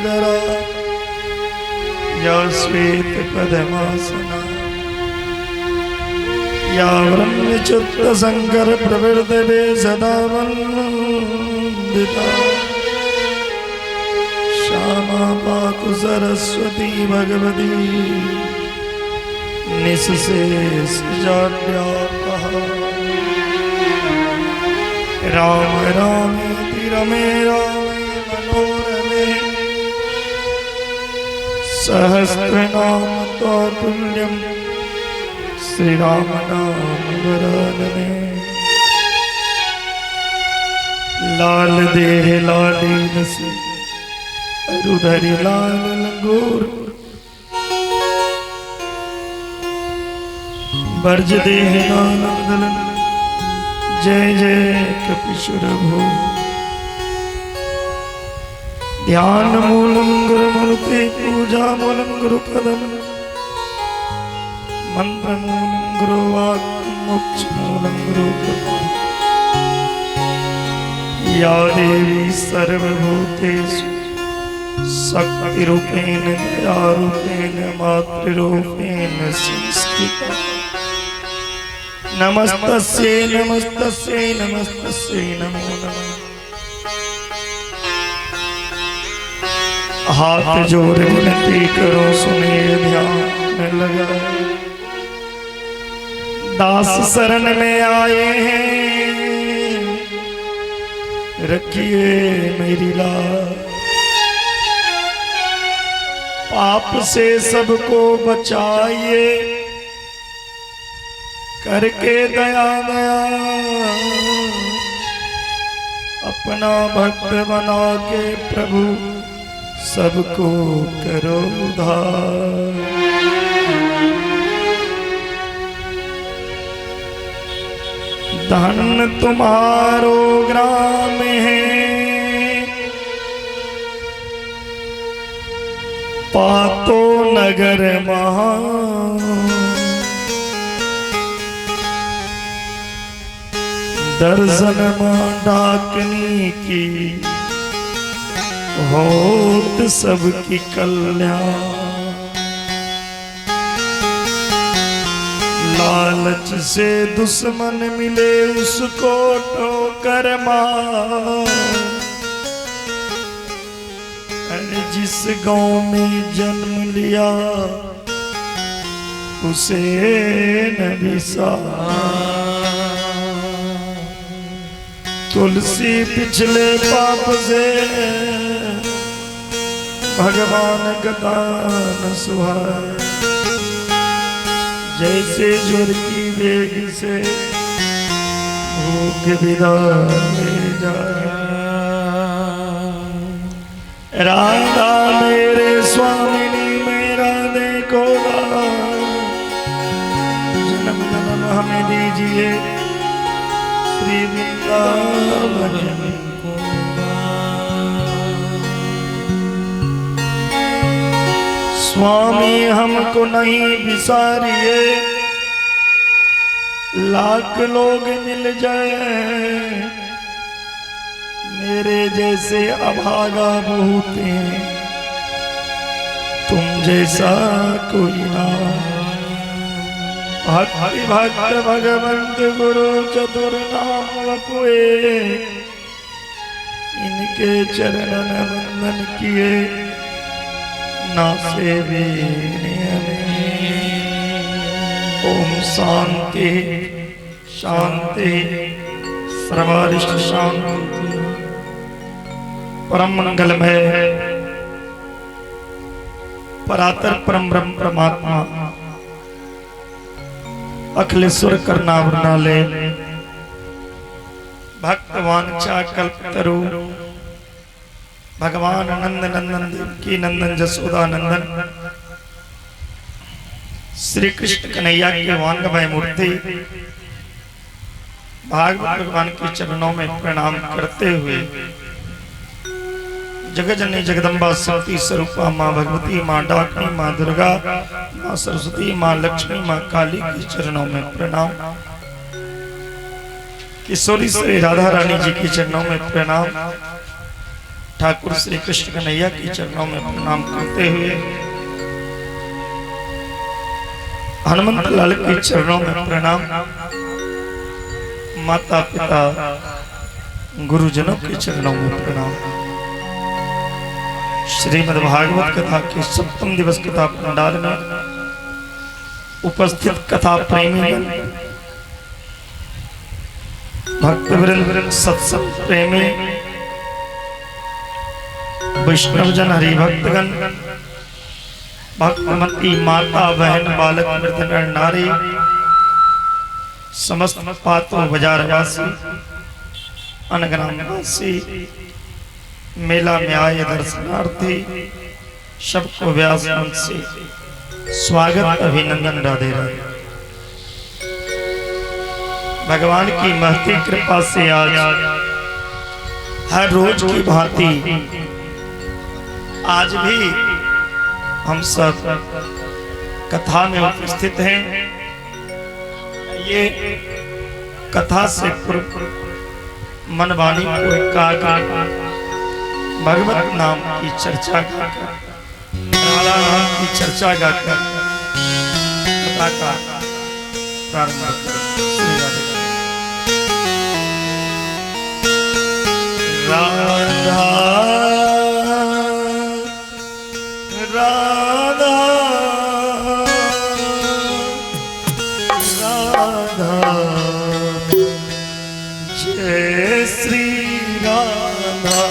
गरा या श्वेत पद्मासना या ब्रह्मच्युत शंकर प्रवृत्ते सदा वंदिता श्यामा पातु सरस्वती भगवती निःशेष जाड्यापहा राम रामेति रमे रामे मनोरमे सहस्रनाम तत्तुल्यं श्री राम नाम वरानने लाल देह लालीन से रुधरि लाल लंगूर बर्ज देह नानदलन जय जय कपीश्वर भो ध्यान मूलम गुरुमूर्ति पूजा मूलम गुरुपदम मंत्र मूलम गुरुवाक् मोक्ष मूलम गुरु कृपा या देवी सर्वभूतेषु शक्ति रूपेण दया रूपेण मातृ रूपेण संस्थिता नमस्तस्यै नमस्तस्यै नमस्तस्यै नमो नमः। हाथ जोड़ विनती करो सुनिए ध्यान में लगाए दास शरण में आए हैं रखिए मेरी लाज पाप से सबको बचाइए करके दया दया अपना भक्त बना के प्रभु सबको करो उद्धार। धन तुम्हारो ग्राम है पातो नगर महान दर्शन मां डाकनी की होत सबकी कल्याण लालच से दुश्मन मिले उसको ठोकर मार जिस गांव में जन्म लिया उसे नबी सा तुलसी पिछले पाप से भगवान गदान सुहाए जैसे ज्वर की वेग से भूख विदा ले जाए। राधा मेरे स्वामिनी मेरा देखो जन्म जन्म हमें दीजिए श्री वृंदावन को स्वामी हमको नहीं बिसारिए लाख लोग मिल जाए मेरे जैसे अभागा बहुत हैं तुम जैसा कोई ना भक्ति भक्त भगवंत गुरु चतुर नाम वपुए इनके चरणन वंदन किए ना सेवे ओम शांति शांति सर्वारिष्ट शांति परम मंगलमय परातर परम ब्रह्म परमात्मा अखिलेश्वर कर्णावरणालय भक्तवांछा कल्पतरु भगवान नंद नंदन की नंदन जसोदा नंदन श्री कृष्ण कन्हैया की वांगमय मूर्ति भागवत भगवान के चरणों में प्रणाम करते हुए जगजननी जगदम्बा शक्ति स्वरूपा माँ भगवती माँ डाकनी माँ दुर्गा माँ सरस्वती माँ लक्ष्मी माँ काली के चरणों में प्रणाम किशोरी श्री राधा रानी जी के चरणों में प्रणाम ठाकुर श्री कृष्ण कन्हैया के चरणों में प्रणाम करते हुए हनुमंत लाल के चरणों में प्रणाम, माता पिता गुरुजनों के चरणों में प्रणाम। श्रीमद् भागवत कथा के सप्तम दिवस कथा पंडाल में उपस्थित कथा प्रेमी भक्तवृंद सत्संग प्रेमी वैष्णवजन हरिभक्तगण, भक्तमती माता बहन बालक वृद्ध नर नारी, समस्त पात्र बाजारवासी अनग्रामवासी, मेला में आए दर्शनार्थी सबको व्यास मंच से स्वागत अभिनंदन राधे राधे। भगवान की महती कृपा से आज हर रोज की भांति आज भी हम सब कथा में उपस्थित हैं। ये कथा से पूर्व मन वाणी को एकाग्र भगवत नाम की चर्चा गाकर, राधा नाम की चर्चा गाकर कथा का प्रारंभ करें। श्री राधे राधा राधा जय श्री राधा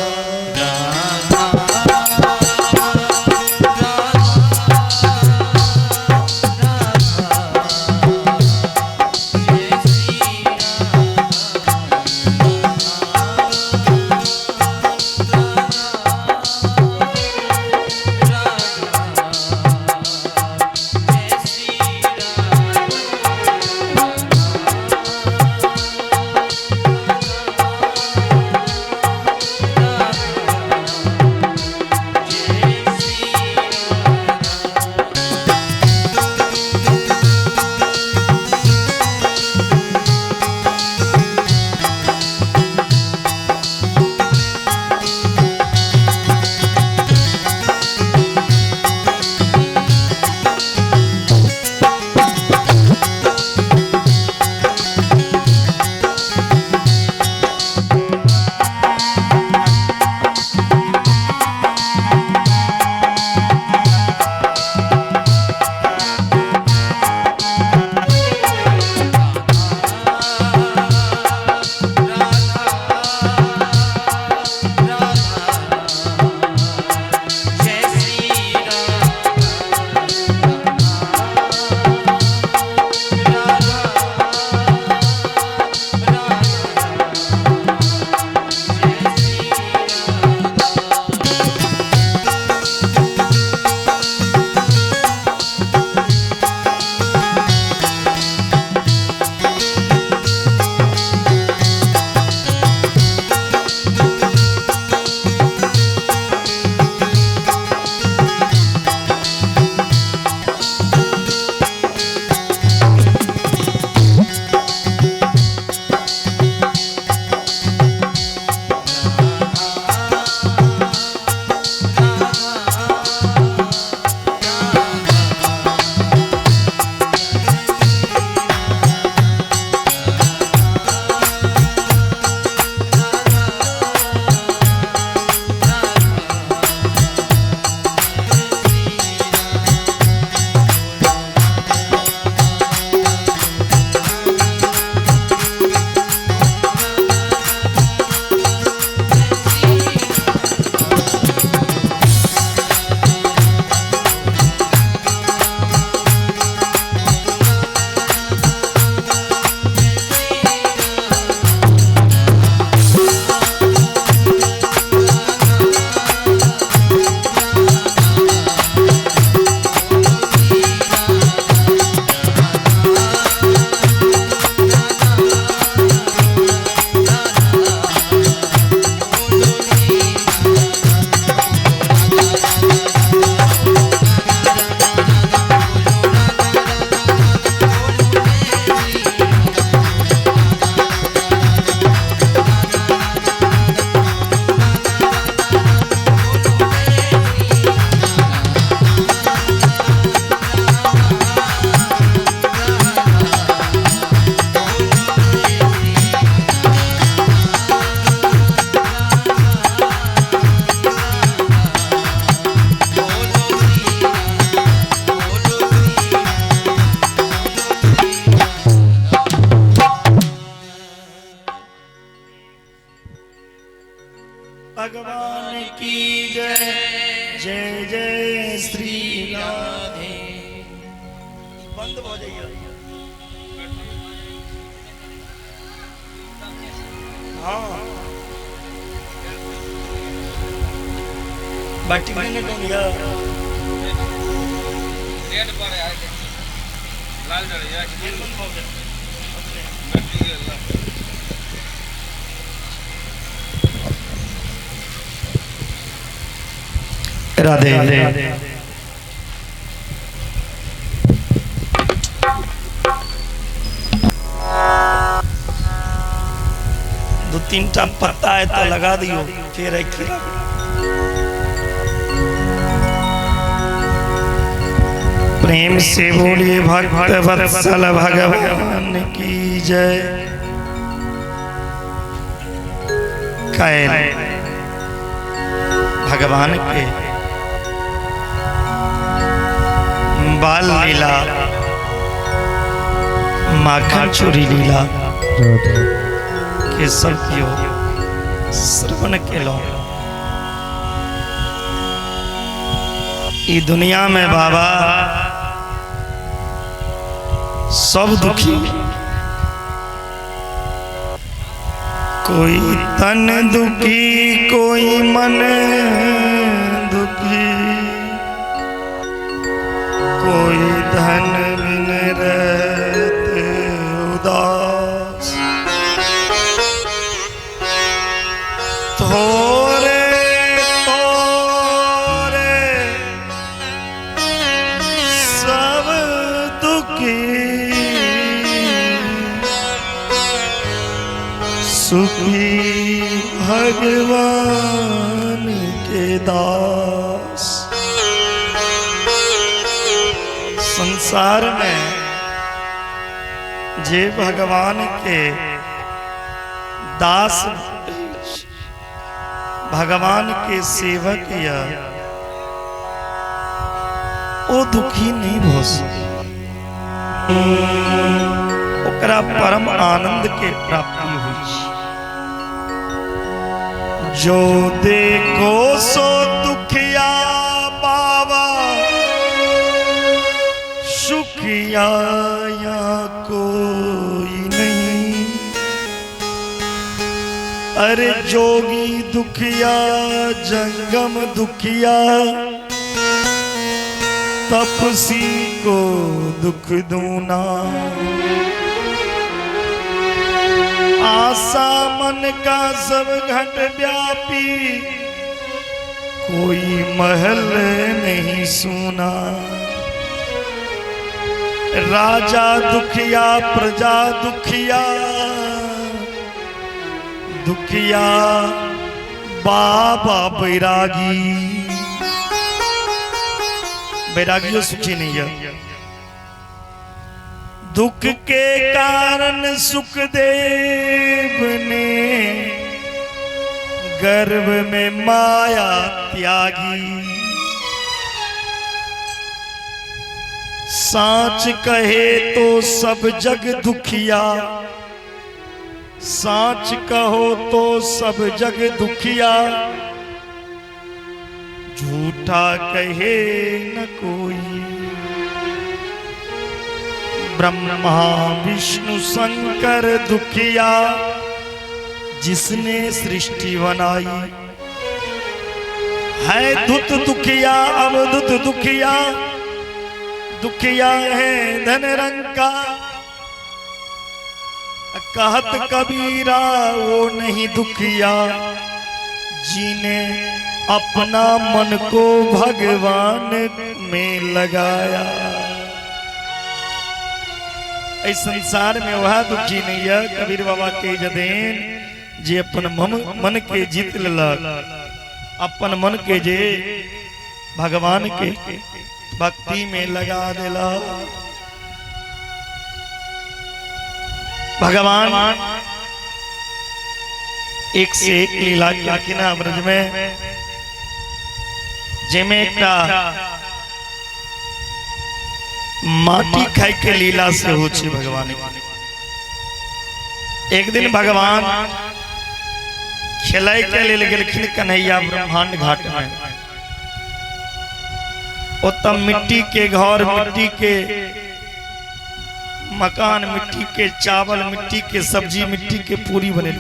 जय जय श्री राधे। बंद हो जाइए। हाँ बाटी में नहीं दूंगा। रेड पर आए लाल जड़ यार कितने बंद हो गए। राधे राधे। दो तीन टा पत्ता है तो लगा दियो फिर एक प्रेम से बोलिए भक्त वत्सल भगवान की जय। कैल भगवान के बाल लीला माखन चोरी लीला के सब कियो श्रवण के लो। ई दुनिया में बाबा सब दुखी, कोई तन दुखी कोई मन दुखी, कोई धन बिन रहत उदास। थोरे थोरे सब दुखी, सुखी भगवान के दास। संसार में जे भगवान के दास भगवान के सेवक या ओ दुखी नहीं हो सके, ओकरा परम आनंद के प्राप्ति हुई। जो देखो सो दुखिया बाबा, सुखिया या कोई नहीं। अरे जोगी दुखिया जंगम दुखिया, तपसी को दुख दूना। आशा मन का सब घट व्यापी, कोई महल नहीं सुना। राजा दुखिया प्रजा दुखिया, दुखिया बाबा बैरागी। बैरागियों सुखी नहीं है। दुख के कारण सुखदेव ने गर्भ में माया त्यागी। साच कहे तो सब जग दुखिया, साच कहो तो सब जग दुखिया। झूठा कहे न कोई, ब्रह्मा विष्णु शंकर दुखिया। जिसने सृष्टि बनाई है धुत दुखिया, अवधुत दुखिया। दुखिया है धन रंग का, कहत कबीरा वो नहीं दुखिया। जीने अपना मन को भगवान में लगाया। इस संसार में वह दुखी नहीं है कबीर बाबा के जदेन, जे अपन मन के जीत ललक। अपन मन के जे भगवान के भक्ति में लगा देला। भगवान एक से एक लीला की ना ब्रज में, जेमे एक माटी खाई के लीला से हो भगवान। एक दिन भगवान खेल के लिए गेलखिन कन्हैया ब्रह्मांड घाट में। उत्तम मिट्टी के घर, मिट्टी के मकान, मिट्टी के चावल, मिट्टी के सब्जी, मिट्टी के पूरी बने।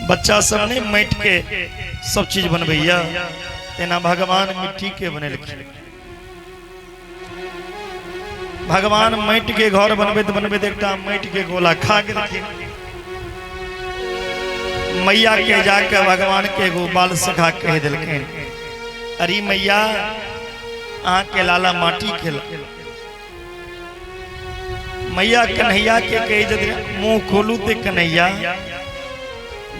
बच्चा सब ने माटि के सब चीज बनबैया, तेना भगवान मिट्टी के बने। भगवान माटि के घर बनबैत बनबैत एक माटि के गोला खा गेलखिन। मैया के जाके भगवान के एगो बाल सखा कह दिलखिन, अरे मैया अहाँ के लाला माटी खेल। मैया कन्हैया के कही मुंह खोलू ते कन्हैया।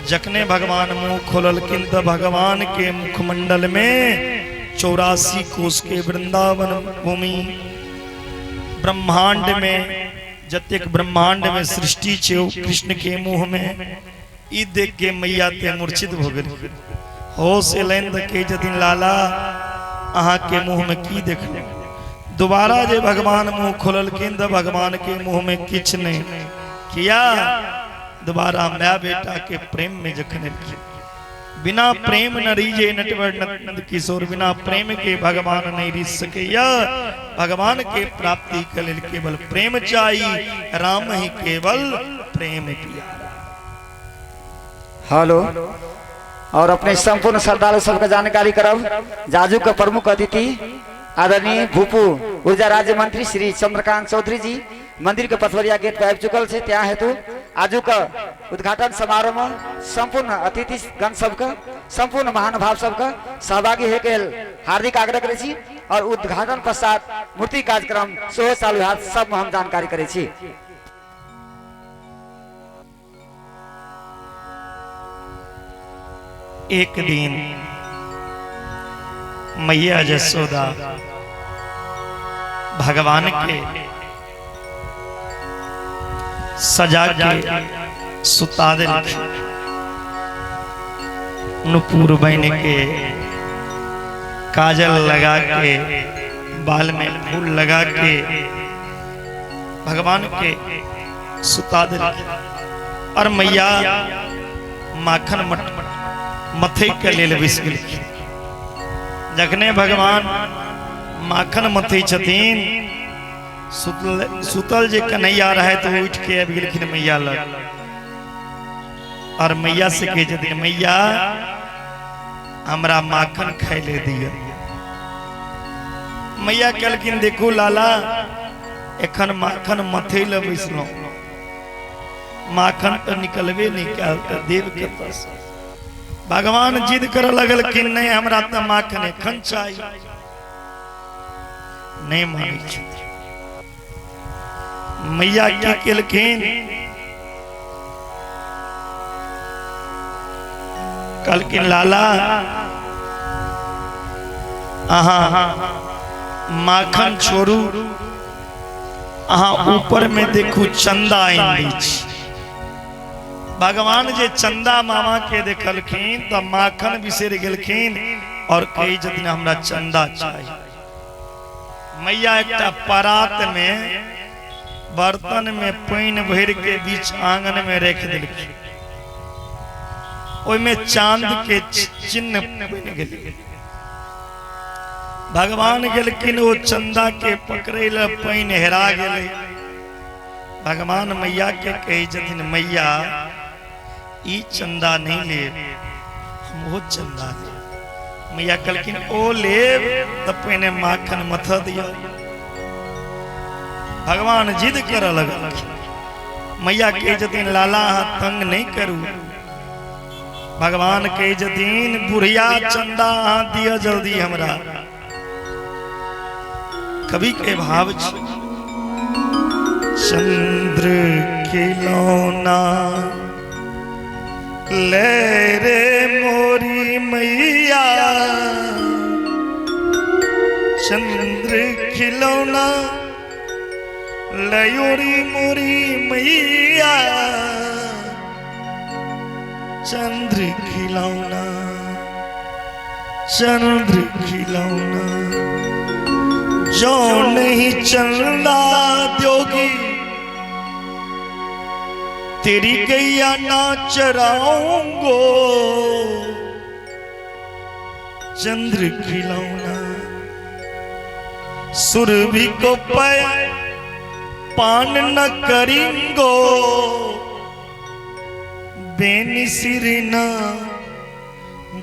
जखने भगवान मुंह खोललखिन तो भगवान के मुखमंडल में 84 कोस के वृंदावन भूमि, ब्रह्मांड में जतेक ब्रह्मांड में सृष्टि छे कृष्ण के मुंह में। ई देख के मैया ते मूर्छित हो गई। होश एलैन के जदिन लाला अहाँ के मुंह में की देख। दोबारा जे भगवान मुंह खोललखिन तो भगवान के मुंह में किछ नहीं किया। दोबारा माँ बेटा के प्रेम में जखने बिना प्रेम न रीजे नटवर नंद किशोर, बिना प्रेम के भगवान नहीं रीझ सकैया। भगवान के प्राप्ति के लिए केवल प्रेम चाहिए, राम ही केवल प्रेम किया। हेलो, और अपने संपूर्ण श्रद्धालु सबका जानकारी करब। जाजू का प्रमुख अतिथि आदरणीय भूपू ऊर्जा राज्य मंत्री श्री चंद्रकांत चौधरी जी मंदिर के पथवरिया गेट पर आबि चुकल है। त्या हेतु आजू का उद्घाटन समारोह में संपूर्ण अतिथि गण सबका, संपूर्ण महानुभाव सबका सहभागी है के हार्दिक आग्रह करे छी। और उद्घाटन पश्चात मूर्ति कार्यक्रम सोहो चालू हाथ सब में हम जानकारी करे छी। एक दिन मैया जसोदा भगवान के सजा के सुता दे, नुपुर बहन के काजल लगा के, बाल में फूल लगा के भगवान के सुता दे। और मैया माखन मथे के लेल बिस गेलखिन। जखने भगवान माखन मथे छथिन, सुतल जे कन्हैया रहे तो उठ के आबि गेलखिन मैया लग। और मैया से कहे छथिन, मैया हमरा माखन खाय ले दिया। मैया कहलखिन, देखो लाला एखन माखन मथे ले बैसलौं, माखन तो निकलबे नहीं कयल तो देव के पास। भगवान जिद कर लगल कि नहीं हमरा तो माखन एखन चाहिए। नहीं मानी। मैया की केलखिन, कहलखिन लाला अहाँ माखन छोड़ू, अहाँ ऊपर में देखू चंदा आइन छी। भगवान जे चंदा मामा के देखलखिन तो माखन बिसर गेलखिन और कही जतिन हमरा चंदा चाहिए। मैया एकटा परात में बर्तन में पानी भर के बीच आंगन में रख दिलखिन। ओइमे चांद के चिन्ह बन गेल। भगवान गेलखिन ओ चंदा के पकड़े ला, पानी हेरा गेलै। भगवान मैया के कही जतिन, मैया ई चंदा नहीं ले, हम वो चंदा ले। मैया कहलखिन ओ ले तो पहने माखन मथा दिया। भगवान जिद कर लगल। मैया कहे जतिन, लाला अहाँ तंग नहीं करू। भगवान कहे जतिन, बुढ़िया चंदा अहाँ दिया जल्दी हमरा। कवि के भाव चंद्र खिलौना ले रे मोरी मैया, चंद्र खिलौना लयोरी मोरी मैया। चंद्र खिलौना, चंद्र खिलौना जो नहीं चंदा दोगी, तेरी गैया ना चराऊंगो। चंद्र खिलौना सुरभि को पान न करेंगो बेनी सिरना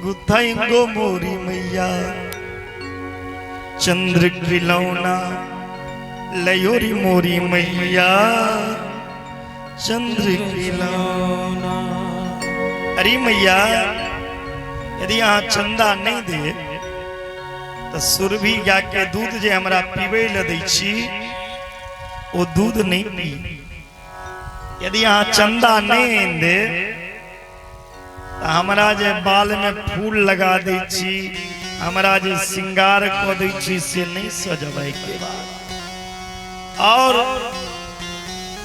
गुथाएंगो मोरी मैया चंद्र खिलौना लयोरी मोरी मैया चंद्र खिलौना। अरे मैया यदि यहाँ चंदा नहीं दे तो सुरभि गा के दूध जे हमरा पीबे ल दै छी वो दूध नहीं पी। यदि यहाँ चंदा नहीं दे तो हमरा जे बाल में फूल लगा दै छी हमरा जे श्रृंगार क दै छी से नहीं सजबै के बाद। और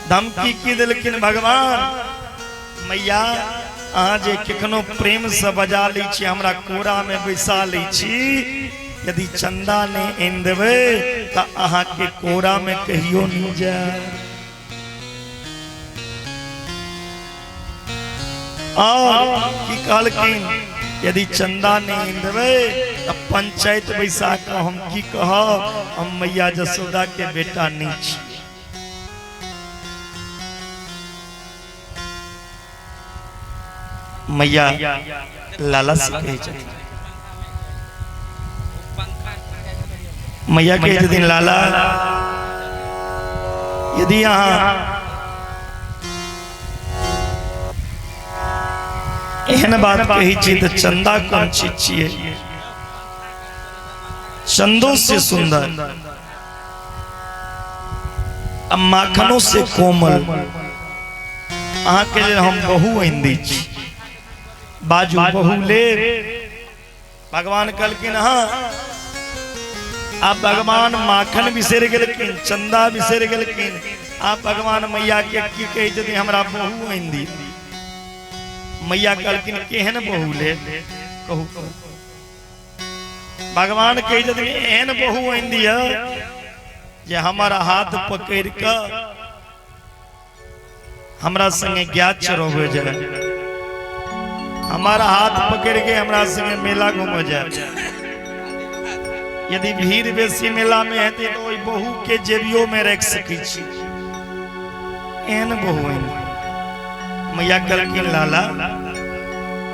धमकी की दिलखिन भगवान मैया अहाँ जे कखनो प्रेम से बजा लै छी हमरा कोरा में बैसा लै छी यदि चंदा नहीं आनि देबै तो अहाँ के कोरा में कहियो नहीं जाए। और की कहलखिन यदि चंदा नहीं आनि देबै तो पंचायत बैसा के हम की कहब हम मैया जसोदा के बेटा नहीं छी। मैया लाला से कहे छथिन मैया के दिन लाला यदि यहाँ एहन बात कही छी तो चंदा कौन चीज छिए चंदों से सुंदर अब माखनों से कोमल अहाँ के हम बहु आनि दै छी बाजू बहु ले भगवान कहलखिन हाँ आप भगवान माखन बिसर गेलखिन चंदा बिसर गेलखिन आप भगवान मैया के की कहे यदि हमरा बहु आनि दी। मैया कहलखिन केहन बहु ले कहू भगवान कहे यदि एहन बहु आनि दिया जे हमारा हाथ पकड़ के हमरा संगे ज्ञात चरब जाए हमारा हाथ पकड़ के हमरा संगे मेला घूम जाए। यदि भीड़ बेसी मेला में है तो ओई बहू के जेबियो में रख सकी छी एहन बहू मैया कहलखिन लाला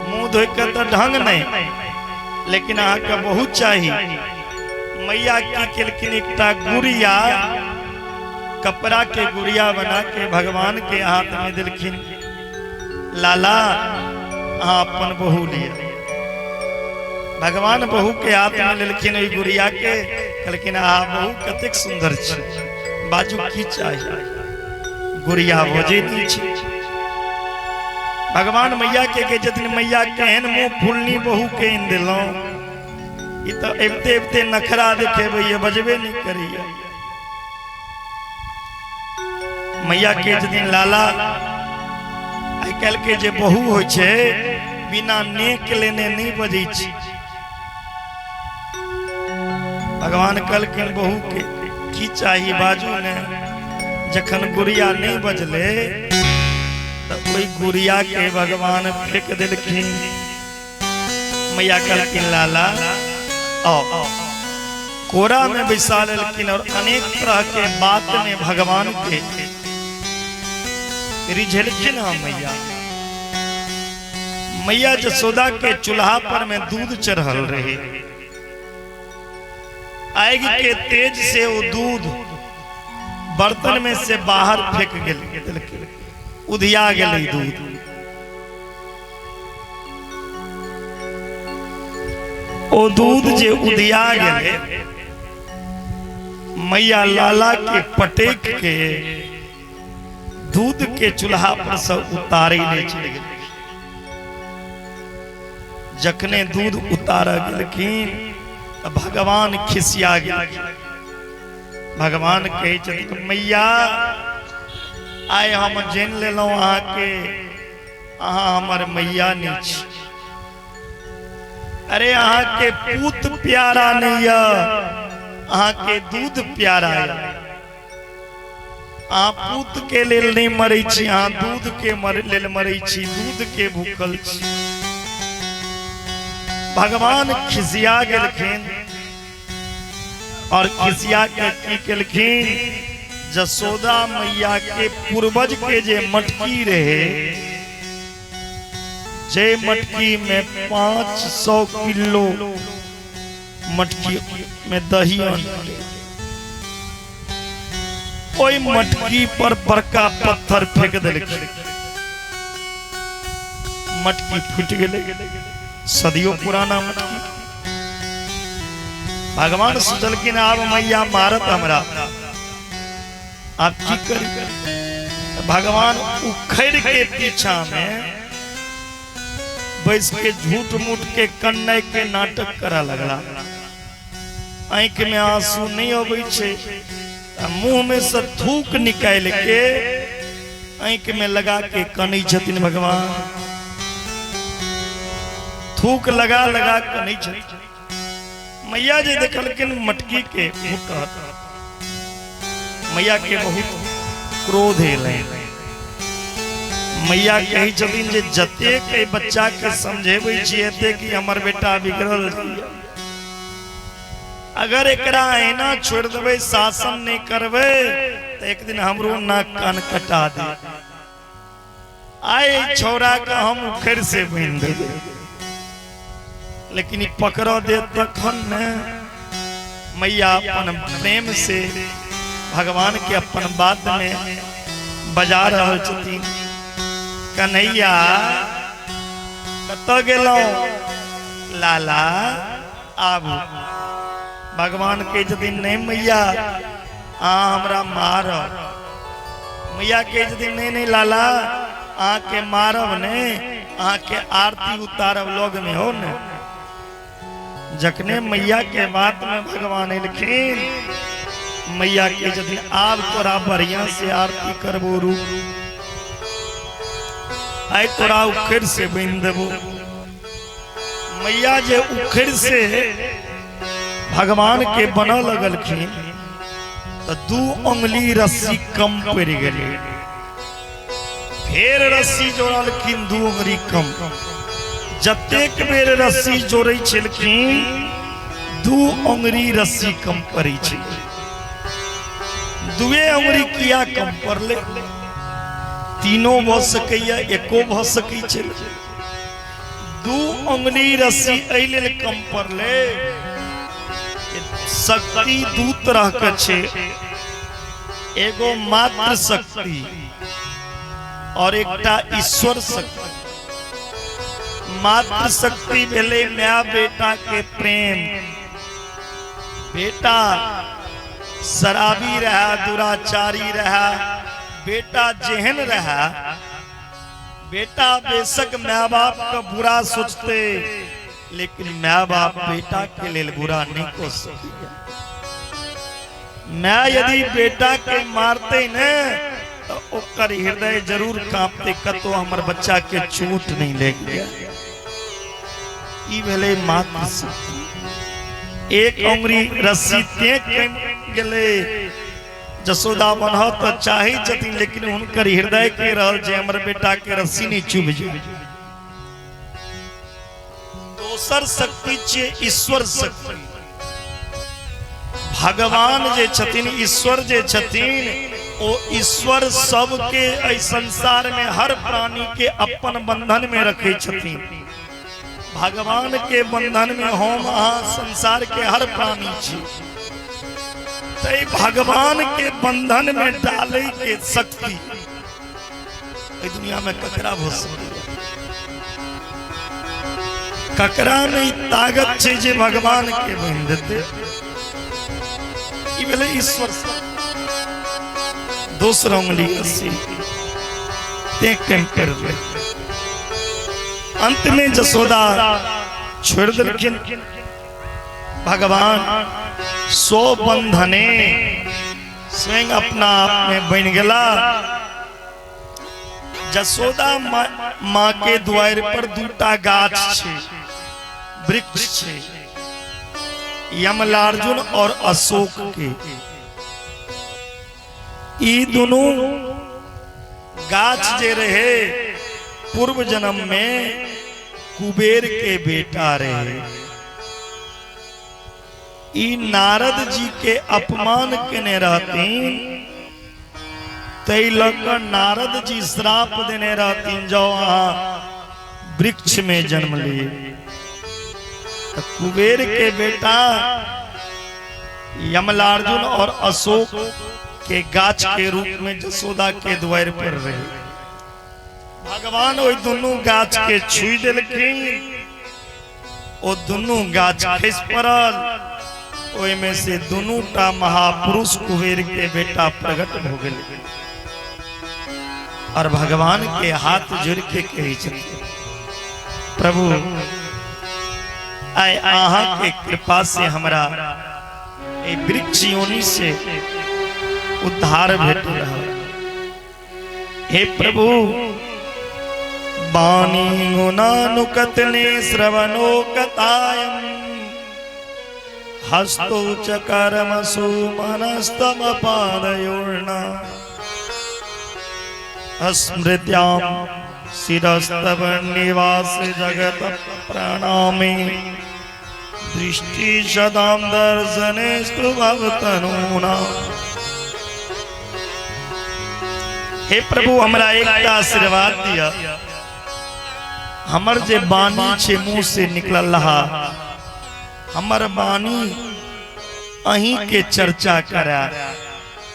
मुंह धोइ के तो ढंग नहीं लेकिन अहाँ के बहुत चाहिए। मैया की केलखिन एकटा गुड़िया कपड़ा के गुड़िया बना के भगवान के हाथ में दिलखिन लाला अहाँ अपन बहू लिया। भगवान बहू के हाथ में लेलखिन ओई गुड़िया के कहलखिन अहाँ बहू कतेक सुंदर छी बाजू की चाहिए गुड़िया बजे दी छी। भगवान मैया के जतन मैया केहन मुंह फुलनी बहू के इन दिलों ई तो एबते एबते नखरा देखेबै ये बजबे नहीं करिए। मैया के जतन लाला आई काल्हि के जे बहू होइ छै बिना नेक लेने नहीं बजै छी। भगवान कहलखिन बहू के की चाहिए बाजू ने जखन गुड़िया नहीं बजले तो कोई गुड़िया के भगवान फेंक दिलखिन। मैया कहलखिन लाला आओ कोरा में बैसा लेलखिन और अनेक तरह के बात में भगवान के रिझलखिन। मैया मैया जसोदा के चूल्हा पर में दूध चढ़ल रहे आग के तेज से वो दूध बर्तन में से बाहर फेंक गेल उधिया गेल दूध। ओ दूध जे उधिया गेले मैया लाला के पटेक के दूध के चूल्हा पर से उतारे ले चल गेल। जखने दूध उतारा गेलखिन भगवान खिसिया गेल। भगवान कहे छथिन मैया आय हम जान लेलौं अहाँ के अहाँ हमर मैया नहीं छी। अरे अहाँ के पूत प्यारा नहीं है अहाँ के दूध प्यारा है। अहाँ पूत के लेल नहीं मरै छी अहाँ दूध के लेल मरै छी दूध के भूखल छी। भगवान खिसिया गेलखिन और खिसिया के की केलखिन जसोदा मैया के पूर्वज के जे मटकी रहे, जे मटकी में 500 किलो मटकी में दही आनते, ओई मटकी पर बड़का पत्थर फेंक देलखिन, मटकी फूट गेले, सदियों पुराना मटकी। भगवान सोचलखिन आब मैया मारत हमरा, आप की करी। भगवान उखड़ के पीछा में बैस के झूठ मूठ के कन्ने के नाटक करा लगला। आंख में आंसू नहीं अबै छे, मुंह में से थूक निकाल के आंख में लगा के कनै छथिन भगवान, थूक लगा लगा कनै छथिन। मैया जी देखलखिन मटकी के फूटत, मैया के बहुत क्रोध एलै। मैया कही छथिन जे जते के बच्चा के समझेबै छियै एते कि हमर बेटा बिगड़ल छै, अगर एकरा एना छोड़ देबै, शासन नहीं करबै तो एक दिन हमरो नाक कान कटा दे। आए छोरा का हम उखड़ से बन देबै, लेकिन पकड़ दे तखन न। मैया अपन प्रेम से भगवान के अपन बात में बजा रहल छथिन, कन्हैया कतऽ गेलौं लाला आबू। भगवान के यदि नहीं मैया हमरा मार, मैया के यदि नहीं नहीं लाला के मारब ने, के आरती उतारब लोग में हो न। जखने मैया के बात में भगवान एलखिन, मैया के यदि आब तोरा बढ़िया से आरती करबो रूप, आई तोरा उखड़ से बन देबो। मैया जे उखड़ से भगवान के बन लगलखिन तो 2 उंगली रस्सी कम पड़ गई, फिर रस्सी जोड़लखिन 2 उंगली कम। जतेक बेर रस्सी जोड़े छलखिन 2 उंगली रस्सी कम पड़ी छै। 2 उंगली किया कम पड़ले, तीनों भ सकैया, एको भ सकै छै। 2 उंगली रस्सी एहि लेल कम पड़ले, शक्ति 2 तरह के छे, एगो मातृ शक्ति और एकटा ईश्वर शक्ति। मातृ शक्ति भेले माँ बेटा के प्रेम। बेटा शराबी रहा, दुराचारी रहा, बेटा जेहन रहा, बेटा बेशक माँ बाप का बुरा सोचते, लेकिन माँ बाप बेटा के लिए बुरा नहीं को सकती। माँ यदि बेटा के मारते न तो ओकर हृदय जरूर कांपते, कतो हमर बच्चा के चोट नहीं लग गया। ई भेले मातृ शक्ति। एक उंगली रस्सी तेक गेले, जसोदा बनह तो चाहे छथिन, लेकिन हुनकर हृदय के रहल जे हमर बेटा के रस्सी नहीं चुभ जाए। दोसर शक्ति छे ईश्वर शक्ति। भगवान जे छथिन, ईश्वर जे छथिन, ओ ईश्वर सबके एहि संसार में हर प्राणी के अपन बंधन में रखे छथिन। भगवान के बंधन में हम अहाँ संसार के हर प्राणी छी। तै भगवान के बंधन में डाले के शक्ति इस दुनिया में ककरा हो सकती, ककरा में ताकत छे जे भगवान के बंध देते। ई भेले ईश्वर से। दूसरा उंगली रस्सी ते कम कर दे। अंत में जसोदा छोड़ देलखिन। भगवान 100 बंधने स्वयं अपना आप में बन गला। जसोदा माँ के द्वार पर 2टा गाछ छे, वृक्ष छे, यमलार्जुन और अशोक के। ई दोनों गाछ जे रहे पूर्व जन्म में कुबेर के बेटा रहे। ई नारद जी के अपमान केने रहतीन, तई लक नारद जी श्राप देने रहतीन जो अहाँ वृक्ष में जन्म लिए। तो कुबेर के बेटा यमलार्जुन और अशोक के गाछ के रूप में जसोदा के द्वार पर रहे। भगवान वो दोनों गाछ के छुई दिलखिन, वो दोनों गाछ खस पड़ल, ओय में से दोनों टा महापुरुष कुबेर के बेटा प्रकट हो गए और भगवान के हाथ जोड़ के कही छथिन, प्रभु आय आहा के कृपा से हमरा ए वृक्ष योनि से उद्धार भेट रहा। हे प्रभु बानी गुणानुकतने श्रवणो कथायम हस्तो च कर्मसु मनस्तम पादयोर्ना स्मृत्याम शिरस्तव निवास जगत प्रणामे दृष्टि सदाम दर्शने स्तु भवतनूना। हे प्रभु हमरा एक आशीर्वाद दिया, हमर जे बानी छे मुंह से निकलल रहा, हमर बानी अहीं के चर्चा करा,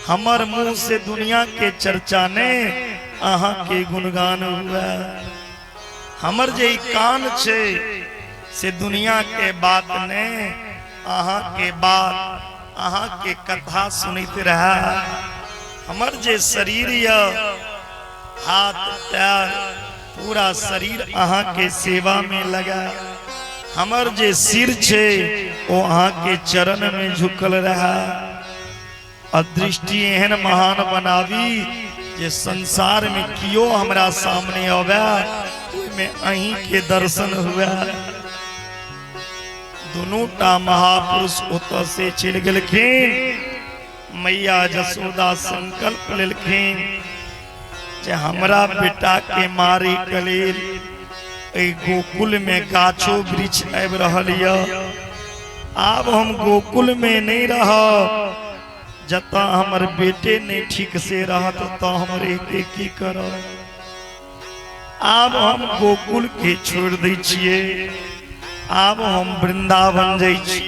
हमर मुंह से दुनिया के चर्चा ने अहाँ के गुणगान हुआ। हमर जे कान छे से दुनिया के बात ने अहाँ के बात अहाँ के कथा सुनते रहा। हमर जे शरीर या हाथ पैर पूरा शरीर अहाँ के सेवा में लगा। हमर जे सिर छे वो अहाँ के चरण में झुकल रहा। अदृष्टि एहन महान बनावी जे संसार में कियो हमरा सामने आवे में अहीं के दर्शन हुआ। दोनों टा महापुरुष उत से चल गलखिन। मैया जसोदा संकल्प लेलखिन जे हमरा बेटा के मारी कलेल गोकुल में गाछो वृक्ष आब रहल य। आब हम गोकुल में नहीं रह, जता हमर बेटे नहीं ठीक से रहत तो हमरे के की करब। आब हम गोकुल के छोड़ दै छिए, आब हम वृंदावन जाइ छी।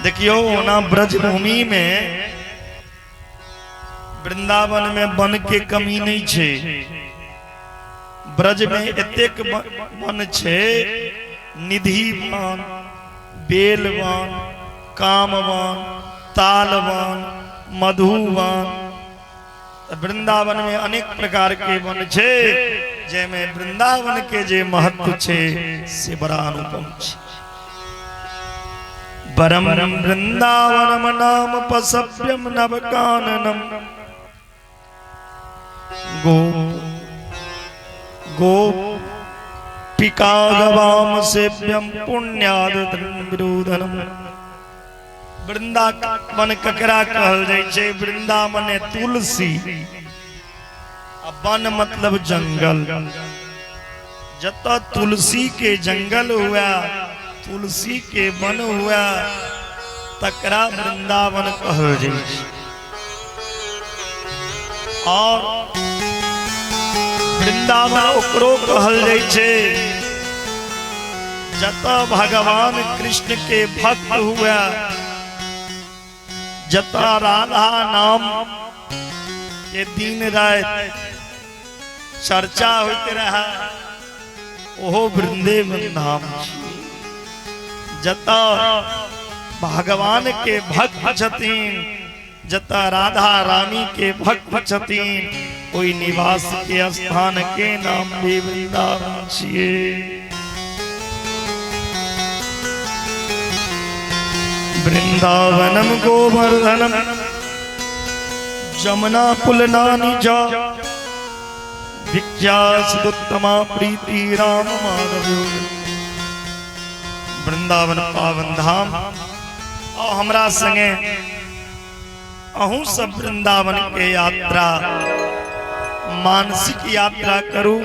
देखियो ओना ब्रज भूमि में वृंदावन में वन के कमी नहीं छे। ब्रज में एतेक वन छे, निधि वन, बेल वन, काम वन, ताल वन, मधु वन। वृंदावन में अनेक प्रकार के वन छे, जेमे वृंदावन के जे महत्व छे से बड़ा अनुपम छे। परम वृंदावनम नाम पसभ्यम नवकाननम गोपिका गवाम सेव्यम पुण्याद विरोधनम। वृंदावन ककरा कहल जाय छे? वृंदावन तुलसी, वन मतलब जंगल। जता तुलसी के जंगल हुआ, तुलसी के वन हुआ, तकरा वृंदावन कहल जाय छे। और वृंदावन ओकरो कहल जाय छे जता भगवान कृष्ण के भक्त हुआ, जता राधा नाम के दिन रात चर्चा होते रहा, ओहो वृंदावन धाम। जता भगवान के भक्त छतीन, जता राधा रानी के भक्त छतीन, कोई निवास के स्थान के नाम भी वृंदावन छिए। वृंदावनम गोवर्धनम जमुना पुलनानि जा विख्यातोत्तमा प्रीति राम माधव। वृंदावन पावन धाम। और हमरा संगे अहू सब वृंदावन के यात्रा, मानसिक यात्रा करू।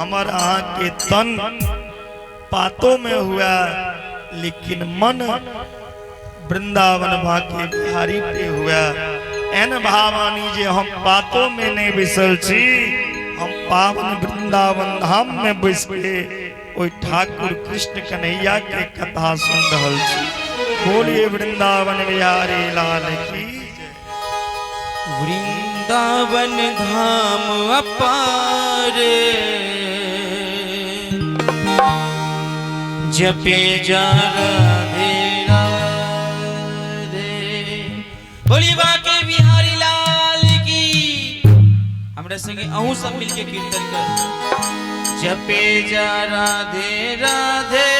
हमर आँख के तन पातों में हुआ, लेकिन मन वृंदावन भाके बिहारी पे हुआ। एन भावानी जे हम पातों में नहीं बिसल छी, हम पावन वृंदावन धाम में बैस के ओई ठाकुर कृष्ण कन्हैया के कथा सुन रहल छी। बोलिए वृंदावन बिहारी लाल की जय। वृंदावन धाम अपार, जपे जा राधे राधे। बोलिए बाके बिहारी लाल की। हमरा संगे अहू सब मिलके कीर्तन कर। जपे जा राधे राधे,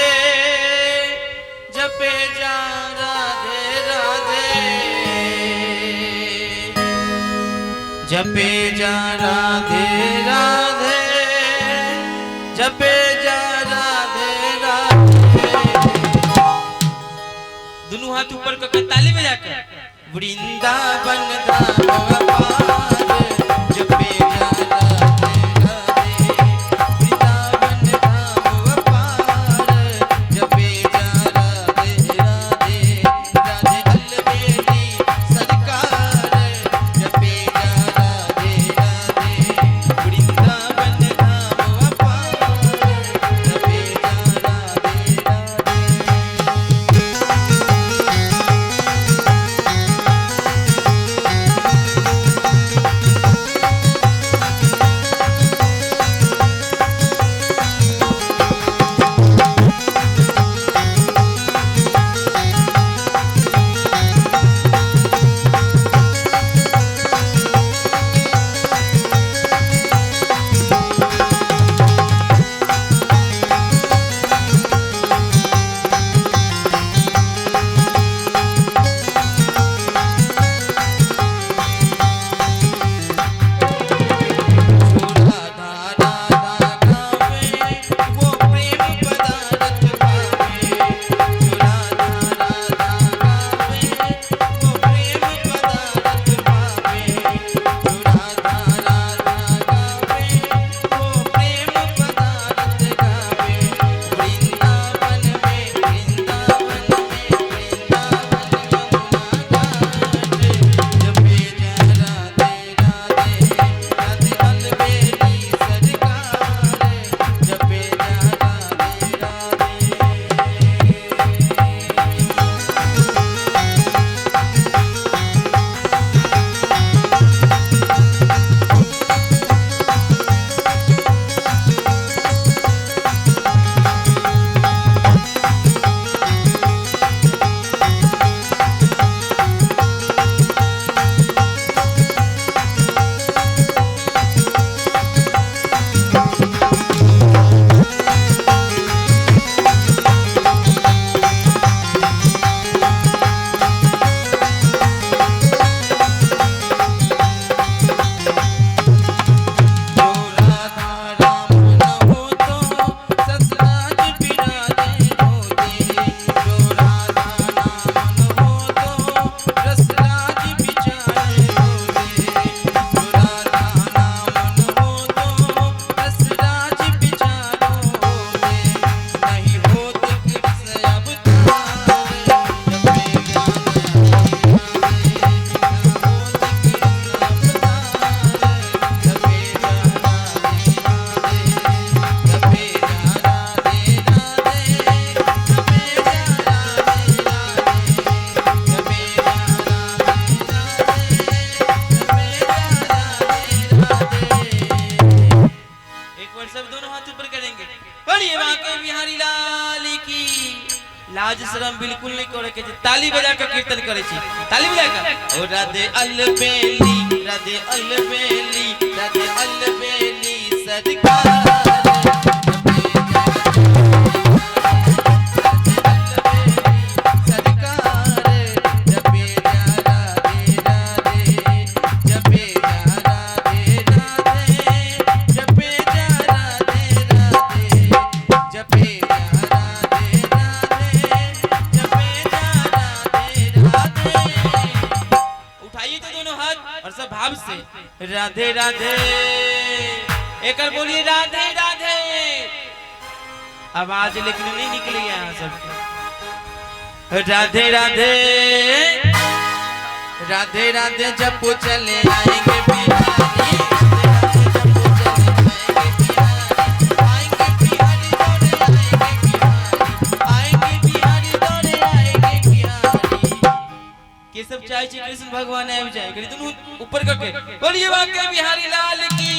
जपे जा राधे राधे, जपे जा राधे राधे, जपे जा राधे राधे। दोनों हाथ ऊपर करके ताली बजाकर वृंदावन धाम अपार, जपे जा राधे राधे। वृंदावन धाम अपार, जपे जा राधे राधे। राधे अलबेली सरकार, जपे जा राधे राधे। वृंदावन धाम अपार, जपे जा राधे राधे। लाज शरम बिल्कुल नहीं करे के ताली बजा के कीर्तन करे छी ताली बजा के ओ राधे अलबेली राधे अलबेली राधे अलबेली सरकार राधे राधे एक बोलिए राधे राधे आवाज लेकिन नहीं निकली यहाँ सबके। राधे राधे राधे राधे जपो चले आएंगे बिहारी, सब चाहे कृष्ण भगवान आए जाए करी तुम ऊपर करके बोलिए वाके बिहारी लाल की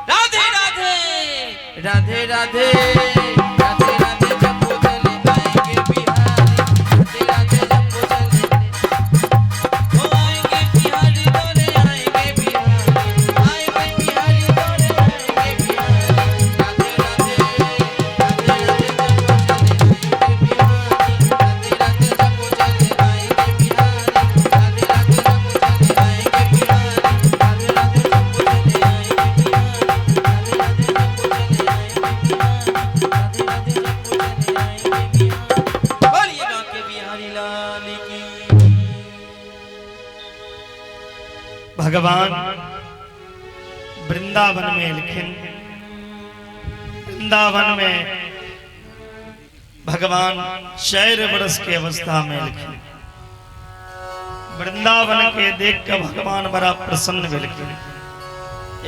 राधे राधे राधे राधे राधे राधे जपो चले आएंगे बिहारी, राधे राधे जपो चले ओ आएंगे बिहारी दौड़े आएंगे बिहारी, आएंगे बिहारी दौड़े आएंगे बिहारी, राधे राधे राधे राधे जपो चले आएंगे बिहारी, राधे राधे जपो चले आएंगे भगवान वृंदावन में लिखिन। वृंदावन में भगवान शैर वर्ष की अवस्था में लिखिन। वृंदावन के देख कर भगवान बड़ा प्रसन्न भेल।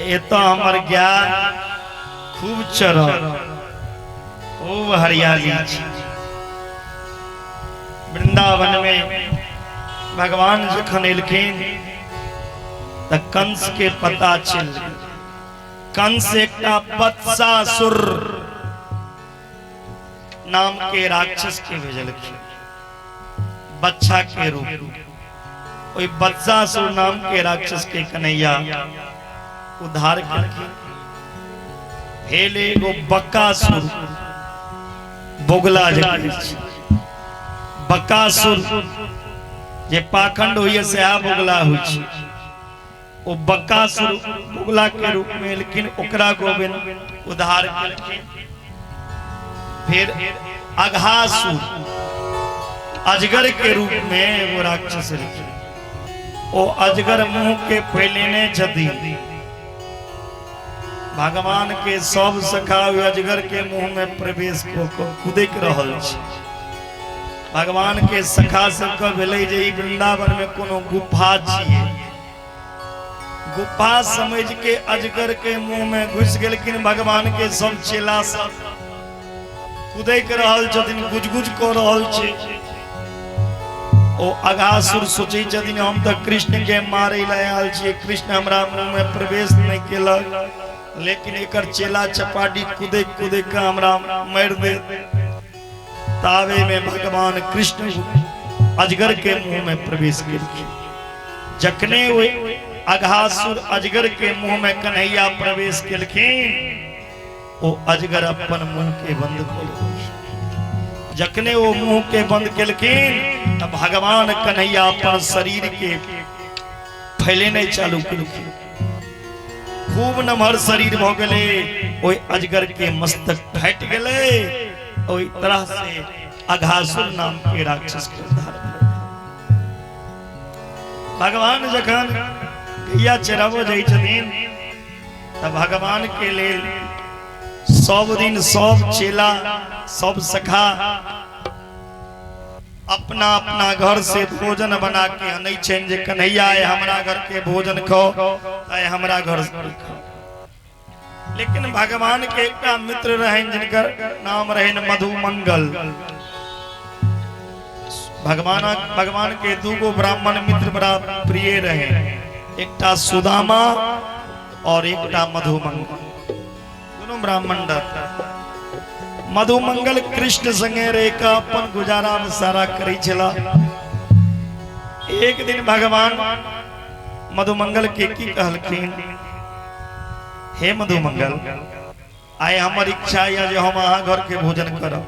ये तो हमर ज्ञान खूब चर खूब हरियाली। वृंदावन में भगवान जखन एलखिन त कंस के पता चल। कंस एक वत्सासुर नाम के राक्षस के भेजलखिन बच्चा के रूप। वही वत्सासुर नाम के राक्षस के कन्हैया उद्धार करके भेले गो बकासुर बोगला जगह बकासुर जे पाखंड हुई से आ बोगला हुई। वो बकासुर बोगला के रूप में लेकिन ओकरा गोविंद उद्धार करके फिर अघासुर अजगर के रूप में वो राक्षस लिखे। वो अजगर मुंह के फैलेने छथि। भगवान के सब सखा अजगर के मुंह में प्रवेश को कुदेक रहल छै। भगवान के सखा सबके भेलै जे वृंदावन में कोनो गुफा छियै। गुफा समझ के अजगर के मुंह में घुस गेलखिन। भगवान के सब चेला सब कुदेक रहल छथिन, गुजगुज कऽ रहल छै। ओ अघासुर सोचे छथिन हम तो कृष्ण के मारे ला आयल छियै, कृष्ण हमरा मुंह में प्रवेश नहीं केलक, लेकिन एकर चेला चपाटी कुदेक कुदेक के हमरा मार दे। तावे में भगवान कृष्ण अजगर के मुंह में प्रवेश केलखिन। जखने वो अघासुर अजगर के मुंह में कन्हैया प्रवेश केलखिन, वो अजगर अपन मुंह के बंद खोल। जखने वो मुंह के बंद केलखिन तब भगवान कन्हैया अपन शरीर के फैलेने चालू केलखिन। खूब नमहर शरीर भ गेले। ओई अजगर के मस्तक फट गेले। ओई तरह से अघासुर नाम के राक्षस के उद्धार भेलै। भगवान जखन गैया चराबो जाइ छथिन तब भगवान के लेल सब दिन सब चेला सब सखा अपना अपना घर से भोजन बना के आनै छन जे कन्हैया आए हमरा घर के भोजन खाओ, आए हमरा घर से खाओ। लेकिन भगवान के एक मित्र रहन जिनकर नाम रहन मधुमंगल। भगवान के दूगो ब्राह्मण मित्र बड़ा प्रिय रहे, एकटा सुदामा और एकटा मधुमंगल। दोनों ब्राह्मण रहता। मधुमंगल कृष्ण संगे रह के अपन गुजारा में सारा करै छला। एक दिन भगवान मधुमंगल के की कहलखिन, हे मधुमंगल आए हमर इच्छा या जे हम अहाँ घर के भोजन करब।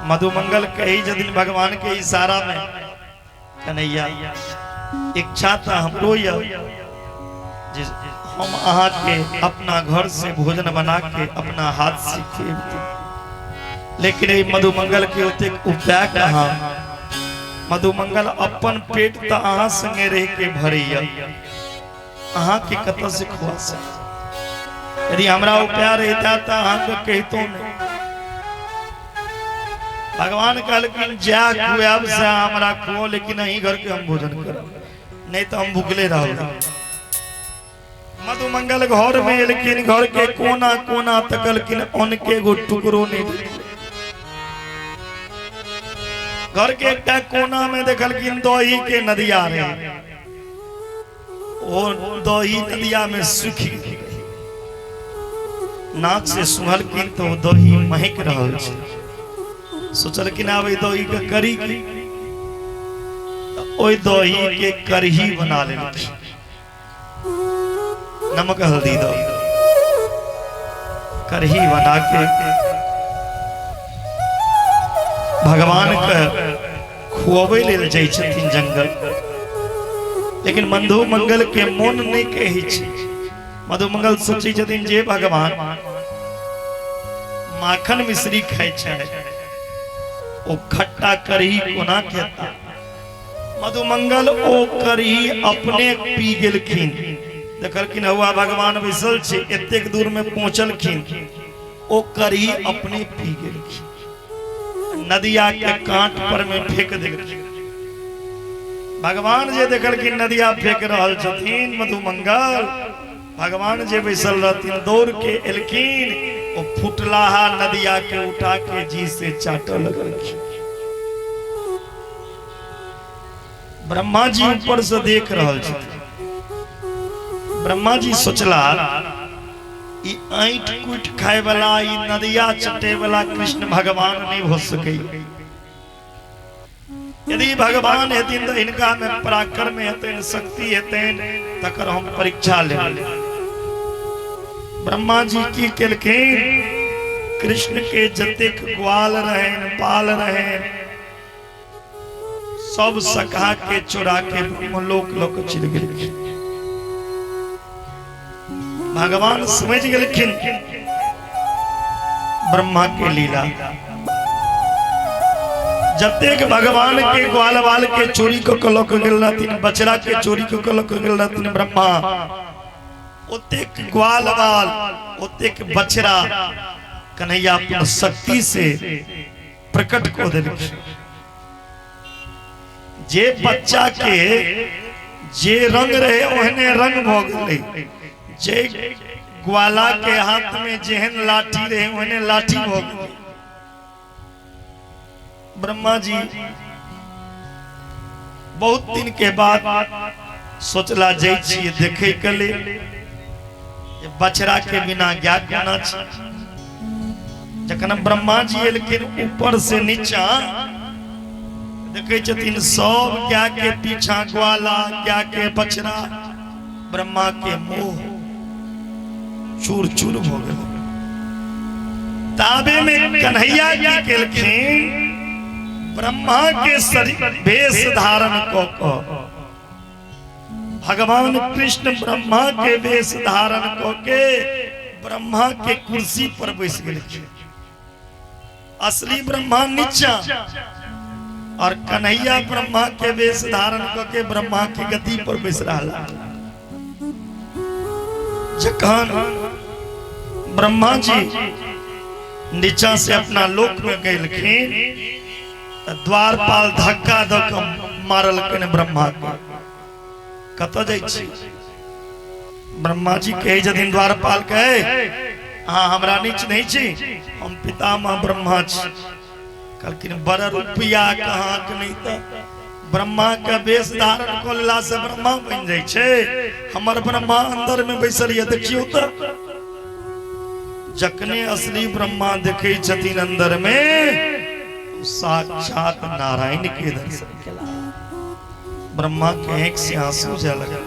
मधुमंगल कही जदिन भगवान के इशारा में कन्हैया इच्छा तो हमरो या हम अहाँ के अपना घर से भोजन बना के अपना हाथ से खिएबती। लेकिन मधुमंगल के ओते उपाय कहाँ। मधुमंगल अपन पेट तो अहाँ संगे रह के भरैया, अहाँ के कत से खुआ सक। यदि हमरा वो प्यार रहता तो अहाँ के कहतो नहीं। भगवान कहलकिन जा खुआब से हमरा खुओ, लेकिन अहीं घर के हम भोजन करब, नहीं तो हम भूखले रहो। मधुमंगल घर में लेकिन घर के कोना कोना तकलकिन उनके गो टुकड़ो नहीं दिले। घर के एक कोना में देखलकिन दही के नदिया रहे, और दही नदिया में सूखी गई। नाक से सुहलकिन तो दही महक रहल छै। सोचलकिन आब दही के करी की, ओई दही के करही बना लेलखिन। नमक हल्दी दो करही बना के भगवान के खुआबे लेल जाइ छथिन जंगल। लेकिन मधुमंगल के मन नहीं कही छै। मधुमंगल सोची छथिन जे भगवान माखन मिश्री खाय छै, ओ खट्टा करही कोना खेता। मधुमंगल ओ करही अपने पी गेलखिन। देखलखिन हुआ भगवान बैसल छै, एतेक दूर में पहुंचलखिन, ओ करही अपने पी गेलखिन। नदिया के कांट पर में फेंक देलखिन। भगवान जे देखलखिन नदिया फेंक रहल छथिन, मधुमंगल भगवान जे बैसल रहथिन दौड़ के एलखिन, ओ फुटलाहा नदिया के उठा के जी से चाटऽ लगलखिन। ब्रह्मा जी ऊपर से देख रहल छथिन। ब्रह्मा जी सोचला ई ऐंठ कुट खाए वाला, ई नदिया चटे वाला कृष्ण भगवान नहीं हो सके। यदि भगवान हेतिन तो इनका में पराक्रम हेतन, शक्ति हेतन, तकर हम परीक्षा ले। ब्रह्मा जी की केलखिन, कृष्ण के जतेक ग्वाल रहेन पाल रहेन सब सखा के चुरा के ब्रह्मलोक लोक चल गेलखिन। भगवान समझ गेलखिन ब्रह्मा के लीला। जतेक भगवान के ग्वाल बाल के चोरी को लोक गेल रहथिन, बछड़ा के चोरी को लोक गेल रहथिन ब्रह्मा, ओतेक ग्वाल बाल ओतेक बछड़ा कन्हैया अपनी शक्ति से प्रकट को देलखिन। जे बच्चा के जे रंग रहे ओहने रंग भ गेलै, जे ग्वाला के हाथ में जेहन लाठी रहे ओहने लाठी भ गेलै। ब्रह्मा जी बहुत दिन के बाद सोचला जाइ छियै देखे के लेल, बछड़ा के बिना ज्ञान कोना छै। जखन ब्रह्मा जी एलखिन ऊपर से नीचा, देखे छथिन सब क्या के पीछा ग्वाला क्या के बछड़ा, ब्रह्मा के मुंह चूर चूर हो गए। ताबे में कन्हैया जी केलखिन, ब्रह्मा के शरीर वेश धारण को भगवान कृष्ण ब्रह्मा के वेश धारण के ब्रह्मा के कुर्सी पर बैस गेलखिन। असली ब्रह्मा नीचा और कन्हैया ब्रह्मा के वेश धारण के ब्रह्मा की गति पर बैस रहा। जखन ब्रह्मा जी नीचा से अपना लोक में गेलखिन, द्वारपाल धक्का द के मारलखिन ब्रह्मा के। कत जाइ छी? ब्रह्मा जी कहे जदिन द्वारपाल कहे, हाँ हमरा नीच नहीं छी, हम पितामह ब्रह्मा छी। कहलखिन बड़ रुपया कहाँ के नहीं तो ब्रह्मा के वेश धारण को लेला से ब्रह्मा बन जाइ छै। हमर ब्रह्मा अंदर में बैसल ये देखियो तो। जखने असली ब्रह्मा देखे छथिन अंदर में, साक्षात नारायण के दर्शन केला। ब्रह्मा के आंख से आंसू जा लगा।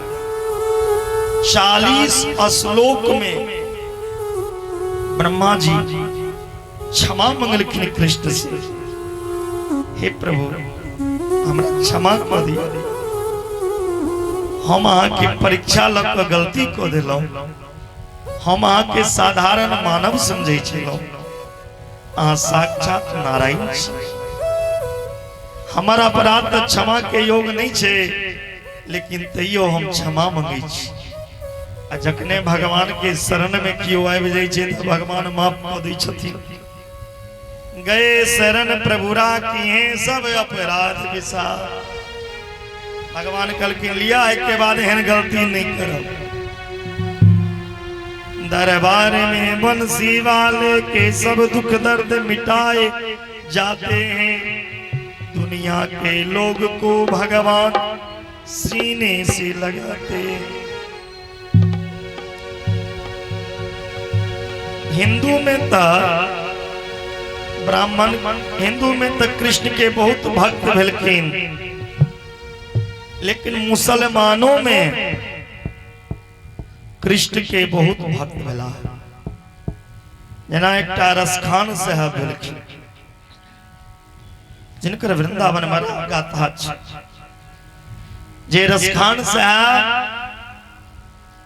40 श्लोक में ब्रह्मा जी क्षमा मंगलखिन कृष्ण से, हे प्रभु हमरा क्षमा कर दिया, हम अहाँ के परीक्षा लग के गलती को दिलौ, हम अहाँ के साधारण मानव समझे छलौ, अहाँ साक्षात नारायण छी। हमारा अपराध तो क्षमा के योग नहीं छे, लेकिन तैयो हम क्षमा मांगे छी। आ जखने भगवान के शरण में कियो आबि जाइ छै त भगवान माफ क दै छथिन। गए शरण प्रभुरा किए सब अपराध विसार। भगवान कहलखिन लिया के बाद एहन गलती नहीं करब। दरबार में बंसी वाले के सब दुख दर्द मिटाए जाते हैं। दुनिया के लोग को भगवान सीने से लगाते। हिंदू में तो ब्राह्मण, हिंदू में तो कृष्ण के बहुत भक्त भेलखिन, लेकिन मुसलमानों में कृष्ण के बहुत भक्त भेला। जना एक रसखान साहब भेलखिन, जिनकर वृंदावन में गाथा छै। जे रसखान साहब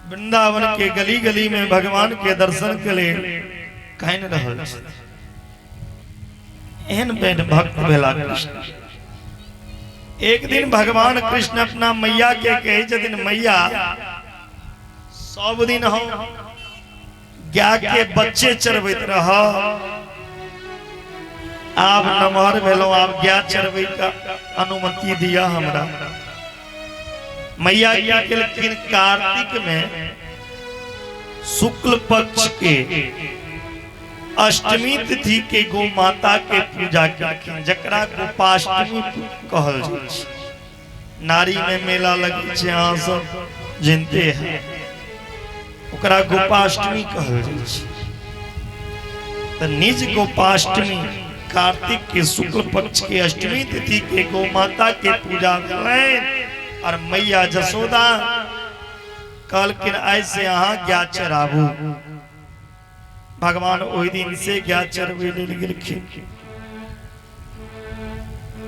वृंदावन के गली गली में भगवान के दर्शन के लिए कहन रहल छै। एहन बेन भक्त भेला कृष्ण। एक दिन भगवान कृष्ण अपना मैया के कहे छथिन, मैया सब दिन हम गाय के बच्चे चरबैत रह, आप नमहर भेलो, आप गाय चरबै का अनुमति दिया हमरा। मैया क्या केलखिन, कार्तिक में शुक्ल पक्ष के अष्टमी तिथि के गौ माता के पूजा केलखिन, जकरा गोपाष्टमी कहल जाइ छै। नारी में मेला लगे छै, अहाँ सब जानते हैं, ओकरा गोपाष्टमी कहल जाइ छै। त निज गोपाष्टमी कार्तिक के शुक्ल पक्ष के अष्टमी तिथि के गौ माता के पूजा भेलनि। और मैया जसोदा कहलखिन ऐसे अहाँ गाय चराबू। भगवान ओहि दिन से गाय चरबै लेल गेलखिन।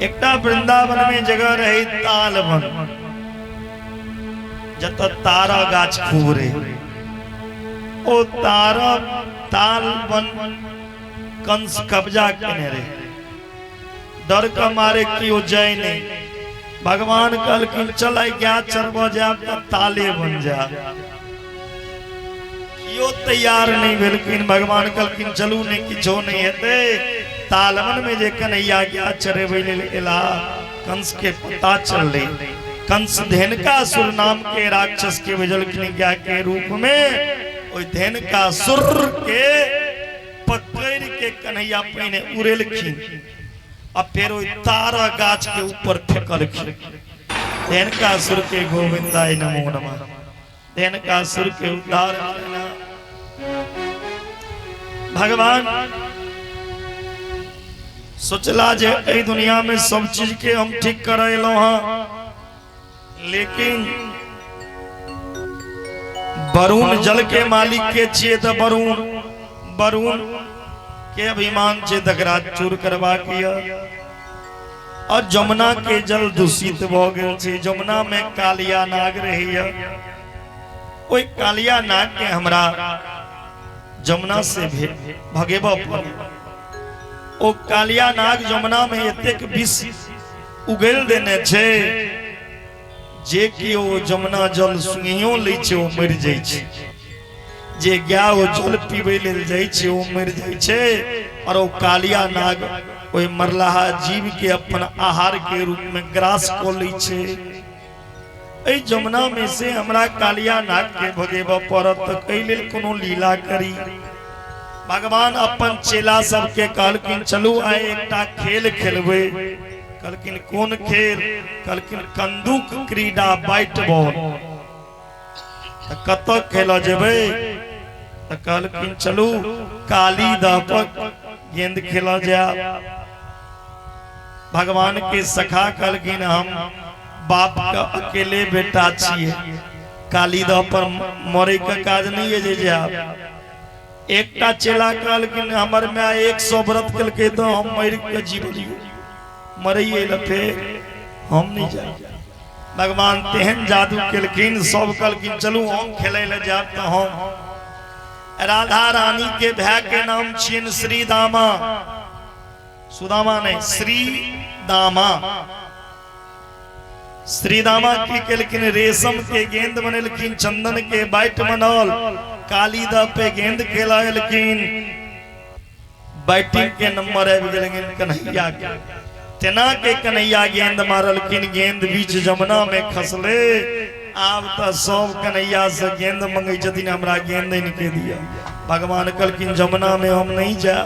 एकटा वृंदावन में जगह रहे तालवन, जत तारा गाछ खूब रहे। ओ तालवन कंस कब्जा केने रहे। डर के मारे कियो जाय नहीं। भगवान कहलखिन चल गाय चरब जाब त ताले बन जाब। कियो तैयार नहीं भेलखिन। भगवान कहलखिन चलू नहीं, किछो नहीं हेते। तालवन में जे कन्हैया गाय चरेबै लेल एला, कंस के पता चललै। कंस धेनुकासुर नाम के राक्षस के भेजलखिन गाय के रूप में। ओइ धेनुकासुर के पकड़ के कन्हैया पहिने उड़ेलखिन, अब फिर तारा गाछ के ऊपर फेंकलखिन। धेनुकासुर के गोविंदाय नमो नमः। धेनुकासुर के उद्धार करना। भगवान सोचला जे एहि दुनिया में सब चीज के हम ठीक करैलो हां, लेकिन वरुण जल के मालिक के छिए त वरुण के अभिमान से तकरा चूर करवा किया। और जमुना के जल दूषित भ गेल छै। जमुना में कालिया नाग रहैया। ओइ कालिया नाग के हमरा जमुना से भगेबा पड़ल। ओ कालिया नाग जमुना में एतेक विष उगल देने छै जे कि ओ जमुना जल सुनियो लै छै, ओ मरि जाइ छै। जे गाय ओ जल पीबे लेल जाइ छै, ओ मरि जाइ छै। और ओ कालिया नाग ओइ मरलाहा जीव के अपन आहार के रूप में ग्रास क लै छै। एहि जमुना में से हमरा कालिया नाग के भगेबा पड़त, त एहि लेल कोनो लीला करी। भगवान अपन चेला सबके कहलखिन चलू आइ एकटा खेल खेलबै। कहलखिन कोन खेल? कहलखिन कंदूक क्रीड़ा, बैट बॉल। कत खेल जेबै? त कहलखिन चलू काली दह पर गेंद खेला जाए। भगवान के सखा कहलखिन हम बाप का अकेले बेटा छिए, काली दह पर मरे का काज नहीं है जे जाब। एकटा चेला कहलखिन हमर माय 100 व्रत केलकै तो हम मरि के जीवलियो, मरइए ल फेर हम नहीं जाए। भगवान तेहन जादू केलखिन, सब कहलखिन चलू हम खेलै ले जाब। त हम राधा रानी के भाई के नाम छियन श्री दामा, सुदामा नहीं, श्री दामा। श्री दामा की केलखिन रेशम के गेंद बनेलखिन, चंदन के बैट बनल, काली दा पे गेंद खेलायलखिन, बैटिंग के नंबर आबि गेलखिन कन्हैया के। तेना के कन्हैया गेंद मारलखिन, गेंद बीच जमुना में खसले। आब तो सब कन्हैया से गेंद मंगे छथिन, हमरा गेंद इनके दिया। भगवान कहलखिन जमुना में हम नहीं जा।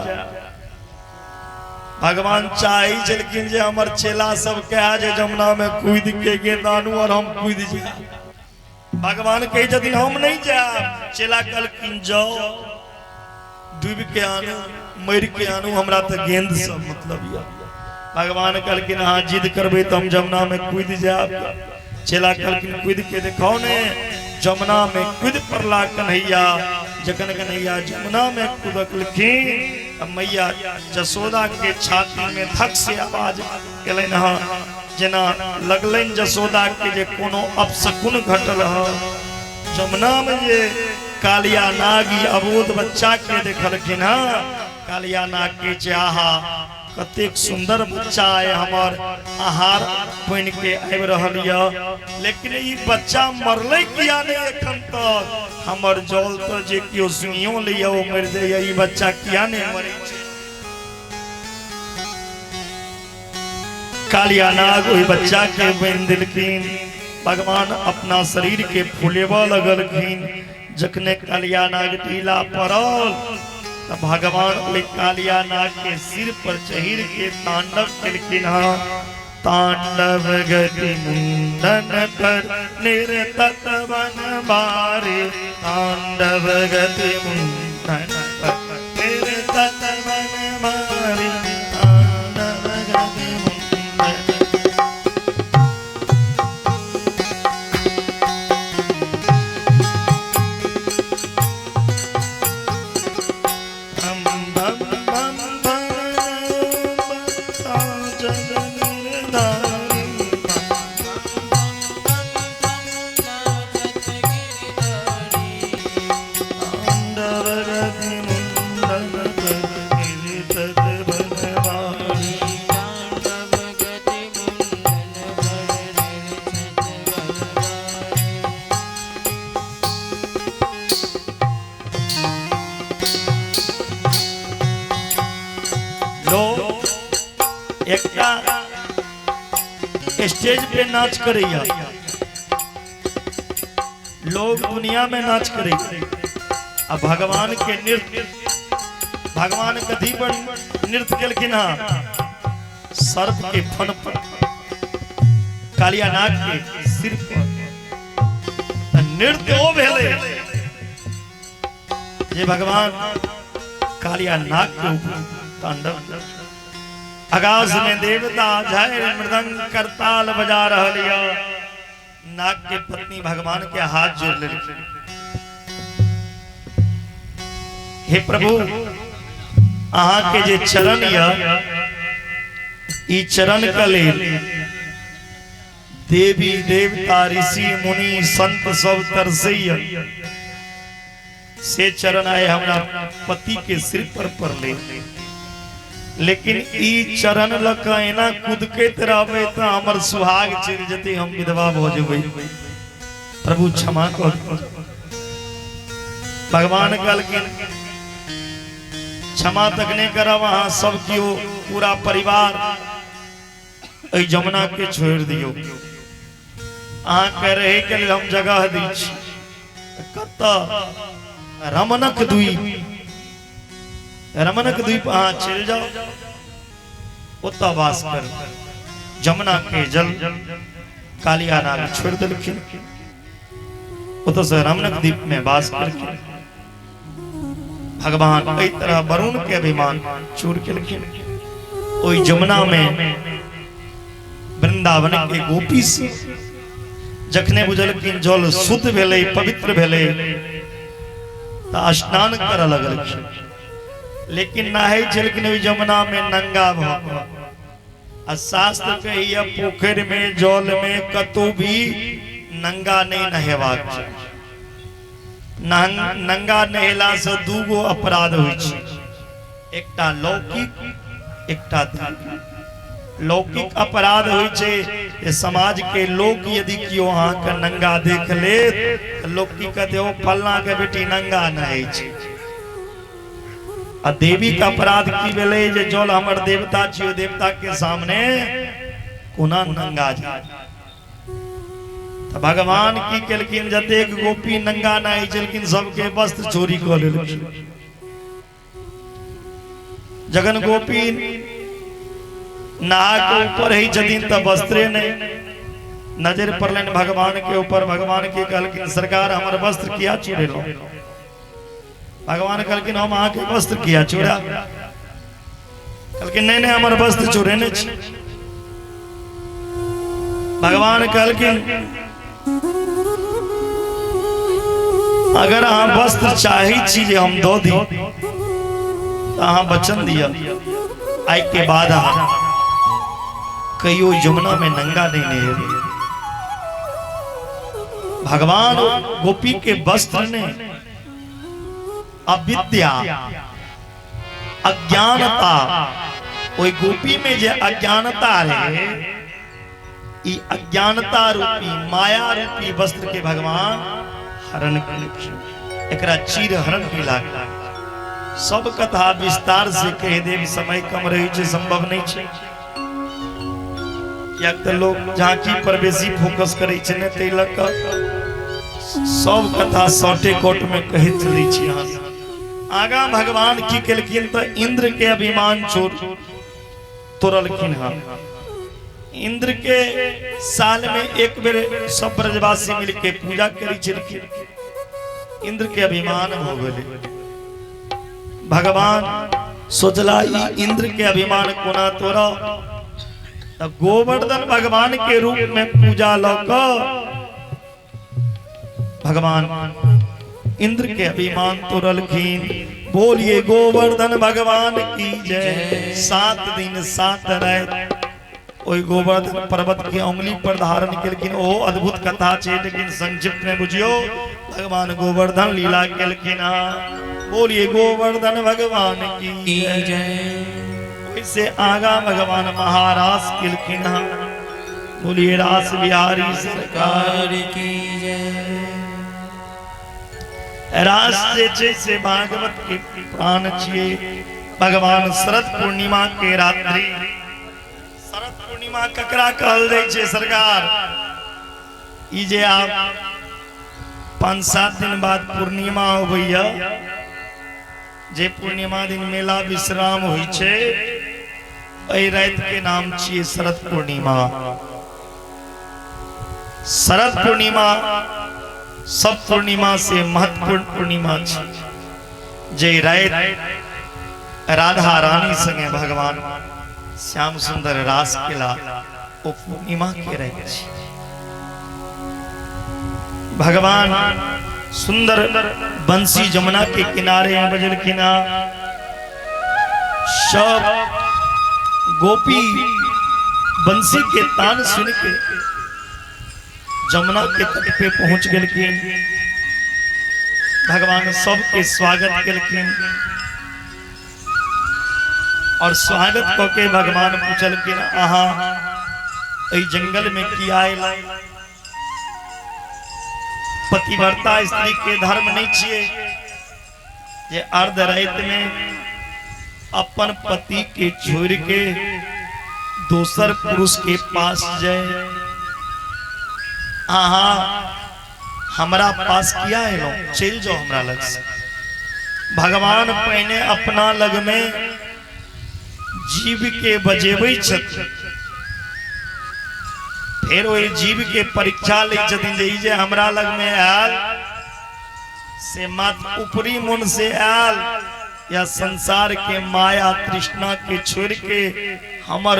भगवान चाहे छलखिन जे हमर चेला सब कहे जे जमुना में कूद के गेंद आनू और हम कूद जा। भगवान कहे छथिन हम नहीं जा। चेला कहलखिन जाओ डूब के आनू, मर के आनू, हमरा तो गेंद सब मतलब या। भगवान कहलखिन हाँ जिद करबे तो हम जमुना में कूद जाब। चेला कहलखिन कूद के दिखाओ ने। जमुना में कूद पड़ला कन्हैया। जखन कन्हैया जमुना में कूदलखिन, मैया जसोदा के छाती में धक से आवाज केलनि हाँ, जेना लगलनि जसोदा के जे कोनो अपशकुन घटल ह। जमुना में जे कालिया नागी अबोध बच्चा के देखलखिन हाँ, कालिया नाग के चाहा कतेक सुंदर बच्चा है, हमार आहार बन के आबि रहल य। लेकिन ई बच्चा मरले किया नहीं एखन तक? हमर जल तो जे कियो सुनियो लिया ओ मर जाए, ई बच्चा किया नहीं मरे? कालिया नाग ओहि बच्चा के बन दिलखिन। भगवान अपना शरीर के फुलेबा लगलखिन। जखने कालिया नाग ढीला पड़ल तो भगवान ओहि कालिया नाग के सिर पर चढ़ के तांडव केलखिन। तांडव गति मुंडन पर निरतत वन मारे, तांडव गति मुंडन पर निरतत वन मारे, तांडव गति स्टेज पे नाच करे, लोग दुनिया में नाच करे। अब भगवान के नृत्य, भगवान कथी पर नृत्य केलखिन सर्प के फन पर, कालिया नाग के सिर पर नृत्य ओ भेले जे भगवान कालिया नाग के ऊपर तांडव। आकाश में देवता झायर मृदंग करताल बजा रहलिया। नाग के पत्नी भगवान के हाथ जोड़ ले, हे प्रभु अहाँ के जे चरण या ई चरण के लेल देवी देवता ऋषि मुनि संत सब तरसैया। से चरण आए हमरा पति के सिर पर पड़ले, लेकिन ई चरण लकैना कूदकैत रहबे तो हमर सुहाग चल जते, हम विधवा भ जेबै। प्रभु क्षमा कर। भगवान कहलखिन क्षमा तक नहीं करब, अहाँ सब कियो पूरा परिवार एहि जमुना के छोड़ दियो। अहाँ कह रहे के लेल हम जगह दी छी। कत रमणक द्वीप, रमणक द्वीप अहाँ चल जाओ, ओता वास कर। जमुना के जल कालिया नाग छोड़ दिलखिन, ओता से रमणक द्वीप में वास करके भगवान कई तरह वरुण के अभिमान चूर केलखिन। ओई जमुना में वृंदावन के गोपी से जखने बुझलखिन जल शुद्ध भेले, पवित्र भेले, त स्नान कर लगलखिन। लेकिन नहाय छलखिन ओहि जमुना में नंगा भ। शास्त्र कहिया पोखर में जल में कतौ भी नंगा नहीं नहेबाक चाही। नंगा नहेला से दूगो अपराध होइ छै, एकटा लौकिक एकटा धार्मिक। लौकिक अपराध होइ छै जे समाज के लोग यदि कियो अहाँ के नंगा देख ले तो लोग की कहते हो फलना के बेटी नंगा नहीं छै। आ देवी का अपराध की भेलै जे जल हमर देवता छियो, देवता के सामने कोना नंगा जाय। तो भगवान की केलखिन जतेक गोपी नंगा नहीं चलखिन सबके वस्त्र चोरी क लेलखिन। जगन गोपी नहा के ऊपर ही छथिन तो वस्त्रे नहीं, नजर पड़लन भगवान के ऊपर। भगवान के कहलखिन सरकार हमर वस्त्र किया चुरेलो। भगवान कहलखिन हम अहाँ के वस्त्र किया चुरा। कहलखिन नहीं नहीं हमर वस्त्र चुरेने छी। भगवान कहलखिन अगर अहाँ वस्त्र चाही छी जे हम दो दी तो अहाँ वचन दिया आई के बाद अहाँ कहियो यमुना में नंगा नहीं नहेबे। भगवान गोपी के वस्त्र ने अविद्या अज्ञानता ओई गोपी में जे अज्ञानता रहे ई अज्ञानता रूपी माया रूपी वस्त्र के भगवान हरण केलखिन। एकरा चीर हरण भी लागल। सब कथा विस्तार से कह देव समय कम रही छे, संभव नहीं छे। या तो लोग झांकी पर बेसी फोकस करे छे ने तै लक सब कथा शॉर्टे कट में कहे चली छी। यहाँ आगा भगवान की केलखिन तो इंद्र के अभिमान छोड़ तोड़लखिन। हम इंद्र के साल में एक बेर सब ब्रजवासी मिलके पूजा करी छलखिन। इंद्र के अभिमान हो गए। भगवान सोचला ई इंद्र के अभिमान कोना तोड़ा। तब गोवर्धन भगवान के रूप में पूजा लौक भगवान इंद्र के अभिमान तोड़लखिन। बोलिए गोवर्धन भगवान की जय। 7 दिन 7 रात ओई गोवर्धन पर्वत के उंगली पर धारण केलखिन। ओ अद्भुत कथा छे, लेकिन संक्षिप्त में बुझियो भगवान गोवर्धन लीला केलखिन। बोलिए गोवर्धन भगवान की जय। इससे आगा भगवान महारास केलखिन। बोलिए रास बिहारी सरकार की जय। रास जे छे से भागवत के प्राण छिए। भगवान शरद पूर्णिमा के रात्रि, शरद पूर्णिमा ककरा कहल जाय छे सरकार? ई जे आप 5-7 दिन बाद पूर्णिमा होइया, जे पूर्णिमा दिन मेला विश्राम होई छे, एहि रात के नाम छिए शरद पूर्णिमा। शरद पूर्णिमा सब पूर्णिमा से महत्वपूर्ण पूर्णिमा छे। जे रात राधा रानी संगे भगवान श्याम सुंदर रास केला ओ पूर्णिमा के रात छे। भगवान सुंदर बंसी जमुना के किनारे बजलखिन। सब गोपी बंसी के तान सुन के जमुना के तट पे पहुंच गलखिन। भगवान सबके स्वागत केलखिन और स्वागत करके भगवान पूछलखिन अहाँ एहि जंगल में किया आयला? पतिव्रता स्त्री के धर्म नहीं छिए जे अर्ध रात में अपन पति के छोड़ के दोसर पुरुष के पास जाए। हमरा पास किया है? चल जाओ हमरा लग से। भगवान पहले अपना लग में जीव के बजेबै छथिन, फिर वही जीव के परीक्षा ले छथिन जे हमरा लग में आयल से मत ऊपरी मन से आयल या संसार के माया तृष्णा के छोड़ के हमर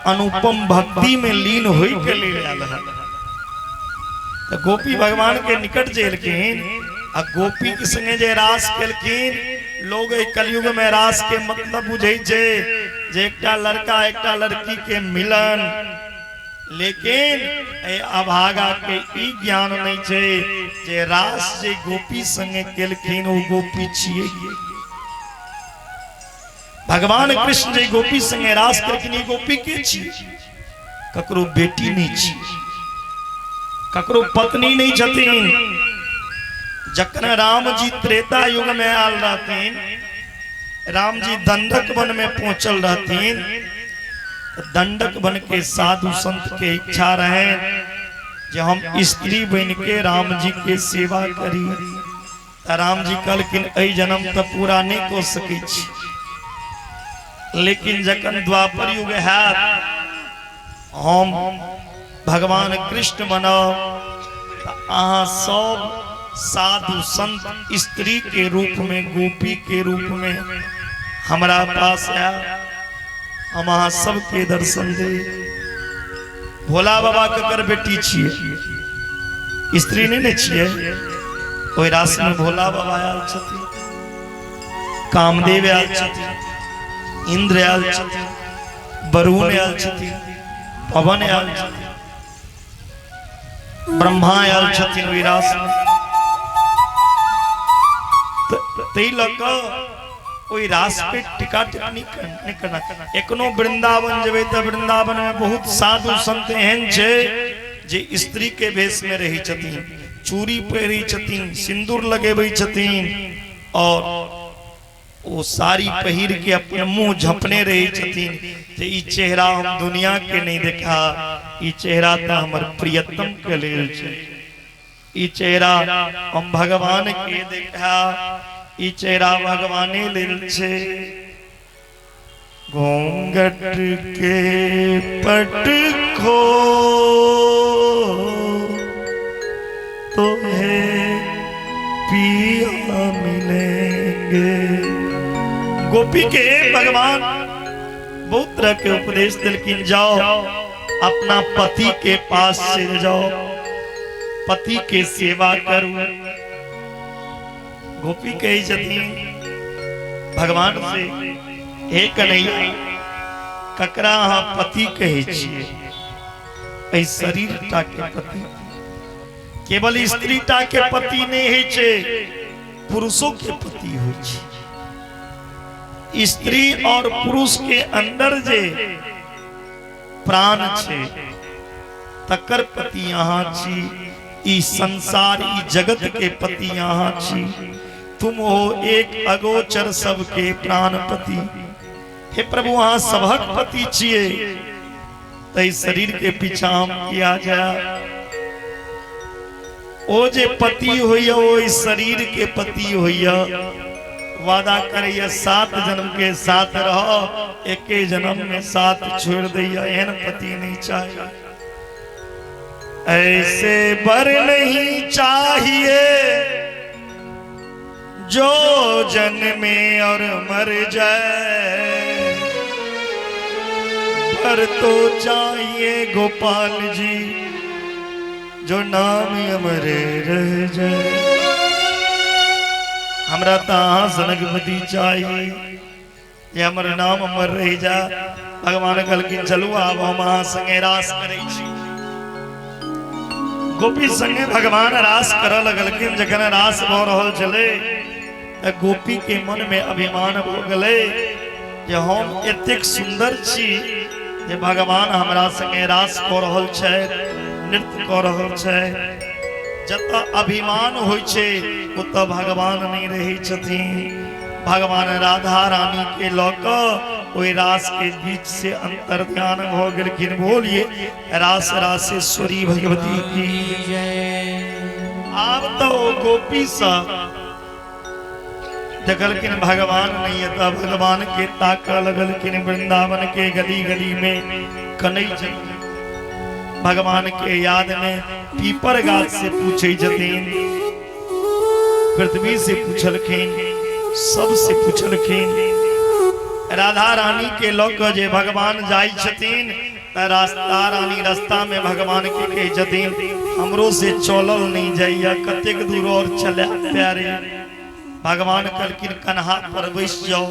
अनुपम भक्ति में लीन होई के ले आयल है। तो गोपी भगवान के निकट जेलखिन आ गोपी के संगे जे रास केलखिन। लोग कलयुग में रास के मतलब बुझे छे जे एकटा लड़का एकटा लड़की के मिलन, लेकिन अभागा के ई ज्ञान नहीं छे जे रास जे गोपी संगे केलखिन ओ गोपी छिए। भगवान कृष्ण जे गोपी संगे रास करके गोपी के छी ककरो बेटी नहीं छी ककरो पत्नी नहीं छथिन। जखन राम जी त्रेता युग में आल रहथिन, राम जी दंडक वन में पहुंचल रहथिन, दंडक वन के साधु संत के इच्छा रहे जे हम स्त्री बन के राम जी के सेवा करी। राम जी कहलखिन एहि जन्म तो पूरा नहीं को सकै छी, लेकिन जखन द्वापर युग हैत हम भगवान कृष्ण बनब अहाँ सब साधु संत स्त्री के रूप में गोपी के रूप में हमारा पास आया, हम अहाँ सबके दर्शन दे। भोला बाबा ककर बेटी छिए, स्त्री नहीं छिए। ओहि रास में भोला बाबा आयल छथिन, कामदेव आयल छथिन, इंद्र आयल छथिन, वरुण आयल छथिन, पवन आयल छथिन, ब्रह्मा आयल छथिन। ओहि रास में तई लक ओहि रास पे टिका टिप्पणी नहीं करना। एखनो वृंदावन जेबै त वृंदावन में बहुत साधु संत एहन छै जे स्त्री के वेश में रही छथिन, चूड़ी पहिरी छथिन, सिंदूर लगेबै छथिन और वो साड़ी पहिर के अपने मुंह झपने रही छथिन जे ई चेहरा हम दुनिया के नहीं देखा, ई चेहरा त हमर प्रियतम के लेल छै, ई चेहरा हम भगवान के देखा, ई चेहरा भगवाने लेल छे। घूंघट के पट खो तो है पिया मिलेंगे। गोपी के भगवान बहुत तरह के उपदेश दिलकिन, जाओ अपना पति के पास से जाओ, पति के सेवा करो। गोपी कही छथिन भगवान से, हे कन्हैया ककरा अहाँ पति कहे छिए? एहि शरीर टा के पति, केवल स्त्री टा के पति नहीं है छे, पुरुषों के पति हो छे। स्त्री और पुरुष के अंदर जे प्राण छे तकर पति यहाँ छी, ई संसार ई जगत के पति यहाँ छी। तुम हो एक अगोचर सबके प्राणपति। हे प्रभु अहाँ सबहक पति छिए, तई शरीर के पीछा हम किया जाए। ओ जे पति होइया ओ इस शरीर के पति होइया, वादा करैया 7 जन्म के साथ रहो, एके जन्म में साथ छोड़ दैया, एहन पति नहीं चाहिए। ऐसे बर नहीं चाहिए जो जन्मे और मर जाए, पर तो चाहिए गोपाल जी जो नाम अमर रह जाए। हमरा तहाँ सनगपति चाहिए ये हमर नाम अमर रह जा। भगवान कहलखिन चलू आब हम अहाँ संगे रास करै छी। गोपी संगे भगवान रास करऽ लगलखिन। जखन रास भऽ रहल छलै गोपी के मन में अभिमान हो गए जे हम एतेक सुंदर छी जे भगवान हमरा संगे रास कऽ रहल छै, नृत्य कऽ रहल छै। जतऽ अभिमान होइ छै ओतऽ भगवान नहीं रहे छथिन। भगवान राधा रानी के लऽ कऽ ओहि रास के बीच से अंतर ध्यान हो गेलखिन। बोलिए रास रासेश्वरी भगवती की जय। आब तो गोपी सा देखलखिन भगवान नहीं है, भगवान के ताकऽ लगलखिन। वृंदावन के गली गली में कनई भगवान के याद में पीपर गाछ से पूछे छथिन, पृथ्वी से पूछलखिन, सबसे पूछलखिन। राधा रानी के लोक जे भगवान जाई छथिन रास्ता रानी रास्ता में भगवान के कहे छथिन हमरो से चलल नहीं जाइया, कतेक दूर और चले प्यारे। भगवान कहलखिन कन्हा पर बैस जाओ।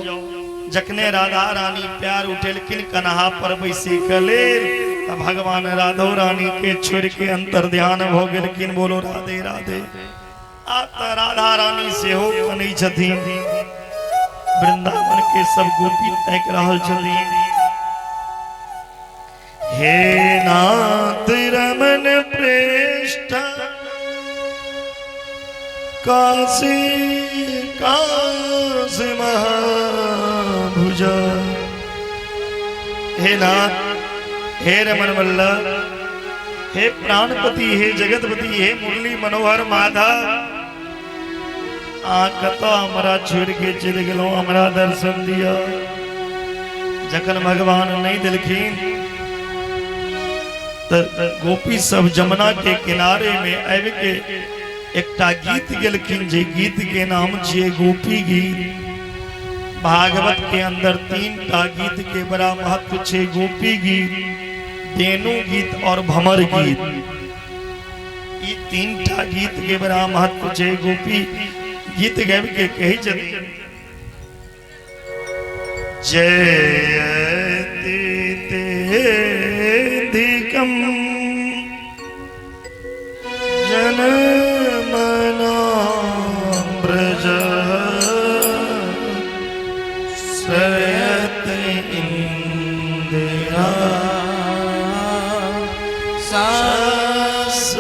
जखने राधा रानी प्यार उठेलखिन कन्हा पर बैसे कले भगवान राधो रानी के छोड़ के अंतर ध्यान हो गेलखिन। बोलो राधे राधे। आ राधा रानी से हो कनै छथिन। वृंदावन के सब गोपी तक रहल छथिन। हे नाथ रमन प्रेष्ठ काशी काशी महाभुजा। हे नाथ, हे रमन वल्लभ, हे प्राणपति, हे जगतपति, हे मुरली मनोहर माधव, कतो हमारा छोड़ के चल गलो, हमारा दर्शन दिया। जखन भगवान नहीं दिलखिन तो गोपी सब जमुना के किनारे में आब के एकटा गीत गेलखिन, जे गीत के नाम छिए गोपी गीत। भागवत के अंदर 3टा गीत के बड़ा महत्व छे, गोपी गीत, देनु गीत और भमर गीत। ये 3टा गीत के बड़ा महत्व छे। गोपी गीत गाब के कही छथिन, जयति तेधिकं जनमना ब्रज सयत इंदिरा शाश्वतत्रही।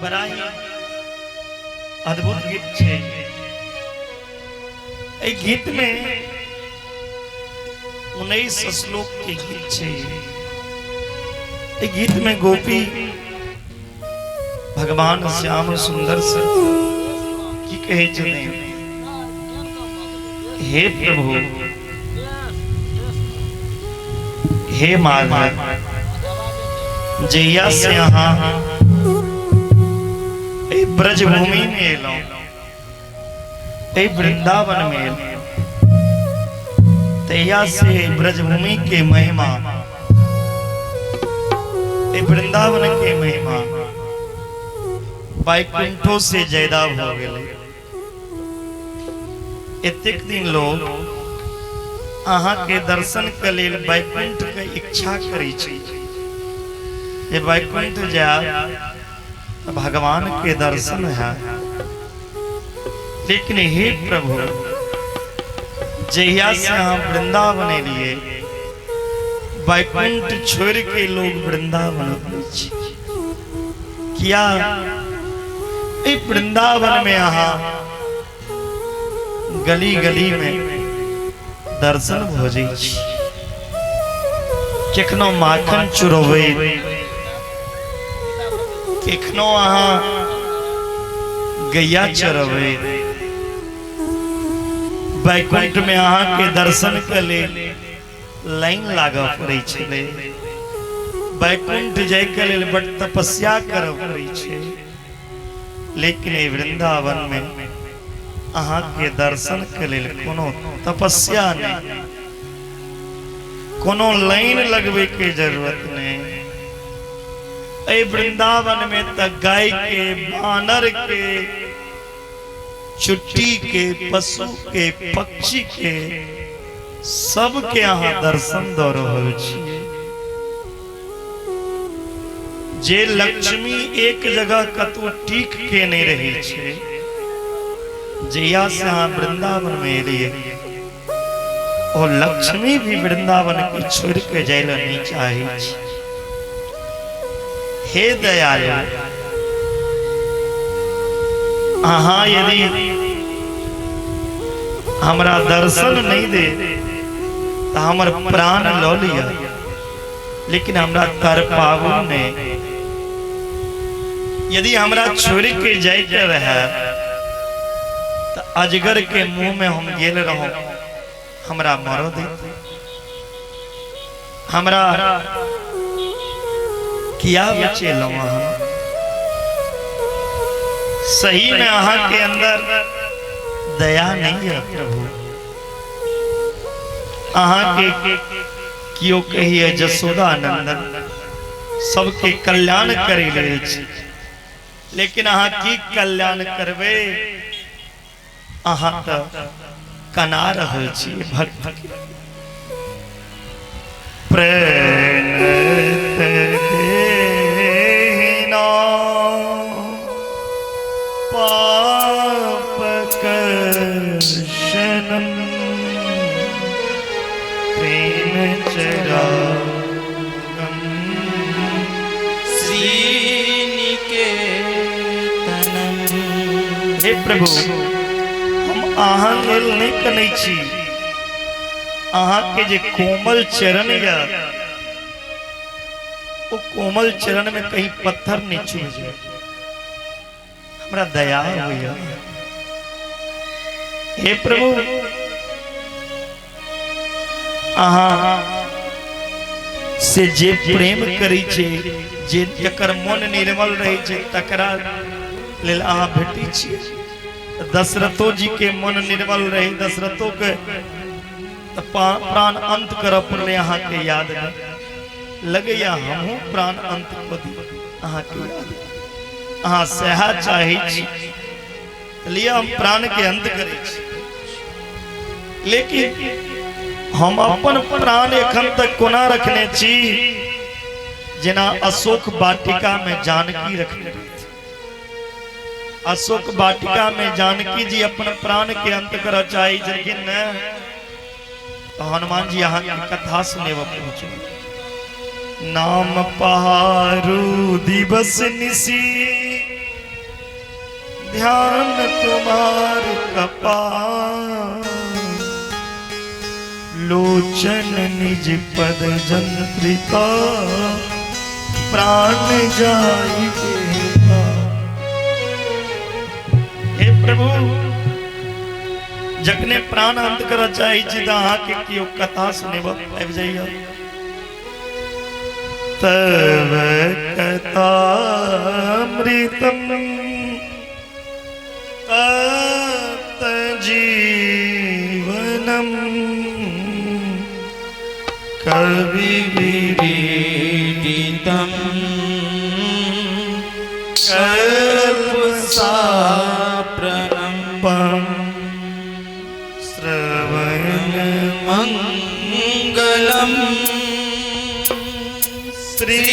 बड़ा ही अद्भुत गीत छे। ए गीत में 19 श्लोक के गीत छे। ए गीत में गोपी भगवान श्याम सुंदर से की कहे छे, हे प्रभु, हे माधव, जैया से यहाँ ब्रजभूमि में एलो, वृंदावन में एलो, तैया से ब्रजभूमि के महिमा, वृंदावन के महिमा बैकुंठों से ज्यादा हो गए। एतेक दिन लोग अहाँ के दर्शन के लेल बैकुंठ के इच्छा करै छै, ये वैकुंठ जा तो भगवान के दर्शन है, लेकिन हे प्रभु जहिया से हम वृंदावन लिए वैकुंठ छोड़ के लोग वृंदावन किया। वृंदावन में यहाँ गली गली में दर्शन भोजी केखनो माखन चुरोवे, केखनो अहाँ गैया चरवे। वैकुंठ में अहाँ के दर्शन के लिए लाइन लागा पड़े छे, वैकुंठ जाय के लिए बड़ तपस्या करब पड़े छे। लेकिन वृंदावन में अहाँ के दर्शन के लिए कोनो तपस्या नहीं, कोनो लाइन लगवे के जरूरत नहीं। वृंदावन में तक गाय के, बानर के, चुट्टी के, पशु के, पक्षी के सबके यहाँ दर्शन दो रहल छियै। जे लक्ष्मी एक जगह कतौ टिक के नहीं रही छे, जहिया से यहाँ वृंदावन में एलिए और लक्ष्मी भी वृंदावन को छोड़ के जाए नहीं चाहे। हे दयालु, अहाँ यदि हमरा दर्शन नहीं दे तो हमर प्राण लो लिया, लेकिन हमरा कर पाबू नहीं। यदि हमरा छोड़ के जाए के रहे तो अजगर के मुंह में हम गेल रहो, हमरा मारो दे, हमरा किया बचे लो। सही में अहाँ के अंदर दया नहीं है प्रभु। अहाँ के कियो कहिए जसोदा नंदन सबके कल्याण करे ले, लेकिन अहाँ की कल्याण करबे? अहाँ तो कना रहल छी भक्त प्रेम देना पाप कर्षणम प्रेम चरागम श्रीनिकेतनम। हे प्रभु, हम अहाँ लेल नहीं कनै छी, अहाँ के जे कोमल चरण या वो कोमल चरण में कहीं पत्थर नहीं छू जाए, हमरा दया होइया। हे प्रभु, अहाँ से जे प्रेम करी छे, जे जकर मन निर्मल रहे छे तकरा लेल अहाँ भेटी छी। दशरथो जी के मन निर्मल रहे, दशरथो के प्राण अंत करब पड़े, अहाँ के याद नहीं लगैया। हमहू प्राण अंत को दी अहाँ के याद, अहाँ सहा चाहे छी, लिए हम प्राण के अंत करे छी। लेकिन हम अपन प्राण एखन तक कोना रखने छी, जेना अशोक वाटिका में जानकी रखने रही। अशोक वाटिका में जानकी जी अपन प्राण के अंत कर चाहे, लेकिन तो हनुमान जी यहाँ की कथा सुने पहुंचे। नाम पहारू दिवस निसी, ध्यान तुम्हार कपाल, लोचन निज पद जंत्रिका, प्राण जाई। हे प्रभु, जखने प्राण अंत कर चाहे अहाँ के कियो कथा सुनेब आबि जाइए। तब कथामृतम तत जीवनम, कवि विरीडितम कल्पसाप्रणम्बम, श्रवण मंगलम श्री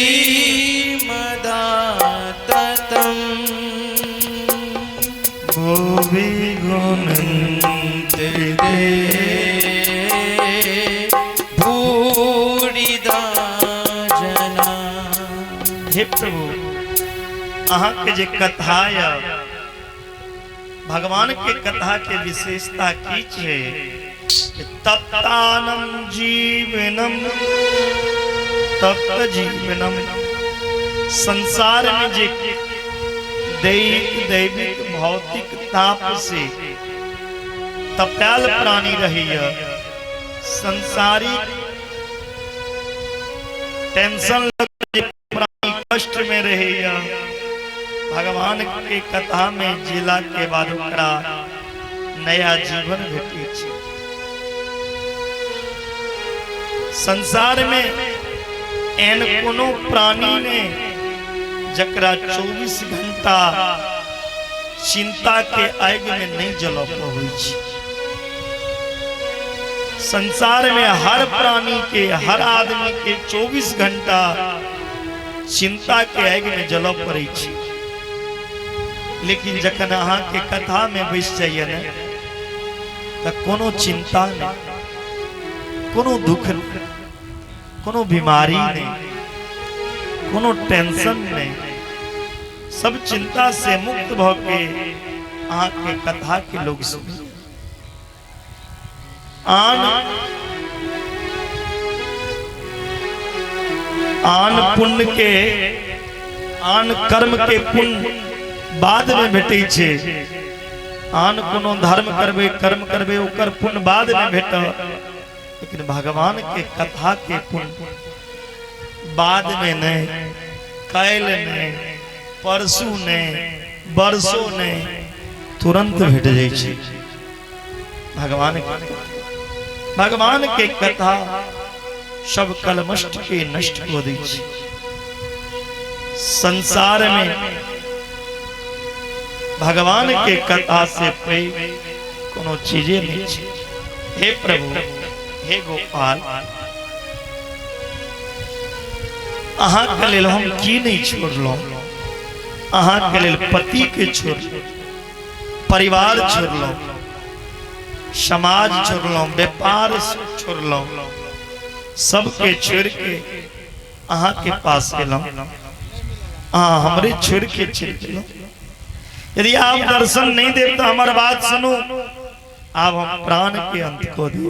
गुणम भुवि गुणन्ते भूरिदा जना। हे प्रभु अहाँ के जे कथा या भगवान के कथा के विशेषता की छे तप्तानम जीवनम तप्त जीवनम संसार में जे दैविक भौतिक ताप से तप्याल प्राणी रही है संसारिक टेंशन प्राणी कष्ट में रही है भगवान के कथा में जिला के बाद ओकरा नया जीवन भेटे छै। संसार में एन कोनो प्राणी ने जकरा 24 घंटा चिंता के आग में नहीं जल पाबै छै। संसार में हर प्राणी के हर आदमी के 24 घंटा चिंता के आग में जल पड़े छै। लेकिन जखन अहाँ के कथा में बैस जाइए न तो कोनो चिंता नहीं कोनो दुख नहीं कोनो बीमारी नहीं कोनो टेंशन नहीं सब चिंता से मुक्त भ के अहाँ के कथा के लोग सुने। आन पुण्य के आन कर्म के पुण्य बाद में भेटे छे। आन कोनो धर्म करबे कर्म करबे ओकर पुण्य बाद में भेट लेकिन भगवान के कथा के पुण्य बाद में नहीं काल नहीं परसू नहीं बरसों नहीं तुरंत भेट जाए छे। भगवान के कथा सब कलमष्ट के नष्ट को दै छे। संसार में भगवान के कथा से कोनो चीजें नहीं छे। हे प्रभु हे गोपाल अहाँ के लेल हम की नहीं छोड़लो अहाँ के लेल पति के छोड़लो परिवार छोड़लो समाज छोड़लो व्यापार छोड़लो सबके छोड़ के अहाँ के पास गेलो अहाँ हमरे छोड़ के चल गेलो। यदि आप दर्शन नहीं देव तो हमारी बात सुनो आप हम प्राण के अंत को दे।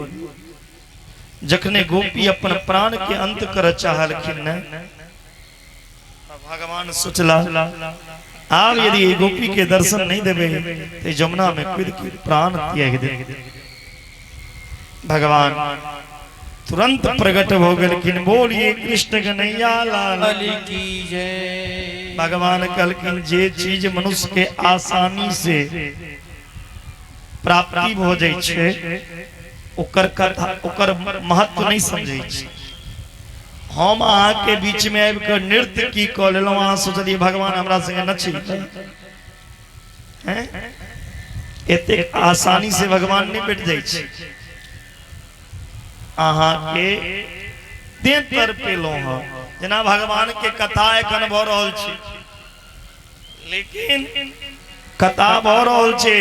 जखने गोपी अपन प्राण के अंत कर चाहलखिन न भगवान सोचला आप यदि गोपी के दर्शन नहीं देवे तो जमुना में कूद के प्राण त्याग दे। भगवान तुरंत प्रकट हो गए बोलिए कृष्ण कन्हैया लाल की जय। भगवान कहलखिन जे चीज मनुष्य के आसानी से प्राप्ति हो जाए छे ओकर कथा ओकर महत्व नहीं समझे छे। हम अहाँ के बीच में आबि कर नृत्य की कह लेलहुँ अहाँ सोचलिए भगवान हमरा संगे नची एते आसानी से भगवान नहीं बैठ जाए छे। अहाँ के देह तर पेलो हाँ जना भगवान के कथा एखन भ रहल छै लेकिन कथा भ रहल छै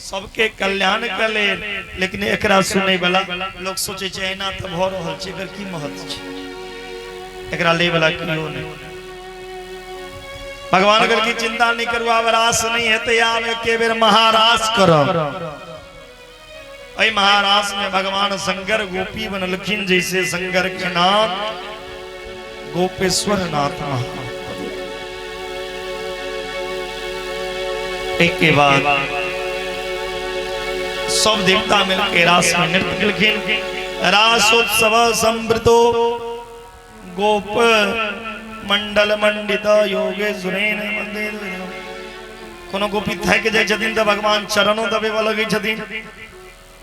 सबके कल्याण के लेल लेकिन एकरा सुनै वाला लोग सोचे छै एना त भ रहल छै एकर की महत्व छै एकरा ले वाला कियो नहीं। भगवान अगर की चिंता नहीं करू आब रास नहीं हेतै आब एके बेर महारास करब। ऐ महारास में भगवान शंकर गोपी बनलखिन जैसे शंकर के नाम गोपेश्वर नाथ एक के बाद सब देवता मिलकर रास में नृत्य केलखिन। रासोत्सव संवृतो गोप मंडल मंडित योगेश्वरेण मंदिर। कोनो गोपी थक जाय छथिन त भगवान चरणों दबेबा लगै छथिन।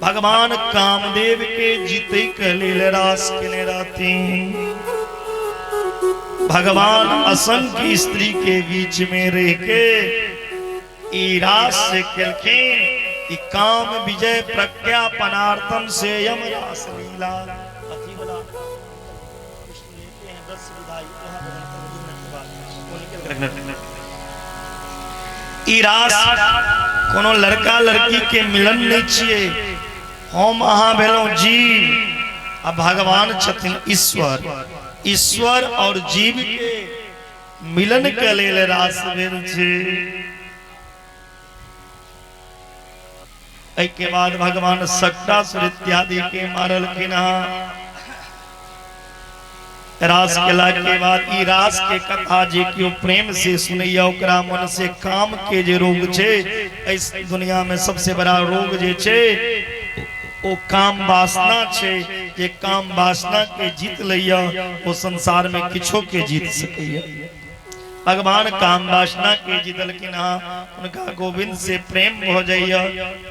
भगवान कामदेव के जीते के लेल रास केने रहथिन। भगवान असंख्य स्त्री के बीच में रह के ई रास से केलखिन। ई काम विजय प्रज्ञापनार्थम से यम रास लीला अति बड़ा कृष्ण लेते हैं 10 विदाई ई रास कोनो लड़का लड़की के मिलन नहीं छिए। हम अहाँ भेलौं जीव आ भगवान छथिन ईश्वर। ईश्वर और जीव के मिलन के लेल रास भेल छै। एहि के बाद भगवान सक्टासुर इत्यादि के मारलखिन। रास केला के बाद ई रास के कथा जे कियो प्रेम से सुनैया ओकरा मन से काम के जे रोग छै, इस दुनिया में सबसे बड़ा रोग जे छै ओ काम वासना छै। जे काम वासना के जीत लैया वो संसार में किछो के जीत सकैया। भगवान काम वासना के जीतलखिन। उनका गोविंद से प्रेम हो जाइया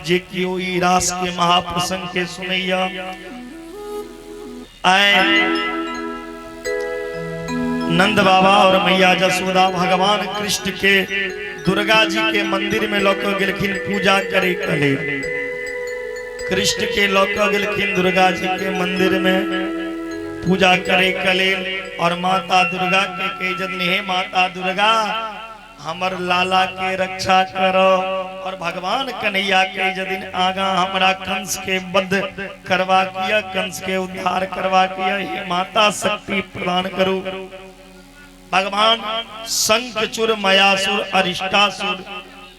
जे कियो ई रास के महाप्रसंग के सुनैया। आए नंद बाबा और मैया जसोदा भगवान कृष्ण के दुर्गा जी के मंदिर में लौक गेलखिन पूजा करे के लेल। कृष्ण के लौक गेलखिन दुर्गा जी के मंदिर में पूजा करे के लेल। और माता दुर्गा के कहे जन हे माता दुर्गा हमर लाला के रक्षा करो। और भगवान कन्हैया के जदिन आगा हमरा कंस के वध करवा किया, कंस के उद्धार करवा किया, हे माता शक्ति प्रदान करो। भगवान शंखचूर मयासुर अरिष्टासुर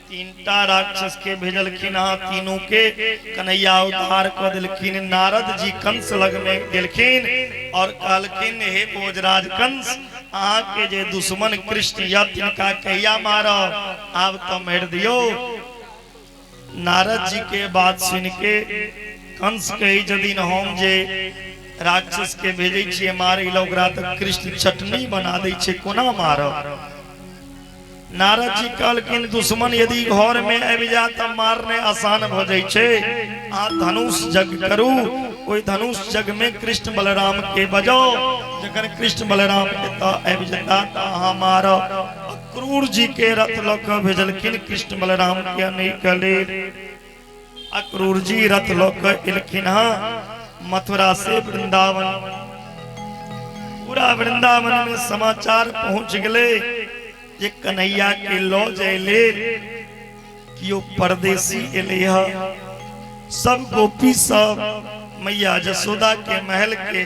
तीनटा राक्षस के भेजलखिन। तीनों के कन्हैया उद्धार कर दिलखिन। नारद जी कंस लग में गेलखिन और कहलखिन हे भोजराज कंस अहाँ के जे दुश्मन कृष्ण या तिनका कहिया मारो, आब तो मार दियो। नारद जी के बात सुन के कंस कही जदिन हम जे राक्षस के भेजे छे मारे ओकरा तो कृष्ण चटनी बना दे छे, कोना मारो। नारद जी कहलखिन दुश्मन यदि घर में आबि जा त मारने आसान भ जाय छे। आ धनुष जग करू, ओई धनुष जग में कृष्ण बलराम के बजाओ। जखन कृष्ण बलराम के त आबि जता त अहाँ मारो। अक्रूर जी के रथ ल क भेजलखिन कृष्ण बलराम के नहीं कले। अक्रूर जी रथ ल क एलखिन मथुरा से वृंदावन। पूरा वृंदावन में समाचार पहुंच गए जे कन्हैया के लो जैले कियो परदेसी एले। सब गोपी सब मैया जसोदा के महल के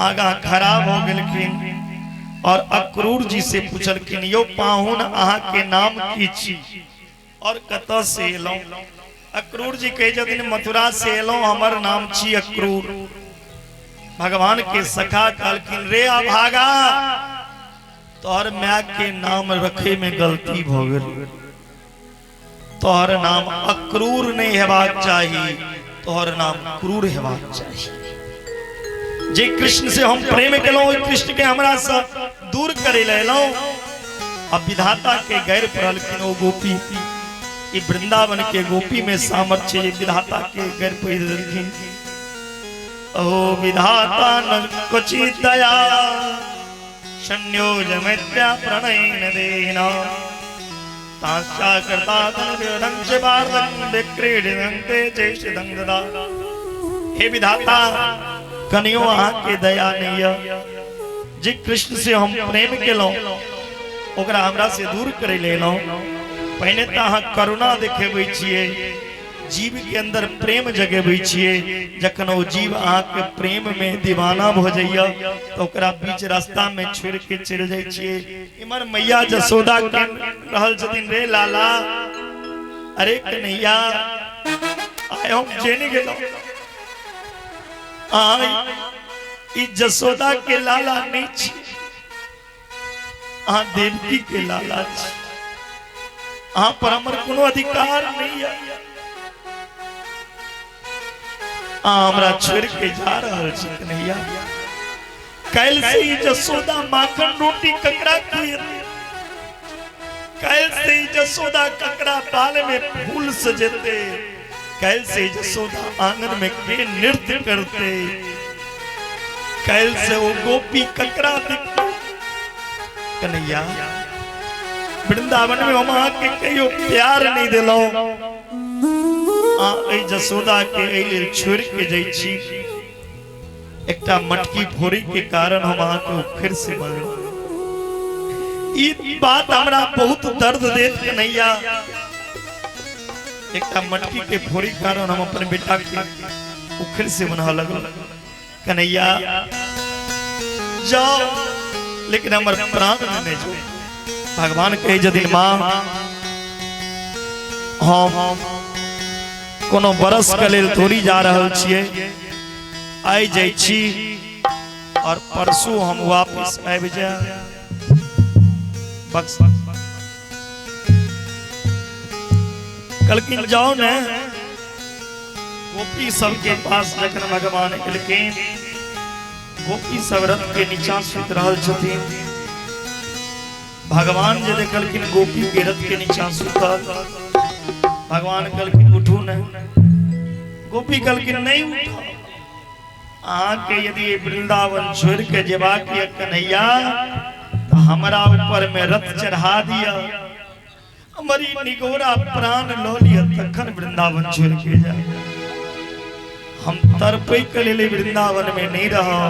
आगा खड़ा हो गेलखिन और अक्रूर जी से पूछलखिन यो पाहुन अहाँ के नाम की छी और कत से एलौं। अक्रूर जी कहे जदिन मथुरा से एलौं हमर नाम छी अक्रूर। भगवान के सखा कहलखिन रे अभागा तोहर माय के नाम रखे में गलती भ गेल। तोहर नाम अक्रूर नहीं हेबाक चाहिए, तोहर नाम क्रूर हेबाक चाहिए। जे कृष्ण से हम प्रेम केलौं ओई कृष्ण के हमरा से दूर करे लेलौं। अब विधाता के गैर पड़लखिन ओ गोपी। ई वृंदावन के गोपी में सामर्थ्य विधाता के गैर पड़लखिन। ओ विधाता न क्वचित दया संयोजमित्या प्रणयन देना ताश्चा करता तन विरंग से बारदं विक्रीडंते चेष्टदं ददा। हे विधाता कनियो अहाँ के दया नहीं। जे कृष्ण से हम प्रेम केलौं ओकरा हमरा से दूर करे लेलौं। पहले तो अहाँ करुणा देखेबै छियै, जीव के अंदर प्रेम जगेबै छियै। जखन वो जीव अहाँ के प्रेम में दीवाना हो जाइया तो ओकरा बीच रास्ता में छोड़ के चल जाय छियै। इमर मैया जसोदा के रहल छथिन रे लाला अरे कन्हैया आय हम जेने गेलौं। आय ई जसोदा के लाला नहीं छी, अहाँ देवकी के लाला छी। अहाँ पर हमर कोनो अधिकार नहीं है। हमरा छोड़ के जा रहल छी कन्हैया। कल से ही जसोदा माखन रोटी ककड़ा खुएते, कल से ही जसोदा ककड़ा बाल में फूल सजेते, कल से जसोदा आंगन में के नृत्य करते, कल से वो गोपी ककड़ा दिखते। कन्हैया वृंदावन में हम के कहियो प्यार नहीं दिलो। जसोदा के एले छोड़ के जाई छी। एकटा मटकी फोड़ी के कारण हम के फिर से ई बात हमरा बहुत दर्द देत कन्हैया। एक मटकी के फोड़ी कारण हम अपने बेटा के उखड़ से बना लगल। कन्हैया जाओ, लेकिन हमर प्राण में जो भगवान कहे जदिन माँ हम कोनो बरस के लेल थोड़ी जा रहल छिए, आई जाइ छी और परसों हम वापस आबि जाए। कलकिन जाओ ने गोपी सबके पास जखन भगवान एलखिन, गोपी सब रथ के नीचा सुत रहल छथिन। भगवान जे देखलखिन गोपी के रथ के नीचा सुतल, भगवान कहलखिन उठू न। गोपी कहलखिन नहीं उठो, अहाँ के यदि वृंदावन छोड़ के जेबाक ये कन्हैया तो हमरा ऊपर में रथ चढ़ा दिया, हमारी निगोरा प्राण लो लिया, तखन वृंदावन छोड़ के जाए। हम तरपे के लिए वृंदावन में नहीं रहा।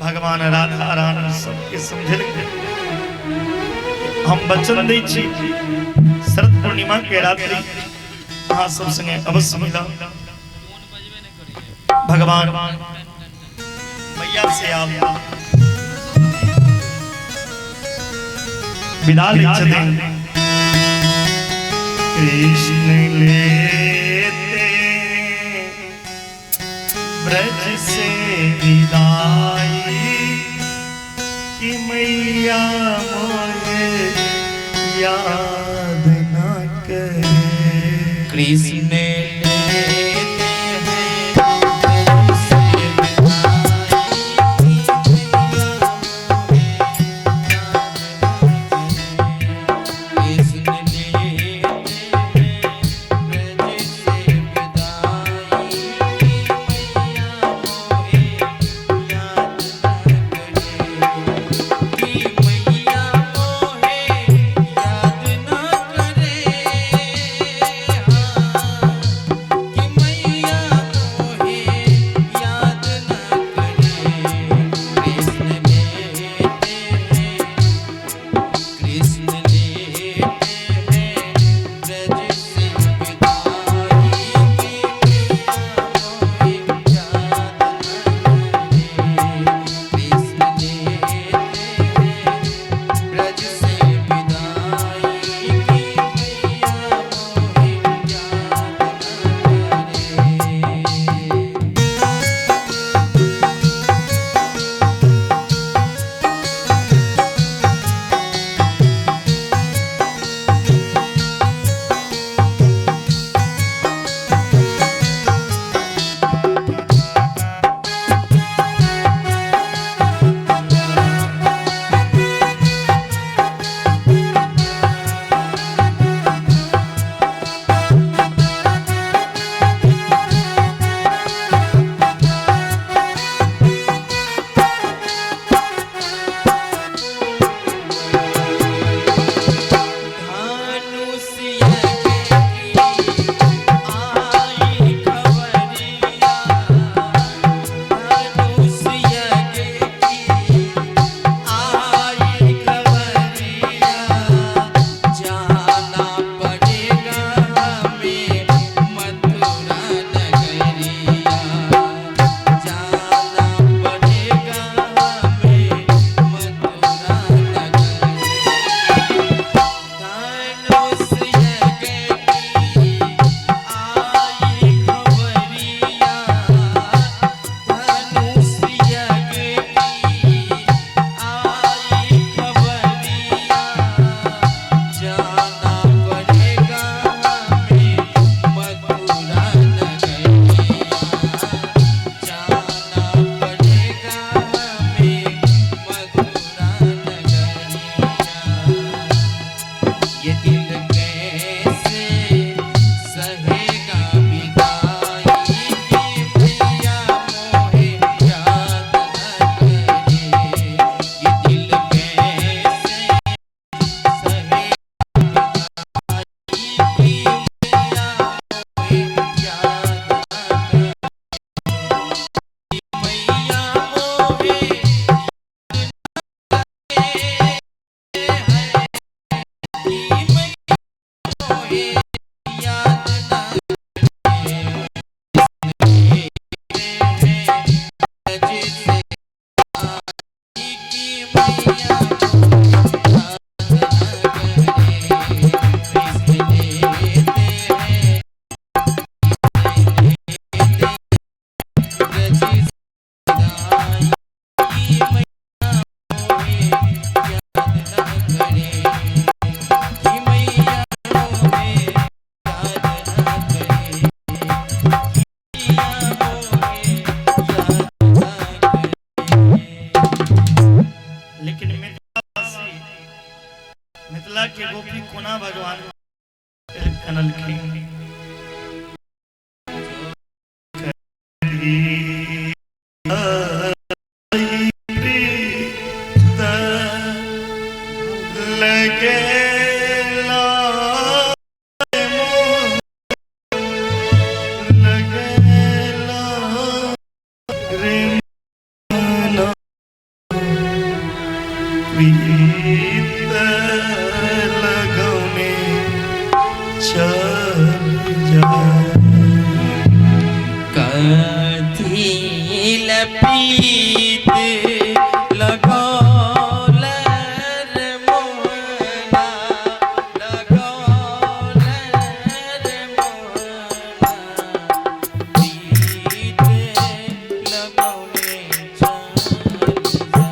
भगवान राधा रानी सबके समझल हम वचन दै छी, शरद पूर्णिमा के रात्रि अहाँ सब संगे अवश्य मिला। भगवान मैया से आप विदा लेते कृष्ण लेते ब्रज से विदाई कि मैया मोहे याद न करे। कृष्ण कथी लपीत लगौल रे मोहना लगौल रे मोहना पीत लगौले चली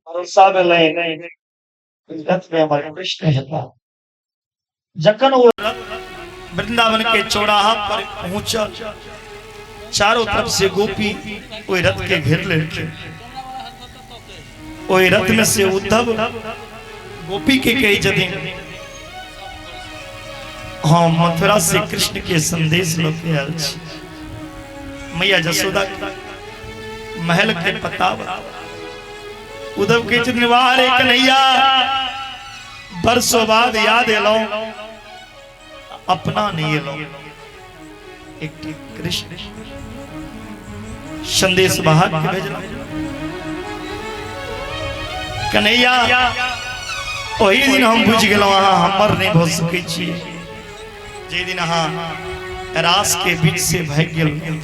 और सब ले रथ में हमारे कृष्ण हेता जखन वो वृंदावन के चौराहा पर पहुंचा, चारों तरफ से गोपी कोई रथ के घेर लेते, कोई रथ में से उद्धव गोपी के कई जगह हाँ मथुरा से कृष्ण के संदेश लेके आयल छी। मैया जसोदा महल के पता उद्धव के चिन्हवार कन्हैया बरसों बाद याद एलो अपना नहीं एलो एक कृष्ण संदेश बाहर के भेजला कन्हैया वही दिन हम बुझ गेलौ अहाँ हमर नहीं भ सकै छी जे दिन अहाँ रास के बीच से भाग गेल।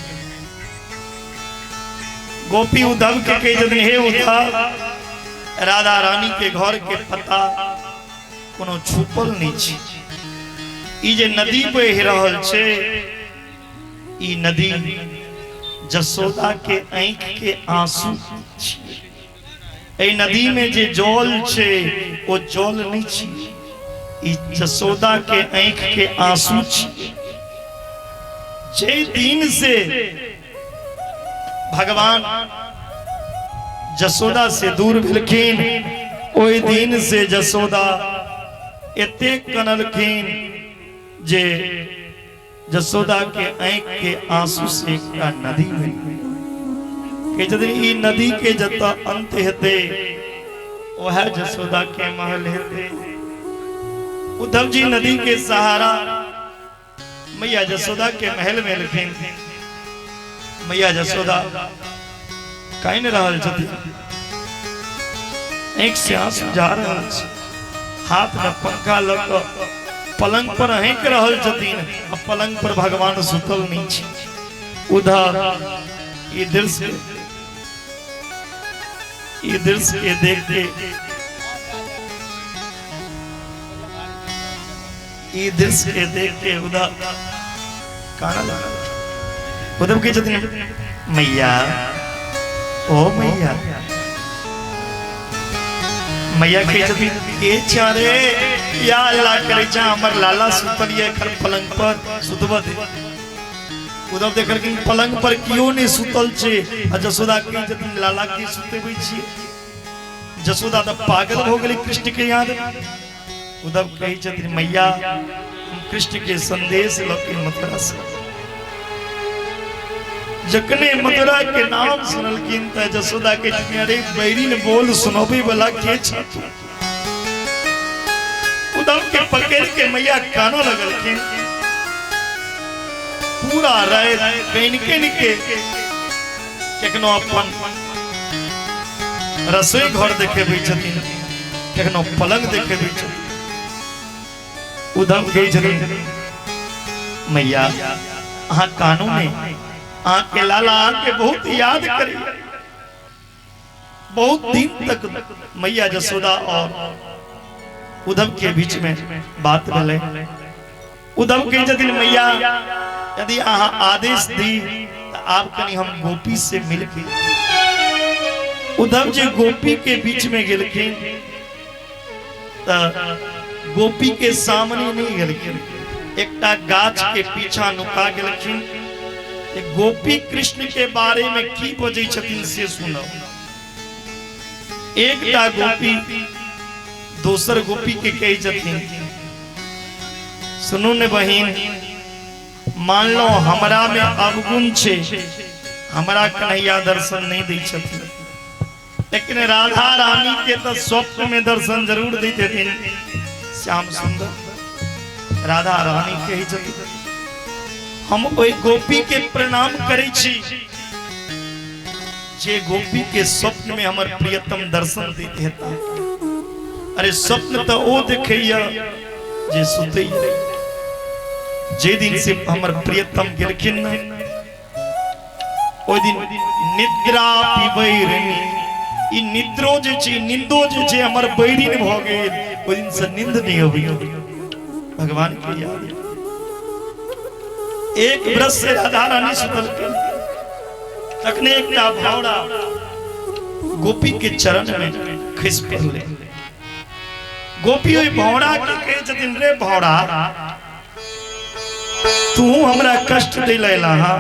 गोपी उद्धव के कह जदिन हे उद्धव राधा रानी के घर के पता कोनो छुपल नहीं छी, ई जे नदी बह रहल छे ई नदी जसोदा के आंख के आंसू छी। ए नदी में जे जल छे वो जल नहीं छी, ई जसोदा के आंख के आंसू छी। जे दिन से भगवान जसोदा से दूर भेलखिन ओई दिन से जसोदा एते कनलखिन जे जसोदा के आंख के आंसू से एकटा नदी बहि के जदि ई नदी के जता अंत हेते वह जसोदा के महल हेते। उद्धव जी नदी के सहारा मैया जसोदा के महल में लखिन। मैया जसोदा कहीं न रहल छथि, एक से आंसू जा रहल छै, हाथ में पंखा लग पलंग पर हेंक रहल छथिन, अब पलंग पर भगवान सुतल नहीं छै। उधर ये दृश्य के देख के ये दृश्य के देख के उधर काना लगा। उद्धव के जतिन मैया ओ मैया मैया के जतिन के चारे या अल्लाह करे जा हमर लाला सुतलिए खर पलंग पर सुतब दे। उद्धव देखल कि पलंग पर क्यों नहीं सुतल छे, जसोदा के जतिन लाला के सुतेबै छी। जसोदा तो पागल हो गेली कृष्ण के याद। उद्धव कही छथिन मैया हम कृष्ण के संदेश लके मथुरा से जखने मथुरा के नाम सुनलखिन त जसोदा के अरे बैरी ने बोल सुनबे वाला के छथि। उद्धव के पकड़ के मैया कानो लगलखिन, पूरा राय कनिके निके केकनो अपन रसोई घर देखेबै छथिन, केकनो पलंग देखेबै छथिन। उद्धव कहे छथिन मैया अहाँ कानू में अहाँ के लाला के बहुत याद करी। बहुत दिन तक मैया जसोदा और उद्धव के बीच में बात भेलै। उद्धव कहे छथिन मैया यदि अहाँ आदेश दी तो आप कनी हम गोपी से मिलके। उद्धव जी गोपी के बीच में गेलखिन गोपी के सामने नहीं गेलखिन, एकटा गाछ के पीछा नुका गेलखिन। गोपी कृष्ण के बारे में की बजै छथिन से सुनो। एकटा गोपी दोसर गोपी के कही छथिन सुनू ने बहिन, मान लो हमरा में अवगुण छे, हमरा कन्हैया दर्शन नहीं दै छथिन, लेकिन राधा रानी के तो स्वप्न में दर्शन जरूर देते थे। श्याम सुंदर राधा रानी कही छथिन हम ओई गोपी के प्रणाम करै छी जे गोपी के स्वप्न में हमर प्रियतम दर्शन देते हेता। अरे स्वप्न तो ओ देखैया जे सुतैया। जे दिन से हमर प्रियतम गेलखिन न ओई दिन निद्रा पिबैरनी, ई निद्रो जे छी निंदो जे छै हमर बैरिन भ गेल। ओई दिन से नींद नहीं होइयो, भगवान के याद। एक बरस से राधा रानी सुतल के तकने एकटा भावड़ा गोपी के चरण में खिस पड़ले गोपी ओई भौरा के कहे छथिन रे भौरा तू हमरा कष्ट दिलैला हा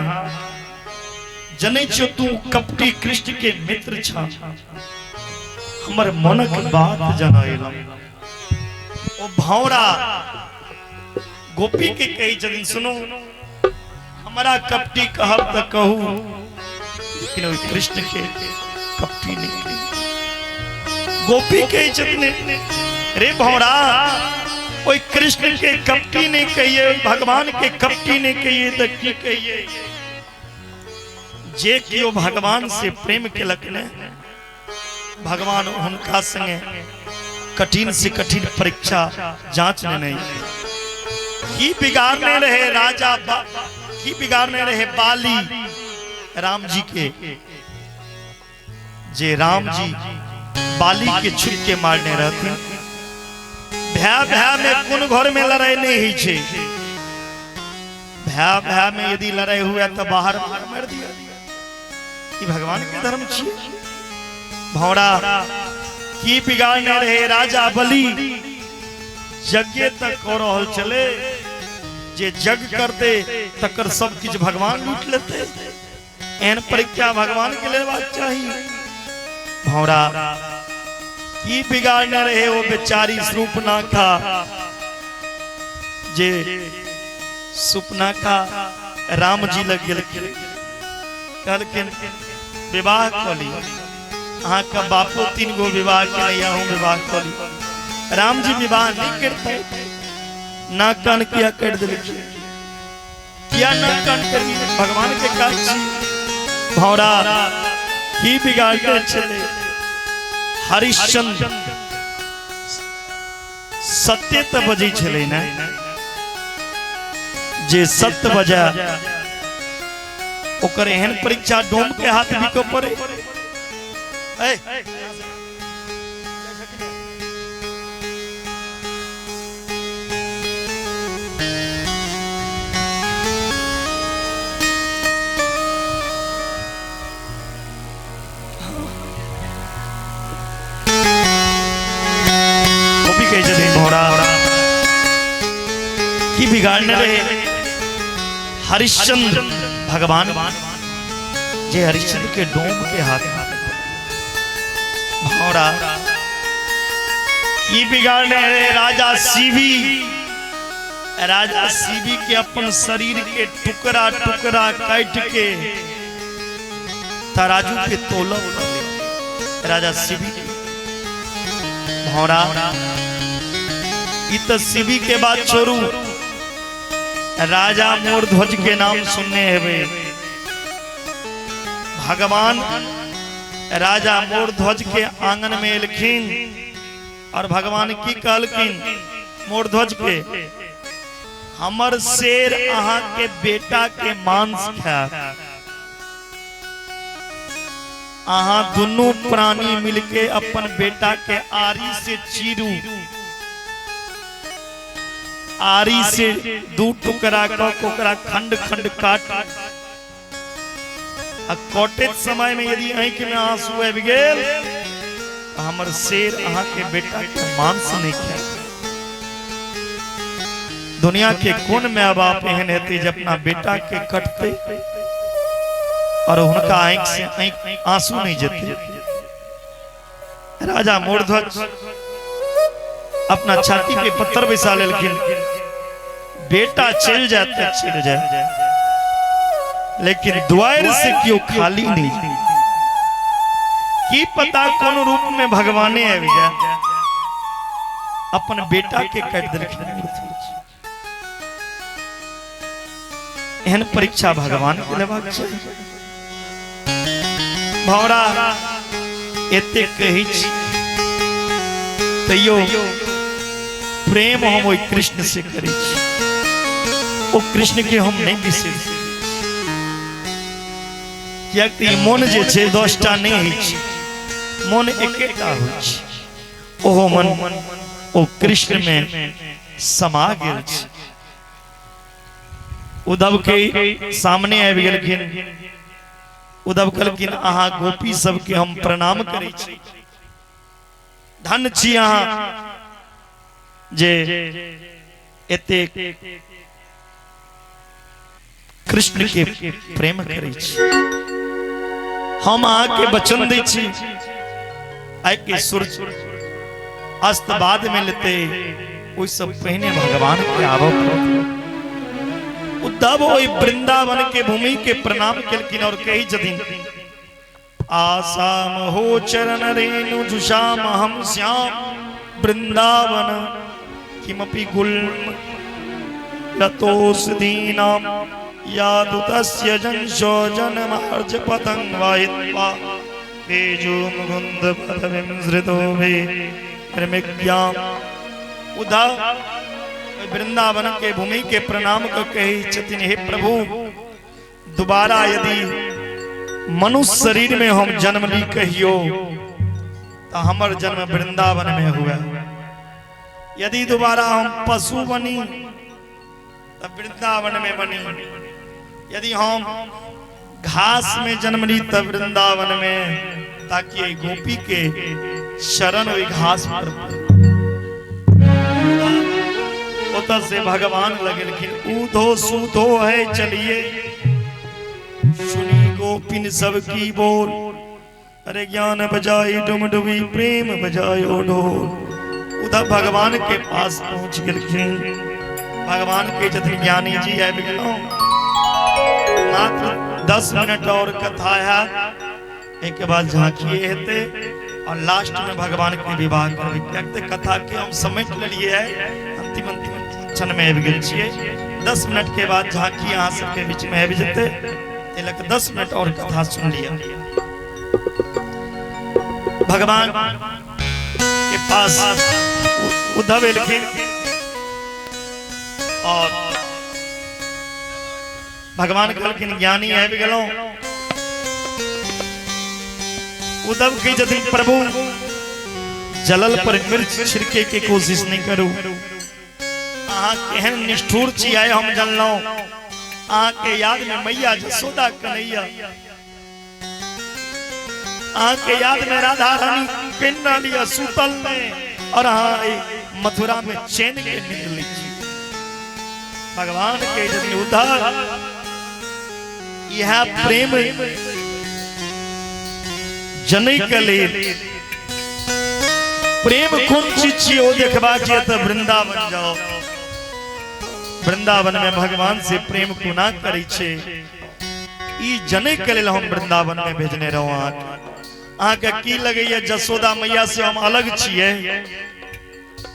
जनै छो तू कपटी कृष्ण के मित्र छा हमर मनक बात जनैला ओ भौरा गोपी के कही छथिन सुनो हमारा कपटी कहब त कहू लेकिन ओई कृष्ण के कपटी नहीं कही गोपी कही छथिन रे भौरा ओई कृष्ण के कपटी नहीं कहिए भगवान के कपटी नहीं कहिए त की कहिए जे कियो भगवान से प्रेम के लखने भगवान उनका संगे कठिन से कठिन परीक्षा जांचने नहीं की बिगाड़ने रहे राजा की बिगाड़ने रहे बाली राम जी के जे राम जी बाली के छुप के मारने रहते भया भया में कौन घर में लड़ाई नहीं ही छे भया भया में यदि लड़ाई हुआ तो बाहर मार दिया कि भगवान के धर्म छे भौरा की बिगाड़ने रहे राजा बलि यज्ञ तक हो रहल चले जे जग करते तकर सब कुछ भगवान लूट लेते एहन परीक्षा भगवान के लेबाक चाहिए भौरा की बिगाड़ने रहे वो बेचारी सुपनाखा जे सुपनाखा राम जी लग गेल कहलखिन विवाह कली अहाँ का बापो 3 गो विवाह के हूँ विवाह कली राम जी विवाह नहीं करते ना कान किया कर दिल किया ना कान कर भगवान के काज भौरा की बिगाड़ते चले हरिश्चंद्र सत्य त बजे छले ना जे सत्य बजा ओकर एहन परीक्षा डोम के हाथ भी को पड़े की बिगाड़ने रहे हरिश्चंद्र भगवान जे हरिश्चंद्र के डोम के हाथ भौरा की बिगाड़ने रहे राजा सीवी के अपन शरीर के टुकड़ा टुकड़ा काट के तराजू के तोलब राजा सीवी भौरा इत शिवी के बाद छोड़ू राजा मूर्ध्वज के नाम सुनने हेवे भगवान राजा मूर्ध्वज के आंगन में एलखिन और भगवान की कहलखिन मूर्ध्वज के हमर शेर अहाँ के बेटा के मांस खा अहाँ दोनों प्राणी मिलके अपन बेटा के आरी से चीरू आरी से 2 टुकड़ा कोकरा खंड खंड काट कटे समय में यदि आंख में आंसू आबि गेल हमर शेर अहाँ के बेटा के मांस नहीं खाए दुनिया के कौन माँ बाप एहन हेते जब अपना बेटा के कटते और उनका आंख से आंसू नहीं जते राजा मूर्ध्वज अपना छाती पे पत्थर बिछा लेकिन बेटा चल जाए लेकिन द्वार से क्यों खाली नहीं की पता कौन रूप में भगवाने आबि जाए अपन बेटा के काट देलखिन एहन परीक्षा भगवान के लेबाक छै भौरा एते कही छी तैयो प्रेम हम ओई कृष्ण से करी ओ कृष्ण के हम नहीं बिसर क्या कि मन जे छे 10टा नहीं होइ छै मन एकेटा होइ छै ओहो मन ओ कृष्ण में समा गेल छै उद्धव के सामने आबि गेलखिन उद्धव कहलखिन अहाँ गोपी सबके हम प्रणाम करै छी धन छी अहाँ जे एते कृष्ण के प्रेम करै छी। हम आके वचन दै छी आइ के सूरज अस्त बाद में लेते ओइ सब पहने भगवान के आबो उद्धव ओइ वृंदावन के भूमि के प्रणाम केलकिन और कही जदिन आसाम हो चरण रेणु जुषाम हम श्याम वृंदावन किमपि गुल्म लतोस दीनाम यादुतस्य जंशो जनमार्ज पतंग वाहित्वा बेजो मुकुंद पदविं सृतो भे निर्मिज्ञाम। उद्धव वृंदावन के भूमि के प्रणाम को कही छथिन हे प्रभु दोबारा यदि मनुष्य शरीर में हम जन्म ली कहियो तो हमर जन्म वृंदावन में हुआ। यदि दोबारा हम पशु बनी तो वृंदावन में बनी। यदि हम घास में जन्म ली तब वृंदावन में, ताकि गोपी के शरण हुई घास पर उतर से भगवान लगे। लेकिन ऊधो सूधो है चलिए सुनी गोपिन सबकी बोल, अरे ज्ञान बजाई डुमडुबी प्रेम बजायो ढोल। उधर भगवान के पास पहुंच गए। भगवान के जति ज्ञानी जी है बिगलो मात्र 10 मिनट और कथा है, एक के बाद झांकिए हेते और लास्ट में भगवान के विवाह करते। कथा के हम समेट लिए है अंतिम क्षण में आबि गेल छियै। 10 मिनट के बाद झांकी यहाँ सबके बीच में आबि जेते, तिलक 10 मिनट और कथा सुन लिया। भगवान के पास उद्धव लिखिन और भगवान कहलखिन ज्ञानी आबि गेलौं। उद्धव की यदि प्रभु जलल पर मिर्च छिड़के के कोशिश नहीं करू। अहाँ केहन निष्ठुर छी आए हम जानलौं। अहाँ के याद में मैया जसोदा कन्हैया, अहाँ के याद में राधा रानी पिंडा लिया सूतल में, और अहाँ मथुरा में चैन के नींद ली। भगवान के यदि उद्धव यह प्रेम जनै के लेल प्रेम कोन चीज छियै ओ देखबा छियै तऽ वृंदावन जाओ। वृंदावन में भगवान से प्रेम कोना करै छै ई जनै के लेल हम वृंदावन में भेजने रहौं। अहाँ के की लगैया जसोदा मैया से हम अलग छियै?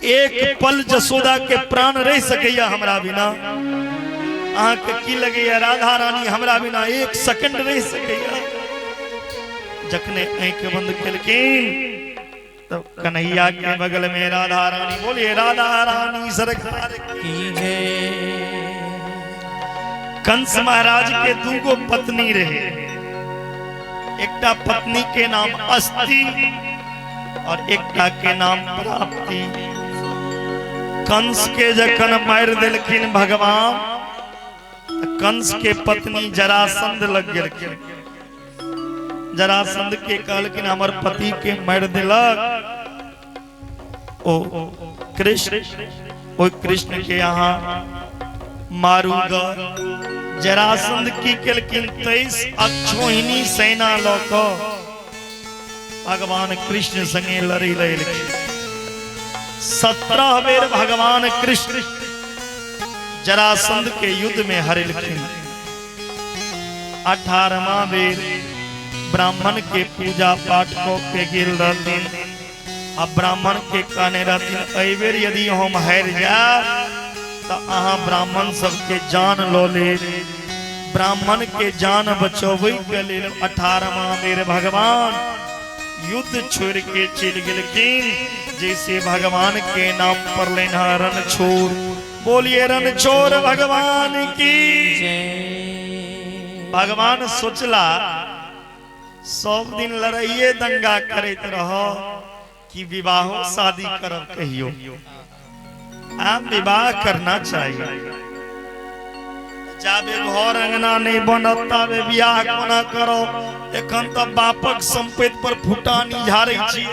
एक पल जसोदा के प्राण रह सकैया हमरा बिना? अहाँ के की लगैया राधा रानी हमरा बिना एक सेकंड रह सकैया? जखने आंख बंद केलखिन तब कन्हैया के बगल में राधा रानी, बोलिए राधा रानी सरकार की जय। कंस महाराज के दूगो पत्नी रहे, एकटा पत्नी के नाम अस्ति और एकटा के नाम प्राप्ति। कंस के जखन मार देलखिन भगवान, कंस के पत्नी जरासंध लग गेलखिन। जरासंध के कहलखिन हमर पति के मार दिलक ओ कृष्ण, ओ कृष्ण के यहाँ मारूंगा। जरासंध की केलखिन 23 अक्षोहिणी सेना लौक भगवान कृष्ण संगे लड़ी लेलखिन। 17 बेर भगवान कृष्ण जरासंध के युद्ध में हरेलखिन। 18वां बेर ब्राह्मण के पूजा पाठ को के गेल रहथिन। अब ब्राह्मण के कहने रहथिन एहि बेर यदि हम हार जाए तो अहाँ ब्राह्मण सबके जान लो ले। ब्राह्मण के जान बचोबै के लेल 18वां बेर भगवान युद्ध छोड़ के चल गेलखिन। जैसे भगवान के नाम पर लेना रणछोड़, बोलिए रणछोड़ भगवान की जय। भगवान सोचला सब दिन लड़ाइए दंगा करते रहो कि विवाह शादी करब कहियो। आप विवाह करना चाहिए। जाबे घर अंगना नहीं बनत ताबे बियाह कोना करो। एखन तो बापक संपत्ति पर फुटानी झाड़ै छी।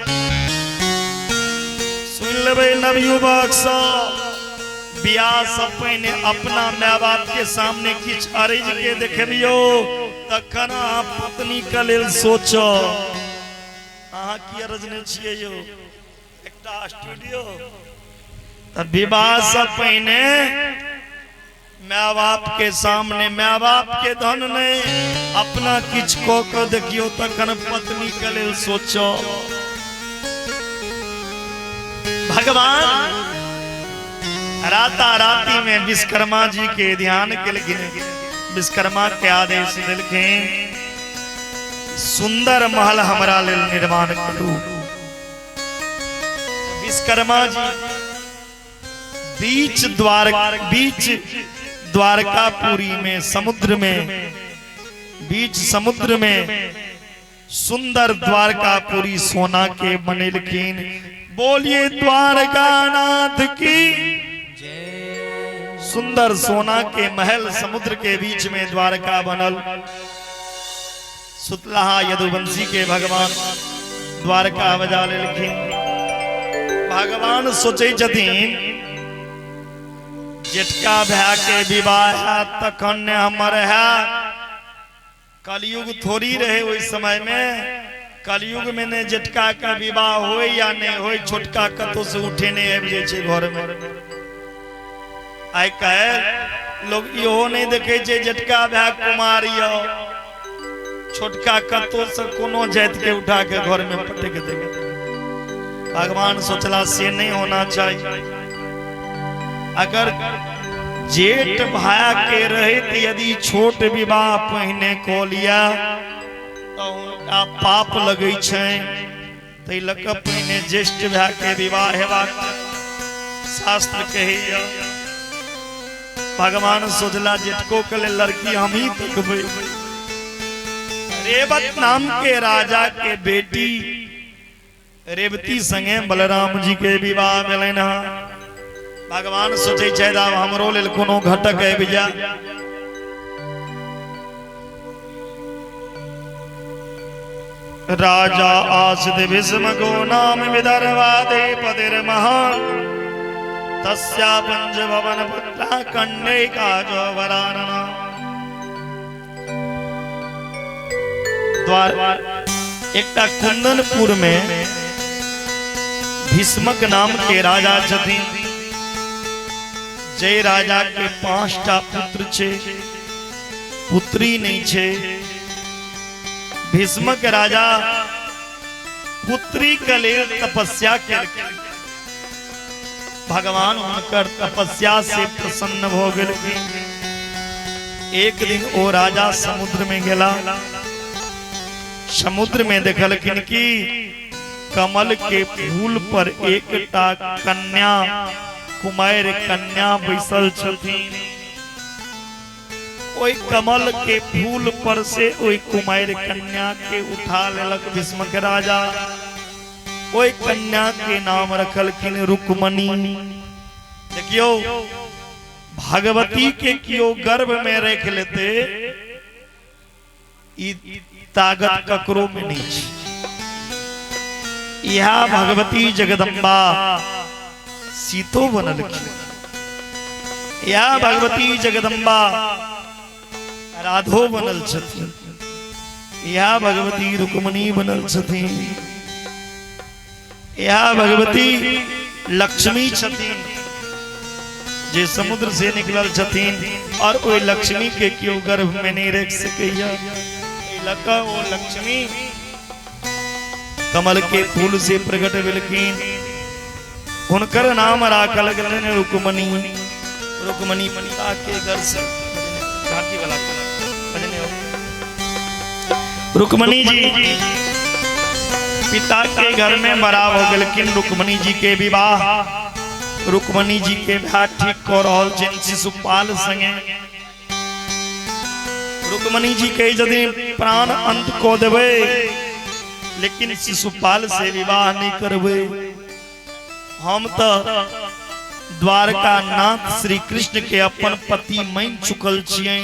सुन लेबे नवयुवक सब बियाह सब पहिने अपना माय बाप के सामने किछ अर्ज के देखबियो तखन अहाँ पत्नी के लेल सोचो अहाँ की अर्ज ने छियै यो एकटा स्टूडियो त विवाह से पहिने माय बाप के सामने माय बाप के धन नहीं अपना किछ को के देखियो तखन पत्नी के लेल सोचो भगवान राता राती में विश्वकर्मा जी के ध्यान के लिए विश्वकर्मा के आदेश दिलखिन सुंदर महल हमरा लेल निर्माण करू। विश्वकर्मा जी बीच द्वारकापुरी में समुद्र में बीच समुद्र में सुंदर द्वारकापुरी सोना के बनेलखिन। बोलिए द्वारकानाथ की सुंदर सोना के महल समुद्र के बीच में द्वारका बनल। सुतलहा यदुवंशी के भगवान द्वारका बजा लेलखिन। भगवान सोचे छथिन जेठका भाई के विवाह तखन ने हमर है कलयुग थोड़ी रहे उस समय में कलयुग में ने जेठका का विवाह हो या नहीं हो छोटका कतो से उठे नहीं आबि जाय छै घर में। आइ कहे लोग इहो नहीं देखे छै जेठका भाई कुमार यो छोटका कतो से कोनो जात के उठा के घर में पटक देंगे। भगवान सोचला से नहीं होना चाहिए। अगर जेठ भाई के रहित यदि छोट विवाह पहिने को लिया तो उनका पाप लगे तै लक पहिने ज्येष्ठ भाई के विवाह हेबाक शास्त्र कहैया। भगवान सोचला जेठको के लिए लड़की हम ही देखबै। रेवत नाम के राजा के बेटी रेवती संगे बलराम जी के विवाह भेलैन। भगवान सोचे आब हमरो लेल कोनो घटक आबि जा। राजा आसित भीष्म गो नाम विदर्भादे पदिर महान तस्या पंच भवन पुत्रा कंडे काजो वरानना। एकटा कुंदनपुर में भीष्मक नाम के राजा छथिन। जय राजा के 5टा पुत्र छे पुत्री नहीं छे। भीष्मक राजा पुत्री के लिए तपस्या केलखिन। भगवान उनकर तपस्या से प्रसन्न हो गेलखिन। एक दिन ओ राजा समुद्र में गेला। समुद्र में देखलखिन कि कमल के फूल पर एकटा कन्या कुमार कन्या बैसल छथिन। ओई कमल के फूल पर से ओई कुमार कन्या के उठा लेलक भीष्मक राजा। ओई कन्या के नाम रखलखिन रुक्मणी। देखियो भगवती के कियो गर्भ में रख लेते ई ताकत ककरो में नहीं छै। यह भगवती जगदम्बा सीतो बनलखिन। यह भगवती जगदम्बा राधो बनल छथिन। यह भगवती रुक्मणी बनल छथिन। यह भगवती लक्ष्मी छथिन जे समुद्र से निकलल छथिन और ओई लक्ष्मी के क्यों गर्भ में नहीं रख सकैया। लका वो लक्ष्मी कमल के फूल से प्रकट भेलखिन। हुनकर नाम राखल गेलनि रुक्मणी। रुक्मणी पिता के घर से घाटी वाला रुक्मणी जी पिता के घर में बड़ा हो गेलखिन। रुक्मणी जी के विवाह रुक्मणी जी के भाई ठीक कर रहल छिन शिशुपाल संगे। रुक्मणी जी के यदि प्राण अंत को देवे लेकिन शिशुपाल से विवाह नहीं करबे। हम तो द्वारका नाथ श्री कृष्ण के अपन पति मान चुकल छियै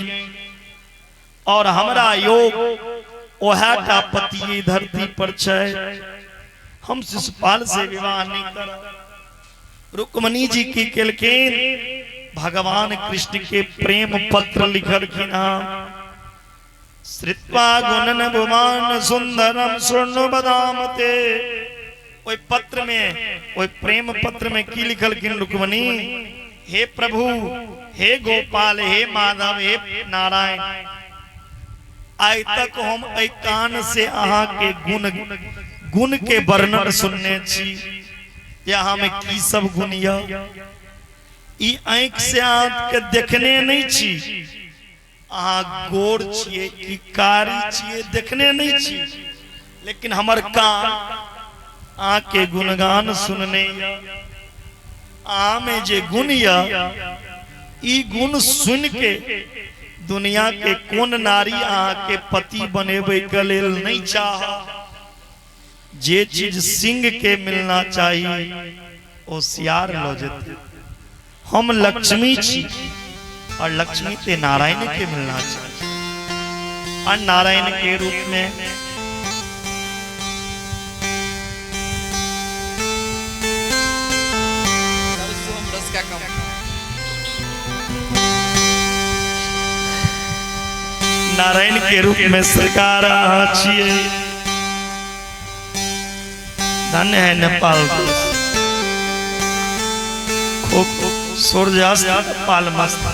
और हमरा योग ओहा का पति धरती पर छै। हम शिशुपाल से विवाह नहीं कर। रुक्मणी जी की केलकेन भगवान कृष्ण के प्रेम पत्र लिखल की नाम श्रित्वा गुणन भुवन सुंदरम स्वर्ण बदामते। ओई पत्र में, ओई प्रेम पत्र में की लिखल की रुक्मणी, हे प्रभु, हे गोपाल, हे माधव, हे नारायण, आज तक हम ऐ कान से अहाँ के गुण के वर्णन सुनने छी। यहाँ में की सब गुण ई आँख से आँख के देखने नहीं छी। अहाँ गोर छिए कि कारी छिए देखने नहीं छी, लेकिन हमर कान आँख के गुणगान सुनने। आ में जे गुण ई गुण सुन के दुनिया के कौन नारी अहाँ के पति बनेबे के लेल नहीं चाह। जे चीज सिंह के मिलना चाहिए ओ सियार लो जेते। हम लक्ष्मी छी और लक्ष्मी ते नारायण के मिलना चाहिए। और नारायण के रूप में नारायण के रूप में सरकार छिए। धन्य है नेपाल देश, खूब सूर्यास्त नेपाल मस्त,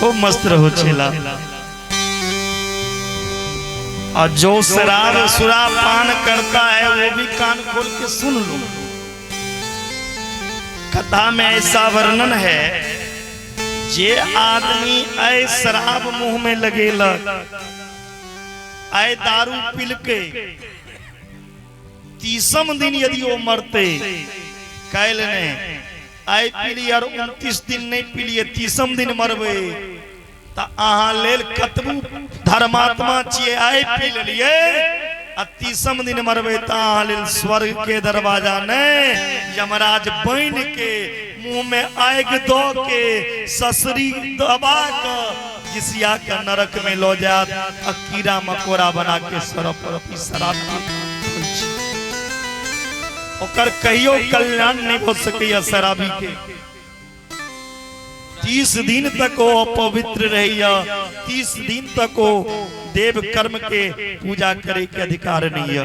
खूब मस्त रहो छेला। और जो शराब सुराब पान करता है वो भी कान खोल के सुन लो। कथा में ऐसा वर्णन है, जे आदमी ऐ शराब मुंह में लगेलक, ऐ दारू पील के, तीसम दिन यदि वो मरते, कैल ने ऐ पीली और 29 दिन नहीं पीलिए, तीसम दिन मरबे, तो अहाँ लेल कतबू धर्मात्मा छिए, ऐ पी लिए आ तीसम दिन मरबे तो अहाँ लेल स्वर्ग के दरवाजा ने, यमराज बन के मुंह में आग दो के ससरी दबा के घिसिया के नरक में लो जात, आ कीड़ा मकोड़ा बना के सरफ शराब ओकर कहियो कल्याण नहीं हो सके। शराबी के 30 दिन तक वो अपवित्र रहिया, 30 दिन तक वो देव कर्म के पूजा करे के अधिकार नहीं है।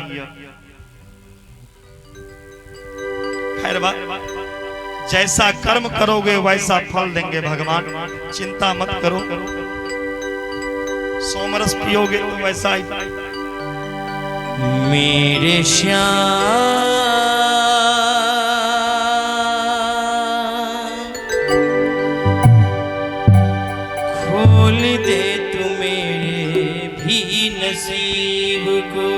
खैर बात, जैसा कर्म करोगे वैसा फल देंगे भगवान, चिंता मत करो। सोमरस पियोगे तो वैसा ही। मेरे श्याम खोल दे तू मेरे भी नसीब को,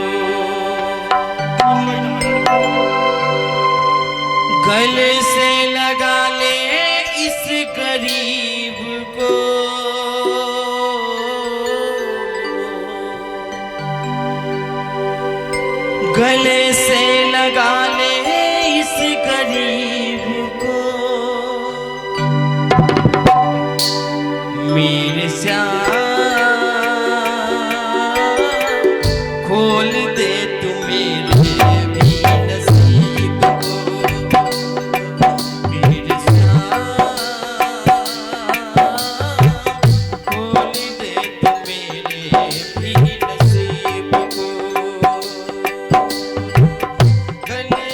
गले से लगा ले इस गरीब को, गले से लगा ले इस गरीब को, मेरे श्याम खोल दे तू मेरे भी नसीब को, मेरे श्याम खोल दे तू मेरे भी नसीब को, गले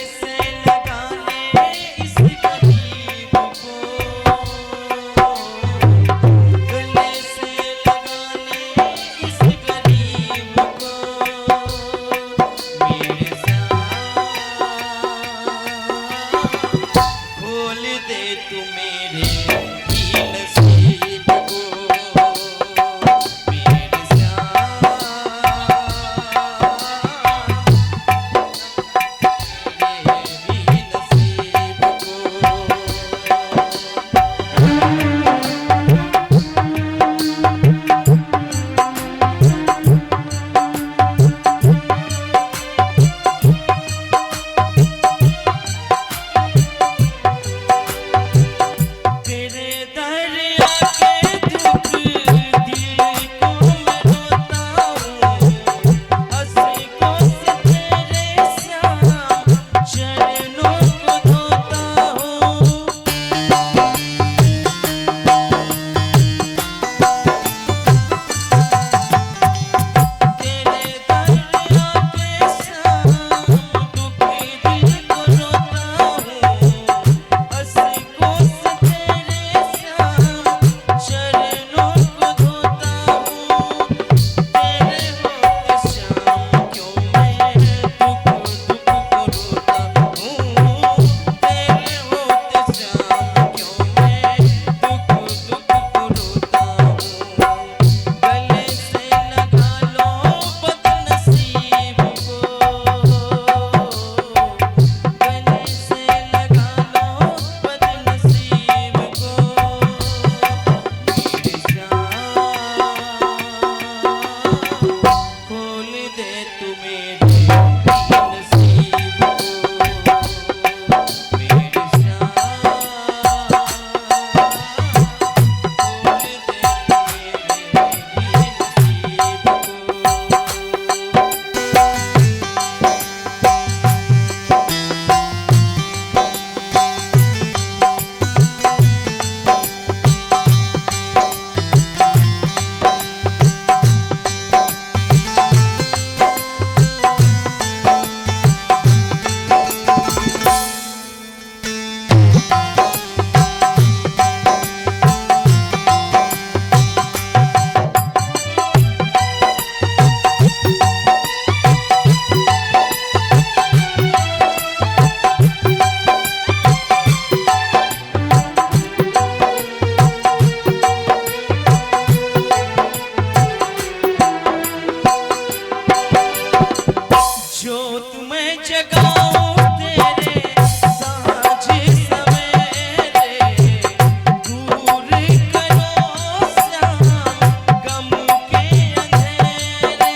जगाऊं तेरे साँझ सवेरे, दूर करो श्याम गम के अंधेरे।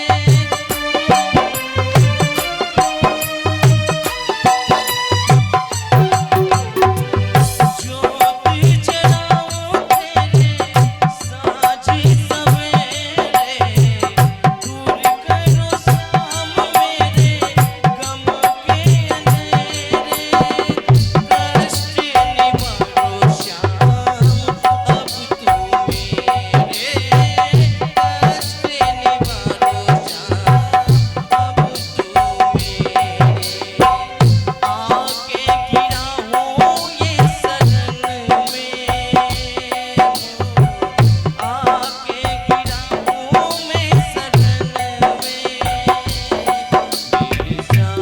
ज्योति जलाऊं तेरे साँझ सवेरे, दूर करो श्याम मेरे गम के अंधेरे। कष्ट निवारो श्याम अब तू मेरे, कष्ट निवारो श्याम अब तू मेरे। आके गिरा हूँ ये सदन में, आके गिरा हूँ मैं सदन में। मेरे श्याम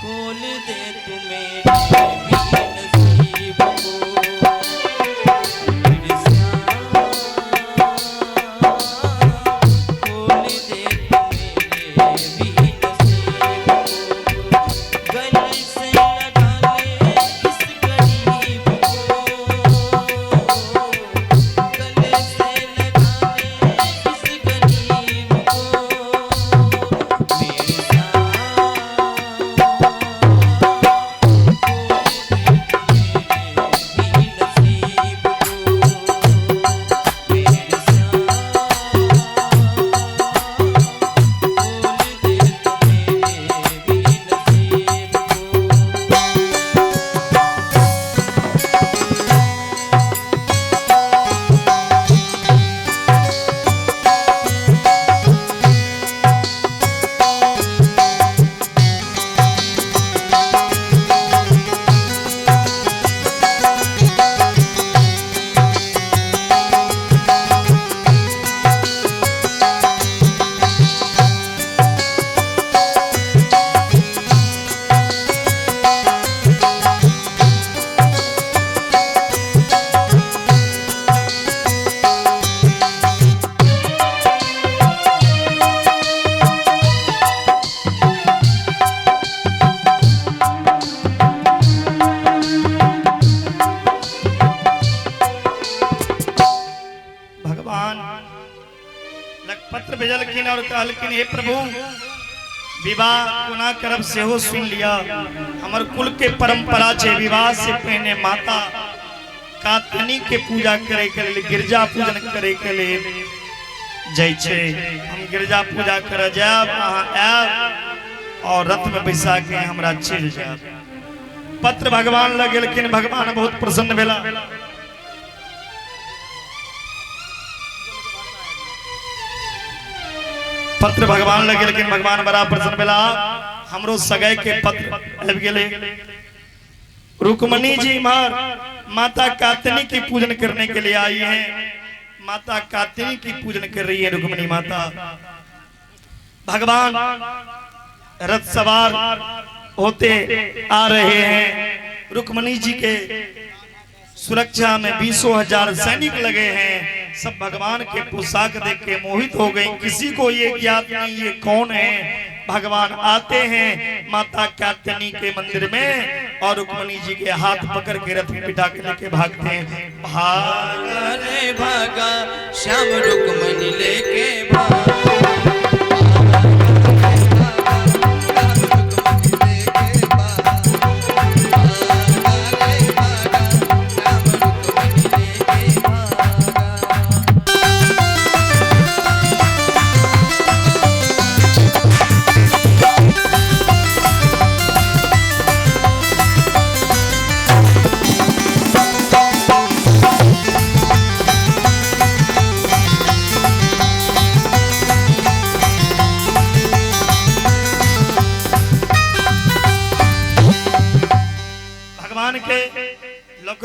खोल दे तू मेरे भी नसीब को, मेरे श्याम खोल दे तू मेरे भी नसीब को। गले से लगा ले इस गरीब को, गले से लगा ले इस गरीब को। मेरे श्याम भगवान लग पत्र भेजलखिन और कहलखिन हे प्रभु विवाह कोना करब सेहो सुन लिया। हमर कुल के परंपरा छे विवाह से पहले माता कातनी के पूजा करे के लिए गिरजा पूजन करे के लिए जाय छे। हम गिरजा पूजा कर जाब अहाँ आब और रथ में बैसा के हमरा चल जाब। पत्र भगवान लग गेलखिन, भगवान बहुत प्रसन्न भेला। पत्र भगवान लगे लेकिन भगवान बड़ा प्रसन्न भेला। हमरो सगाई के पत्र आबि गेले। रुक्मणी जी मार माता कात्यायनी की पूजन करने के लिए आई हैं। माता कात्यायनी की पूजन कर रही है रुक्मणी माता। भगवान रथ सवार होते आ रहे हैं। रुक्मणी जी के सुरक्षा में 20,000 सैनिक लगे हैं। सब भगवान के पोशाक देख के मोहित हो गए। किसी को ये ज्ञात नहीं ये कौन है। भगवान आते हैं माता कात्यायनी के मंदिर में और रुक्मणी जी के हाथ पकड़ के रथ में बिठा के लेके भागते हैं। भागा रे भागा श्याम रुक्मणी लेके भागा।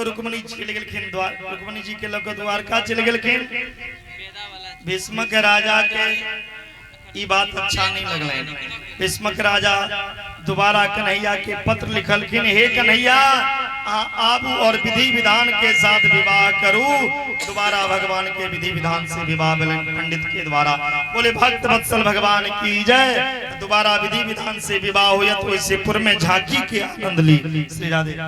रुक्मणी जी चले गेलखिन रुक्मणी जी के लोग द्वारका चले गेलखिन। भीष्म के राजा के ई बात अच्छा नहीं लगल। भीष्म के राजा दोबारा कन्हैया के पत्र लिखलखिन, हे कन्हैया आबू और विधि विधान के साथ विवाह करूं। दोबारा भगवान के विधि विधान से विवाह मिलन पंडित के द्वारा। बोले भक्त वत्सल भगवान की जय। दोबारा विधि विधान से विवाह हुआ तो इसे पुर में झांकी के आनंद ली। श्री राधे।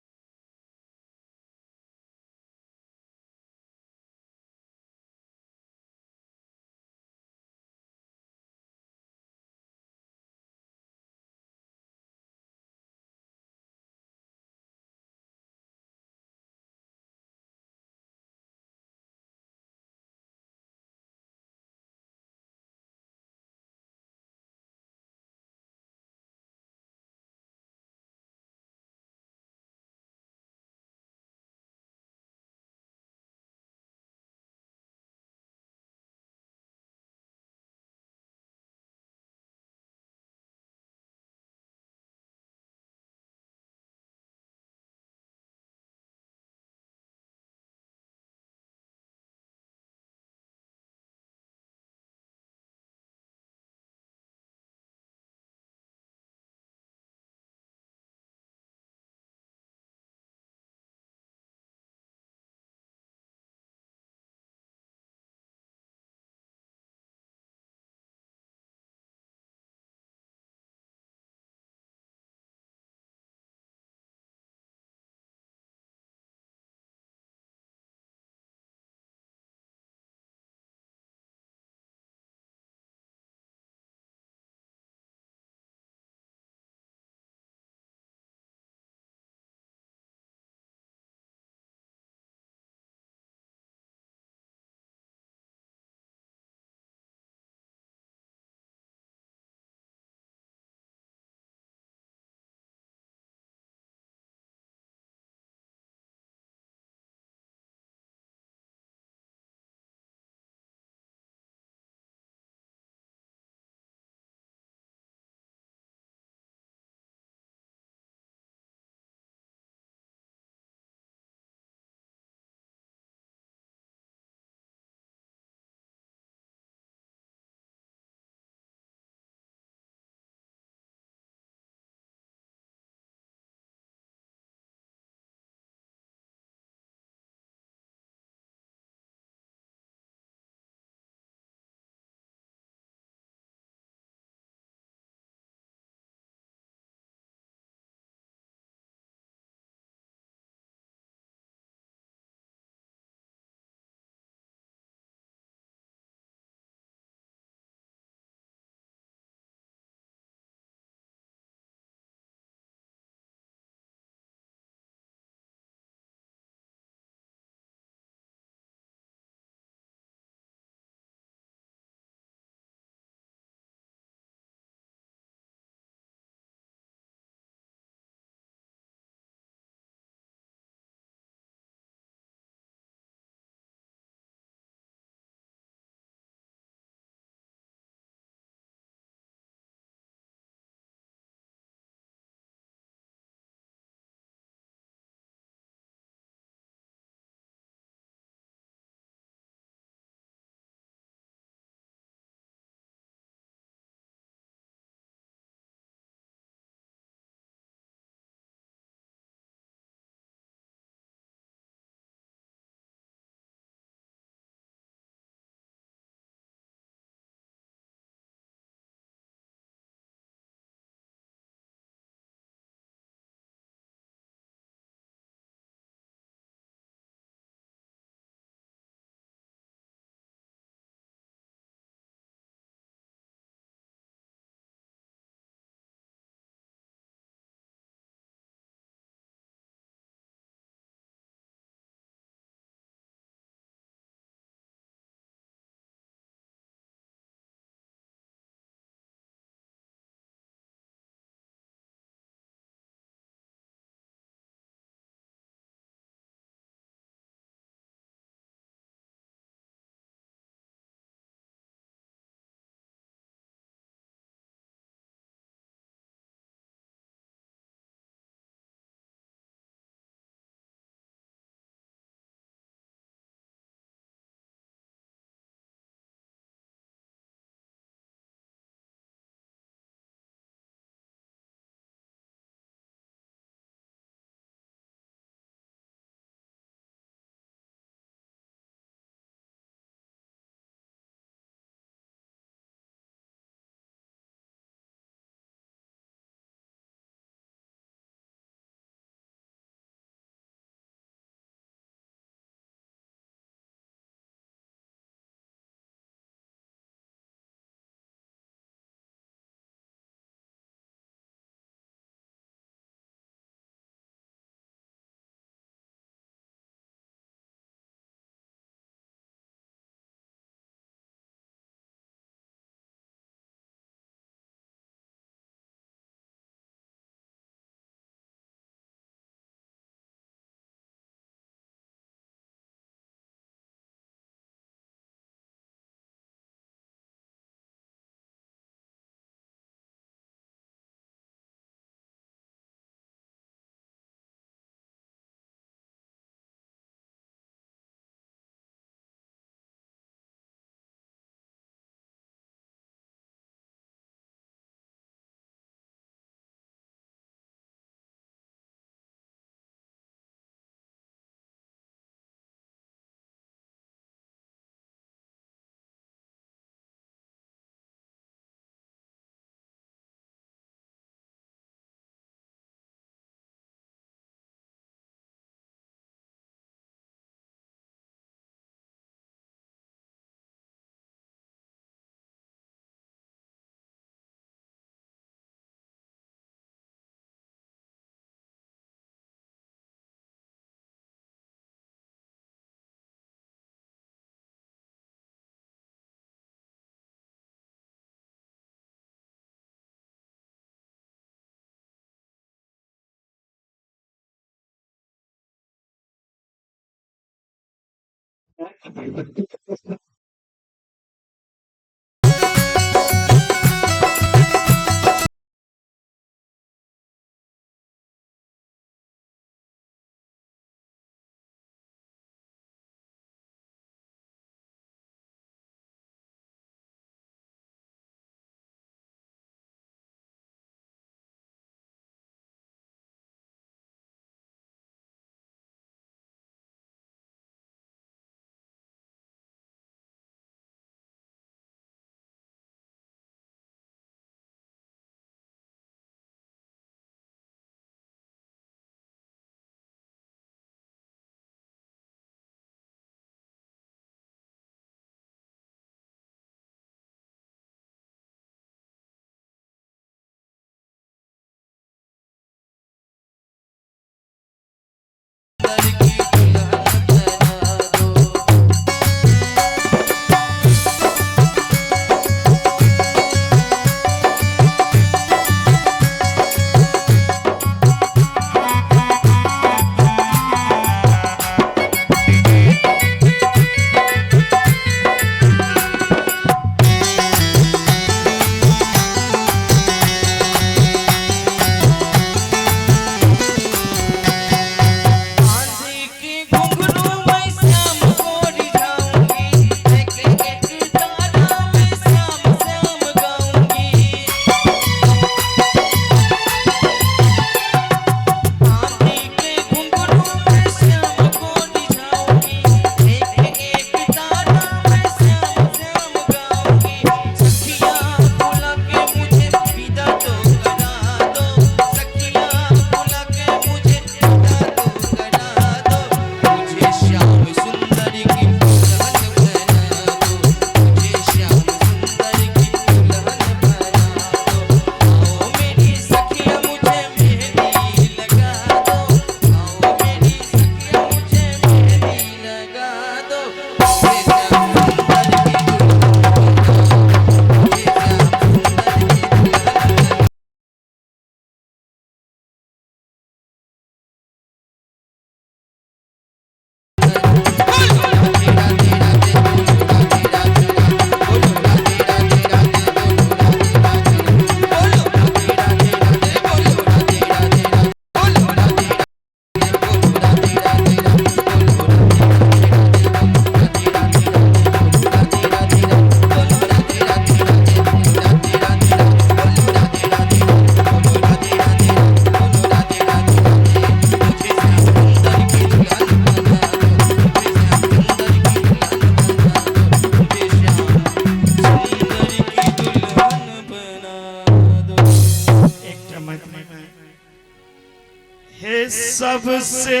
सबसे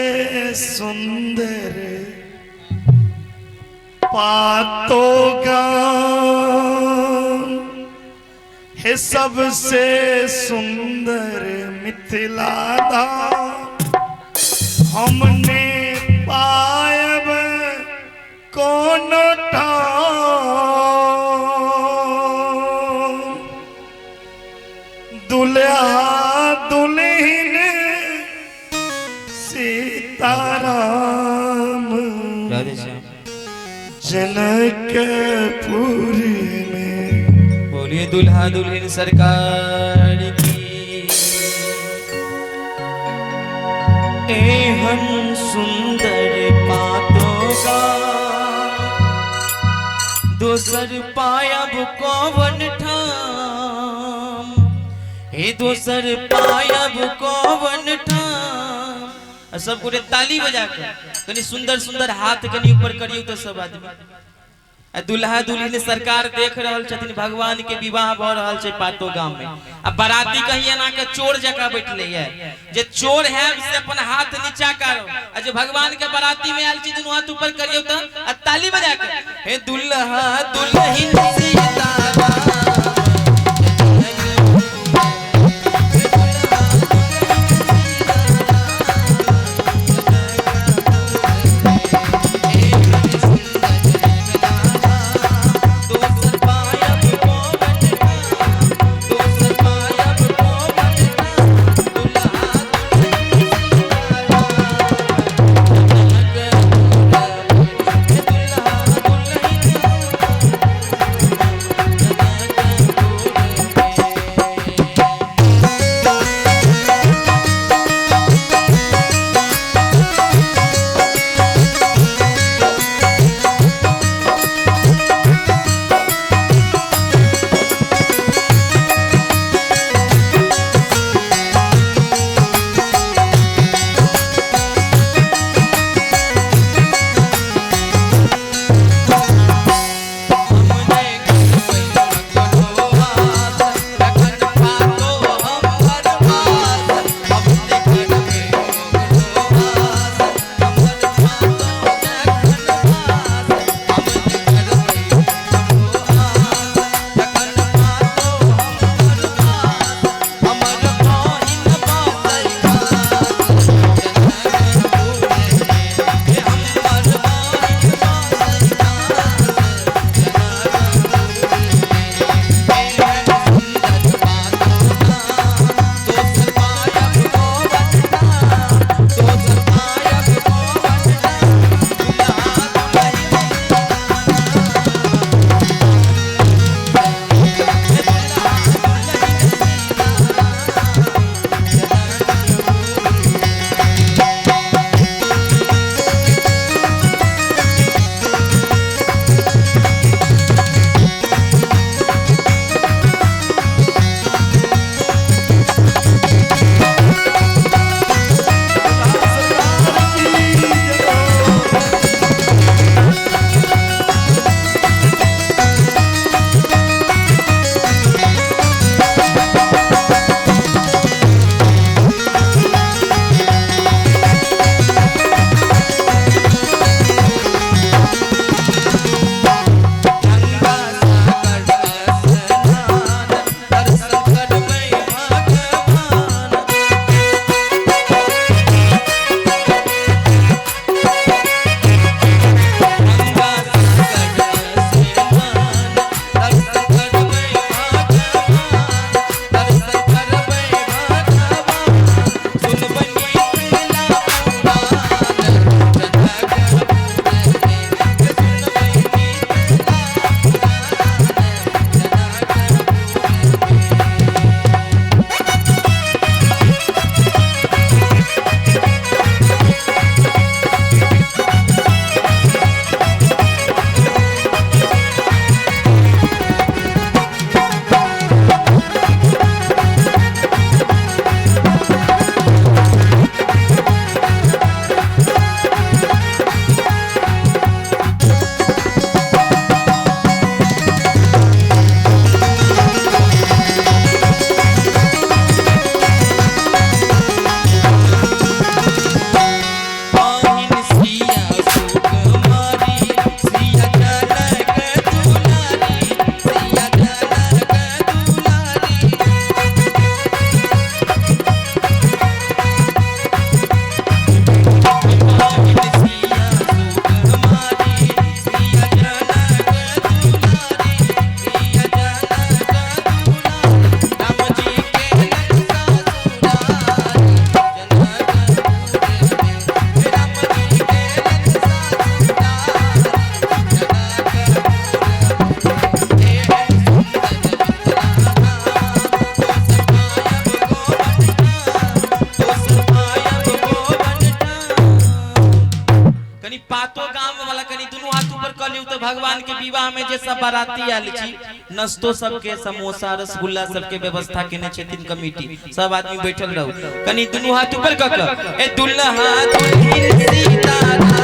सुंदर पातोगा है, सबसे सुंदर मिथिला धाम हमने पायब कौन ठाम। दुल्हा दुल्हन सीताराम जनकपुर में। बोलिए दुल्हा दुल्हन सरकार की। एहन सुंदर पातोगा दोसर पायब कौन ठाम। हे दोसर पायब कौन ठाम। सब गोटे ताली बजा कर कनी सुंदर सुंदर हाथ कनी ऊपर करियो तो सब आदमी। दुल्हा दुल्हन सरकार देख रहल छथिन भगवान के विवाह भ रहल छै पातो गांव में। अब बाराती कहिए ना के चोर जका बैठले है, जे चोर है से अपन हाथ नीचा करो। आ जे भगवान के बाराती में आयल छी दुनु हाथ ऊपर करियो त ताली बजा के हे दुल्हा दुल्हन सीताराम। भगवान के विवाह में जे सब बाराती आयल छी नस्तो सबके समोसा रसगुल्ला सबके व्यवस्था केने छथिन कमिटी सब आदमी बैठल रहू कनी दुनू हाथ ऊपर क के ए दुल्हा दुल्हन सीताराम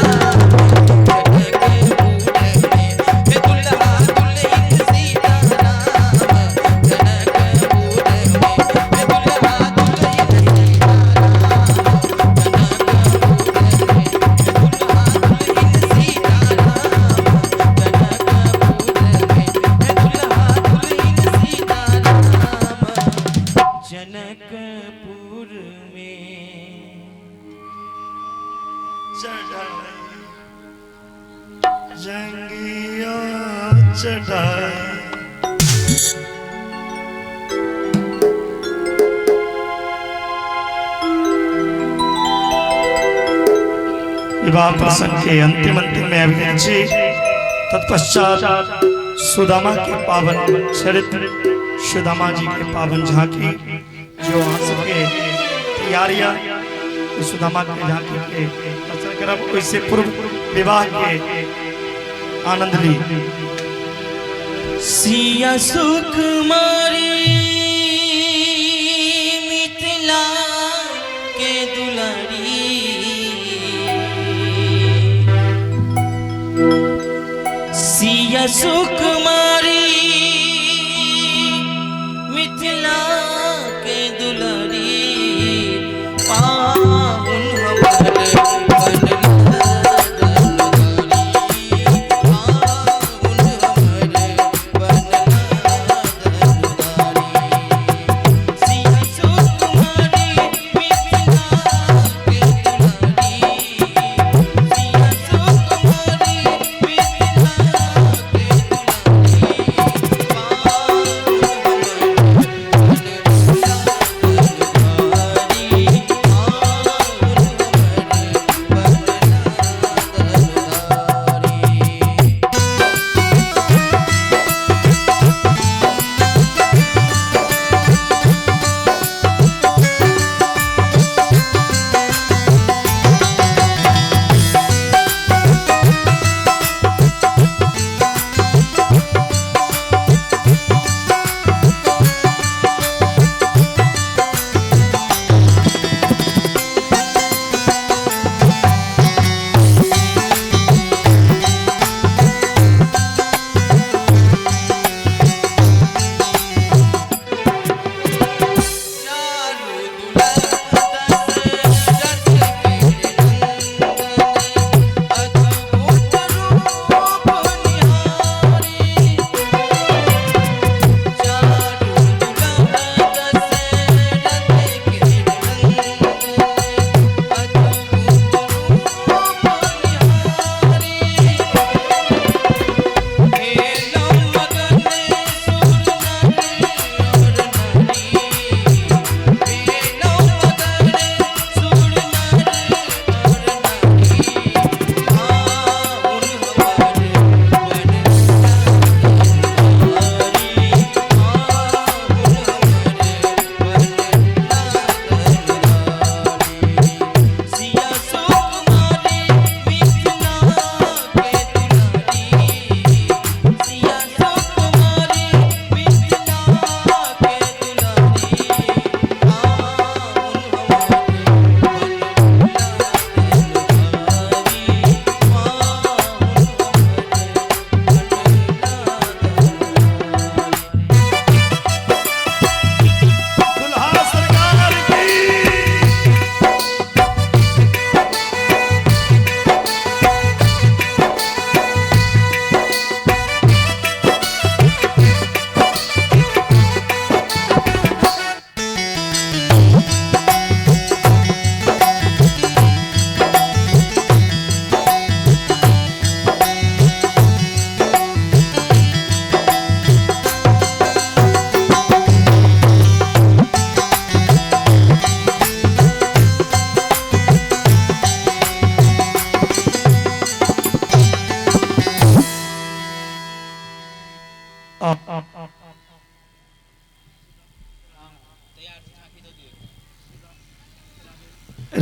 जनकपुर में जंगिया चढ़ाई विवाह प्रसंग के अंतिम में अभिनय छी तत्पश्चात सुदामा के पावन चरित्र सुदामा जी के पावन झांकी जो वहाँ सबके तैयारियां सुदामा के झांकी के दर्शन करब ओइसे पूर्व विवाह के आनंद ली। सिया सुकुमारी मिथिला के दुलारी सिया सुकुमारी मिथिला के दुलारी पाहुन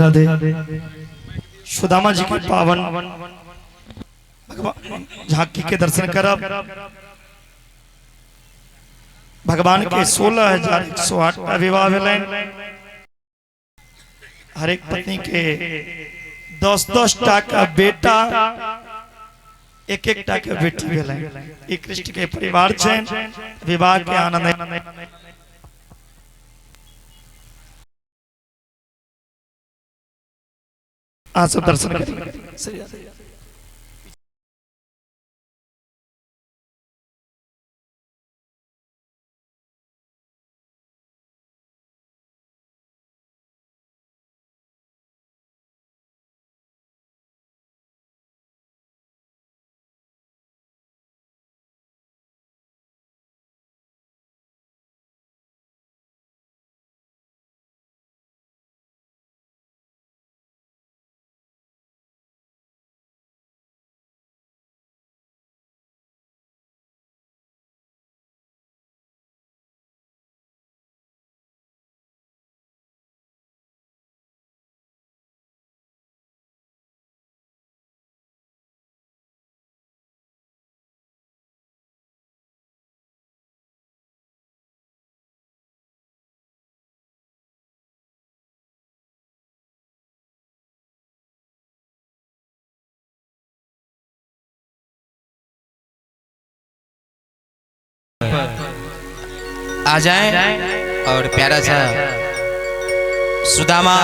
राधे सुदामा जी की पावन भगवान झांकी के दर्शन करब। भगवान के 16,108 विवाह भेलैन। हर एक पत्नी के 10-10 का बेटा, एक के बेटी भेलैन। ई कृष्ण के परिवार छैन। विवाह के आनंद आ सब दर्शन करें। आ जाएं और प्यारा सा सुदामा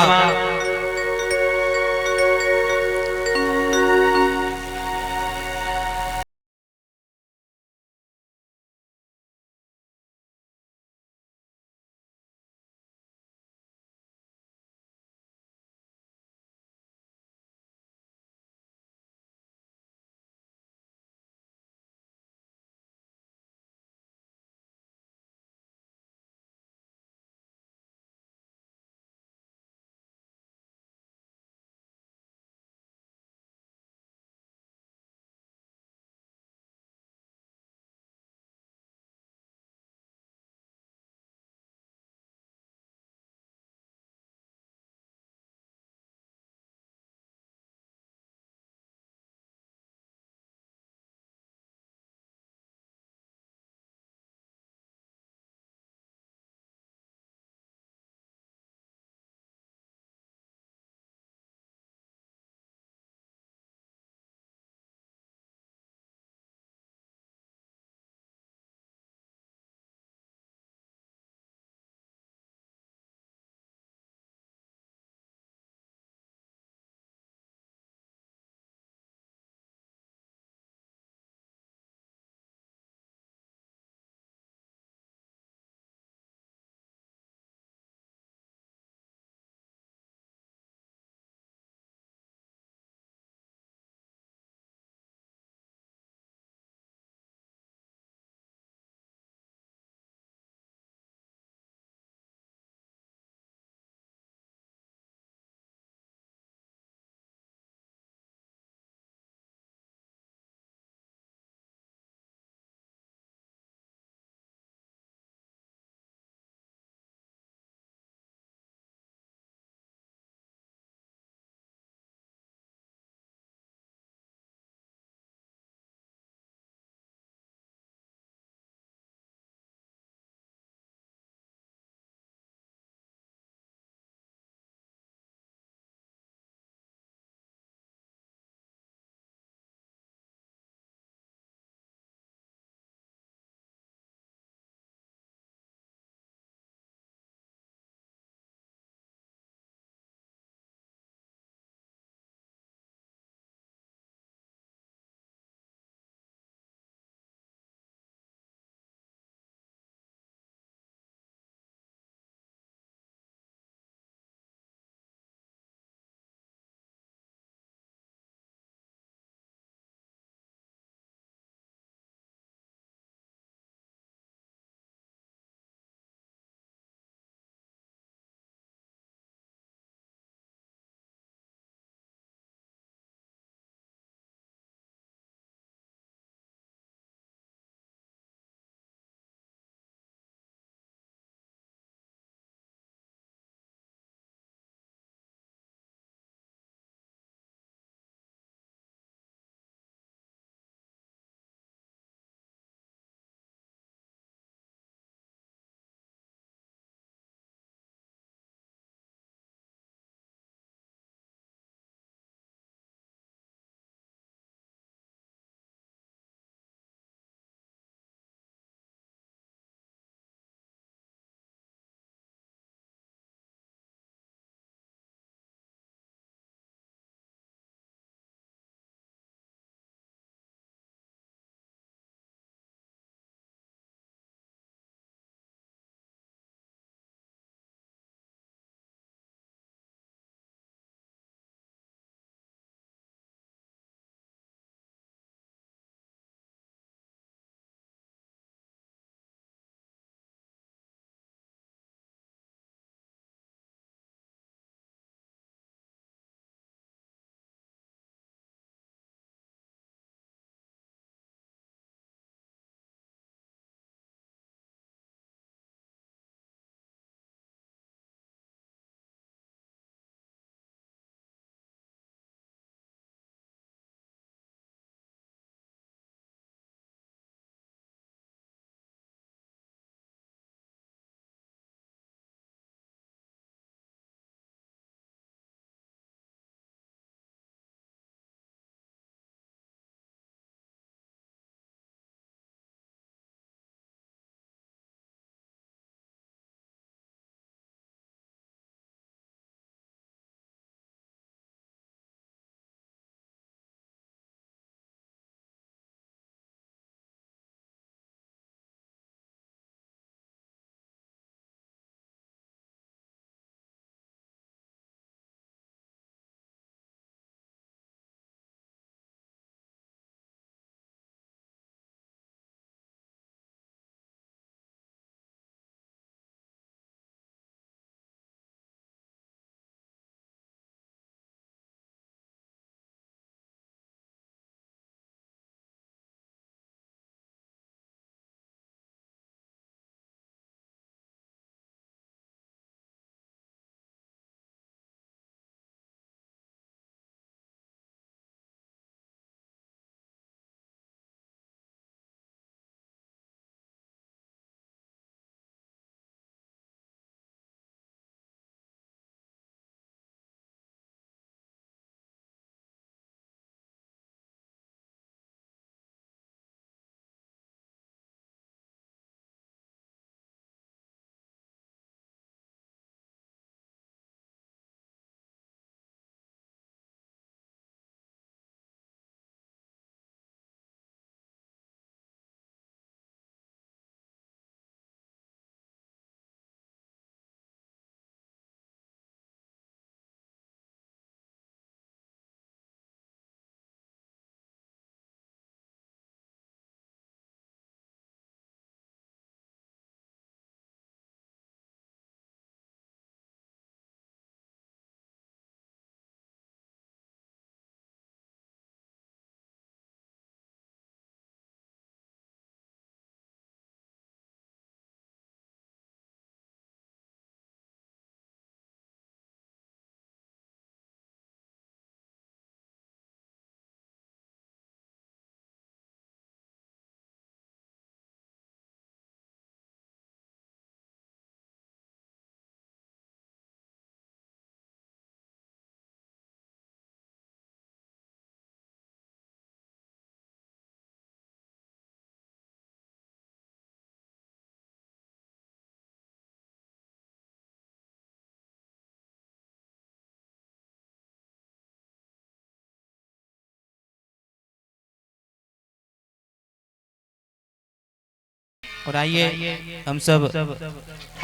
और आइए हम सब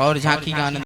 और झांकी का आनंद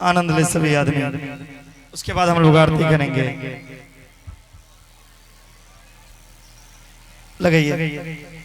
आनंद ले सभी आदमी। उसके बाद हम लोग आरती करेंगे। लगाइए।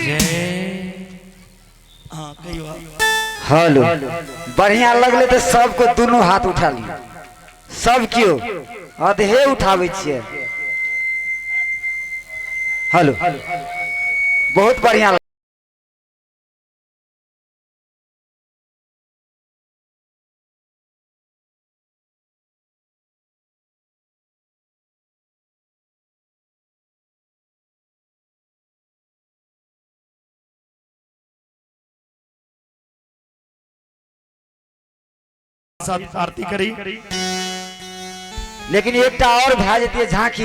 जय। हाँ कही बात। हेलो बढ़िया लगले तो सबको दोनों हाथ उठा ली, सब क्यों अधे उठावे छिए। हेलो बहुत बढ़िया। साथ आरती करी। लेकिन एक और भा जाती है झांकी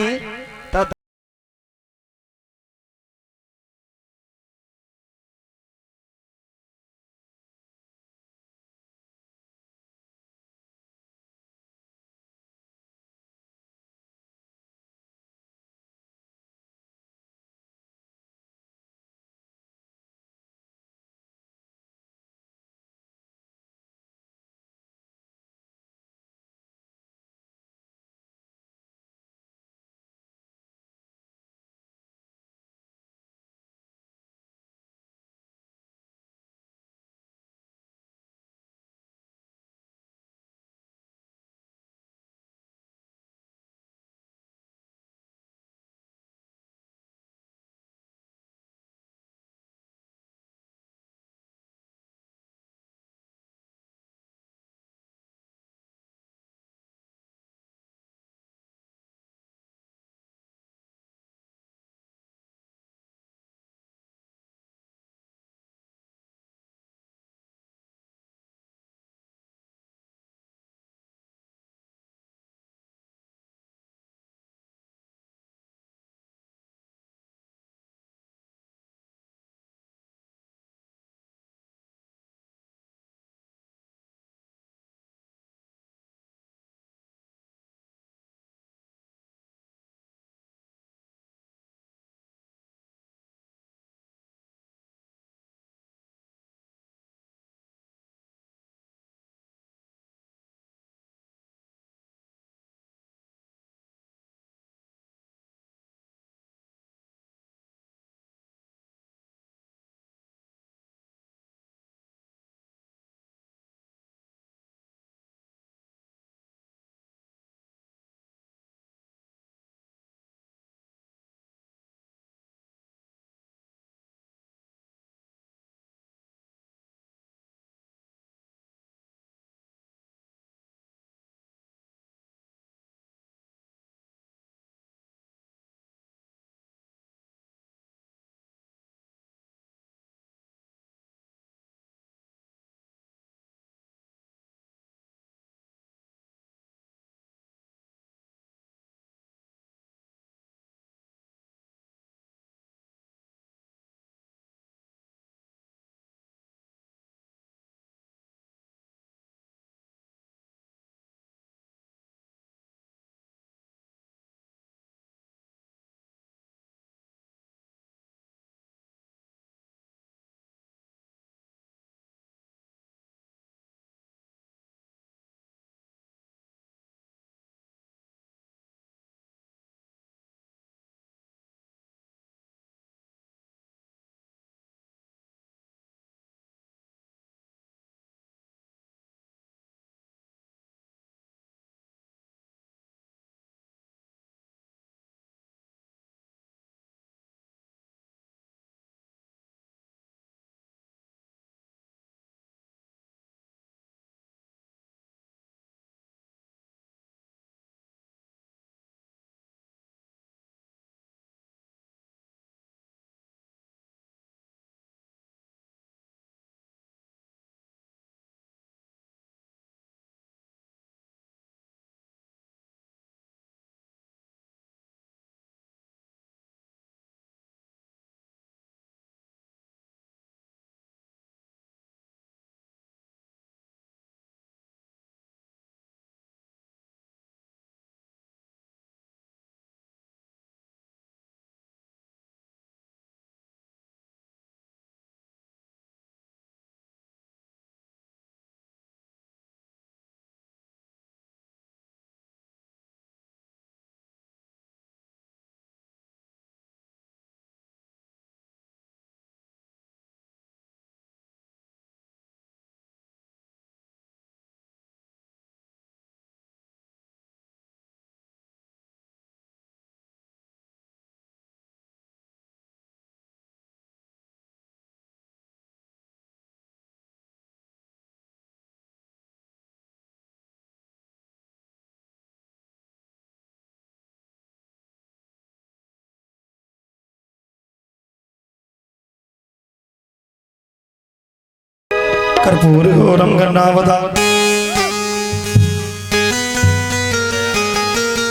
कर्पूर गौरम गंडावधा।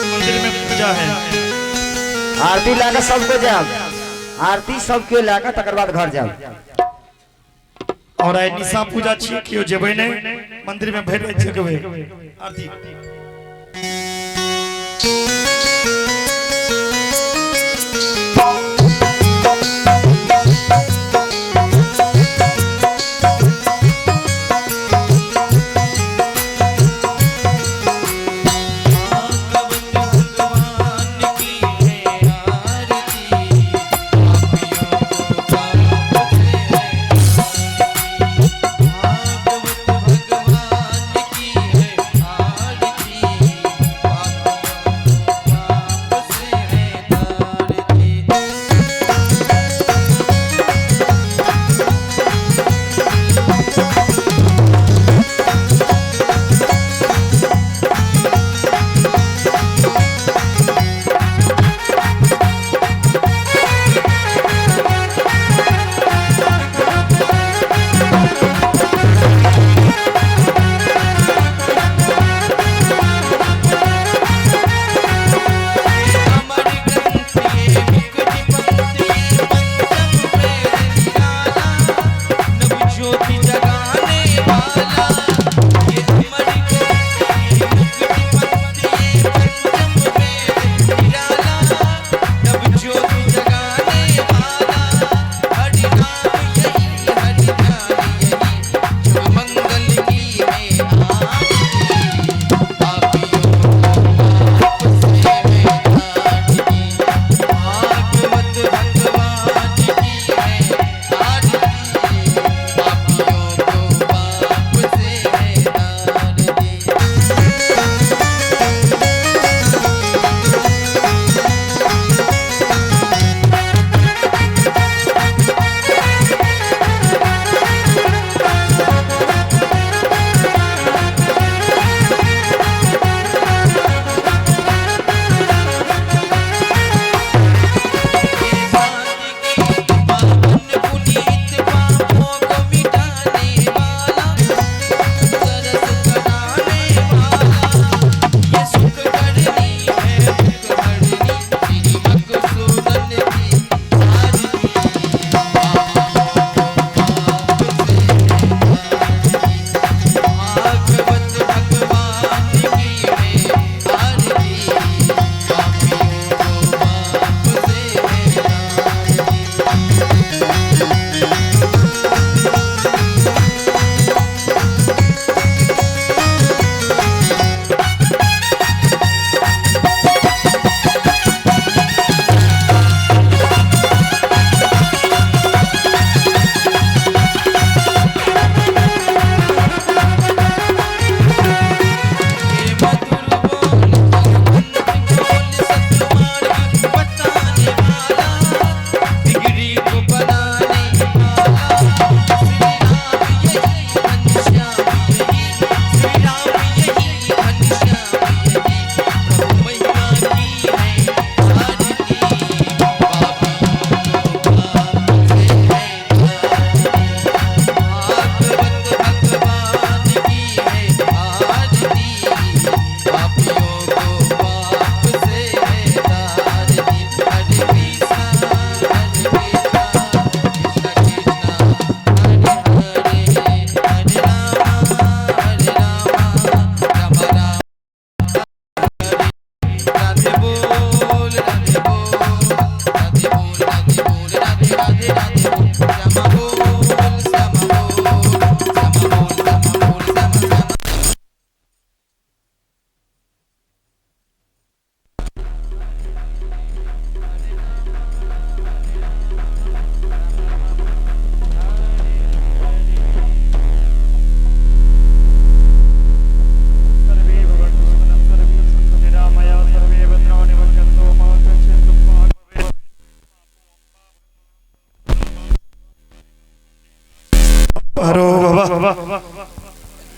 मंदिर में पूजा है, आरती लाकर सबको जाओ, आरती सबके लाकर तकर बाद घर जाओ। और आई निशा पूजा छी कियो जेबे ने मंदिर में भर जगवे आरती।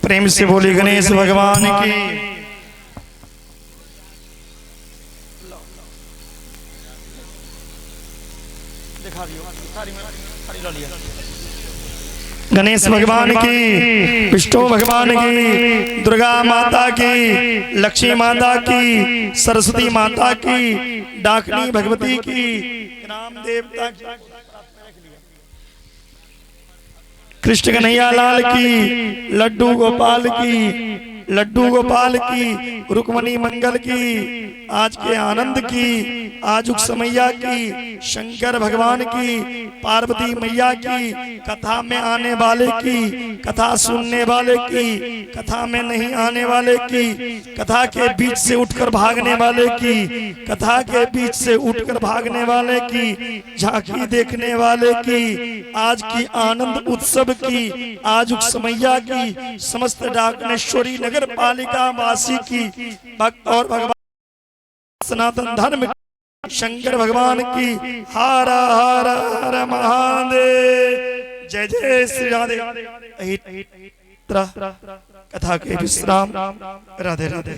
प्रेम से बोली गणेश भगवान की। दिखा दियो, गणेश भगवान की, विष्णु भगवान की, दुर्गा माता की, लक्ष्मी माता की, सरस्वती माता की, डाकनी भगवती की, ग्राम देवता की, कृष्ण कन्हैया लाल की, लड्डू गोपाल की, लड्डू गोपाल की, रुक्मणी मंगल की, आज के आनंद की, आजुक समैया की, शंकर भगवान की, पार्वती मैया की, कथा में आने वाले की, कथा सुनने वाले की, कथा में नहीं आने वाले की, कथा के बीच से उठकर भागने वाले की, कथा के बीच से उठकर भागने वाले की, झांकी देखने वाले की, आज की आनंद उत्सव की, आजुक समैया की, समस्त डाकनेश्वरी नगर पालिका वासी की, भक्त और भगवान सनातन धर्म शंकर भगवान की, हर हर हर महादेव, जय जय श्री राधे। कथा के विश्राम, राधे राधे।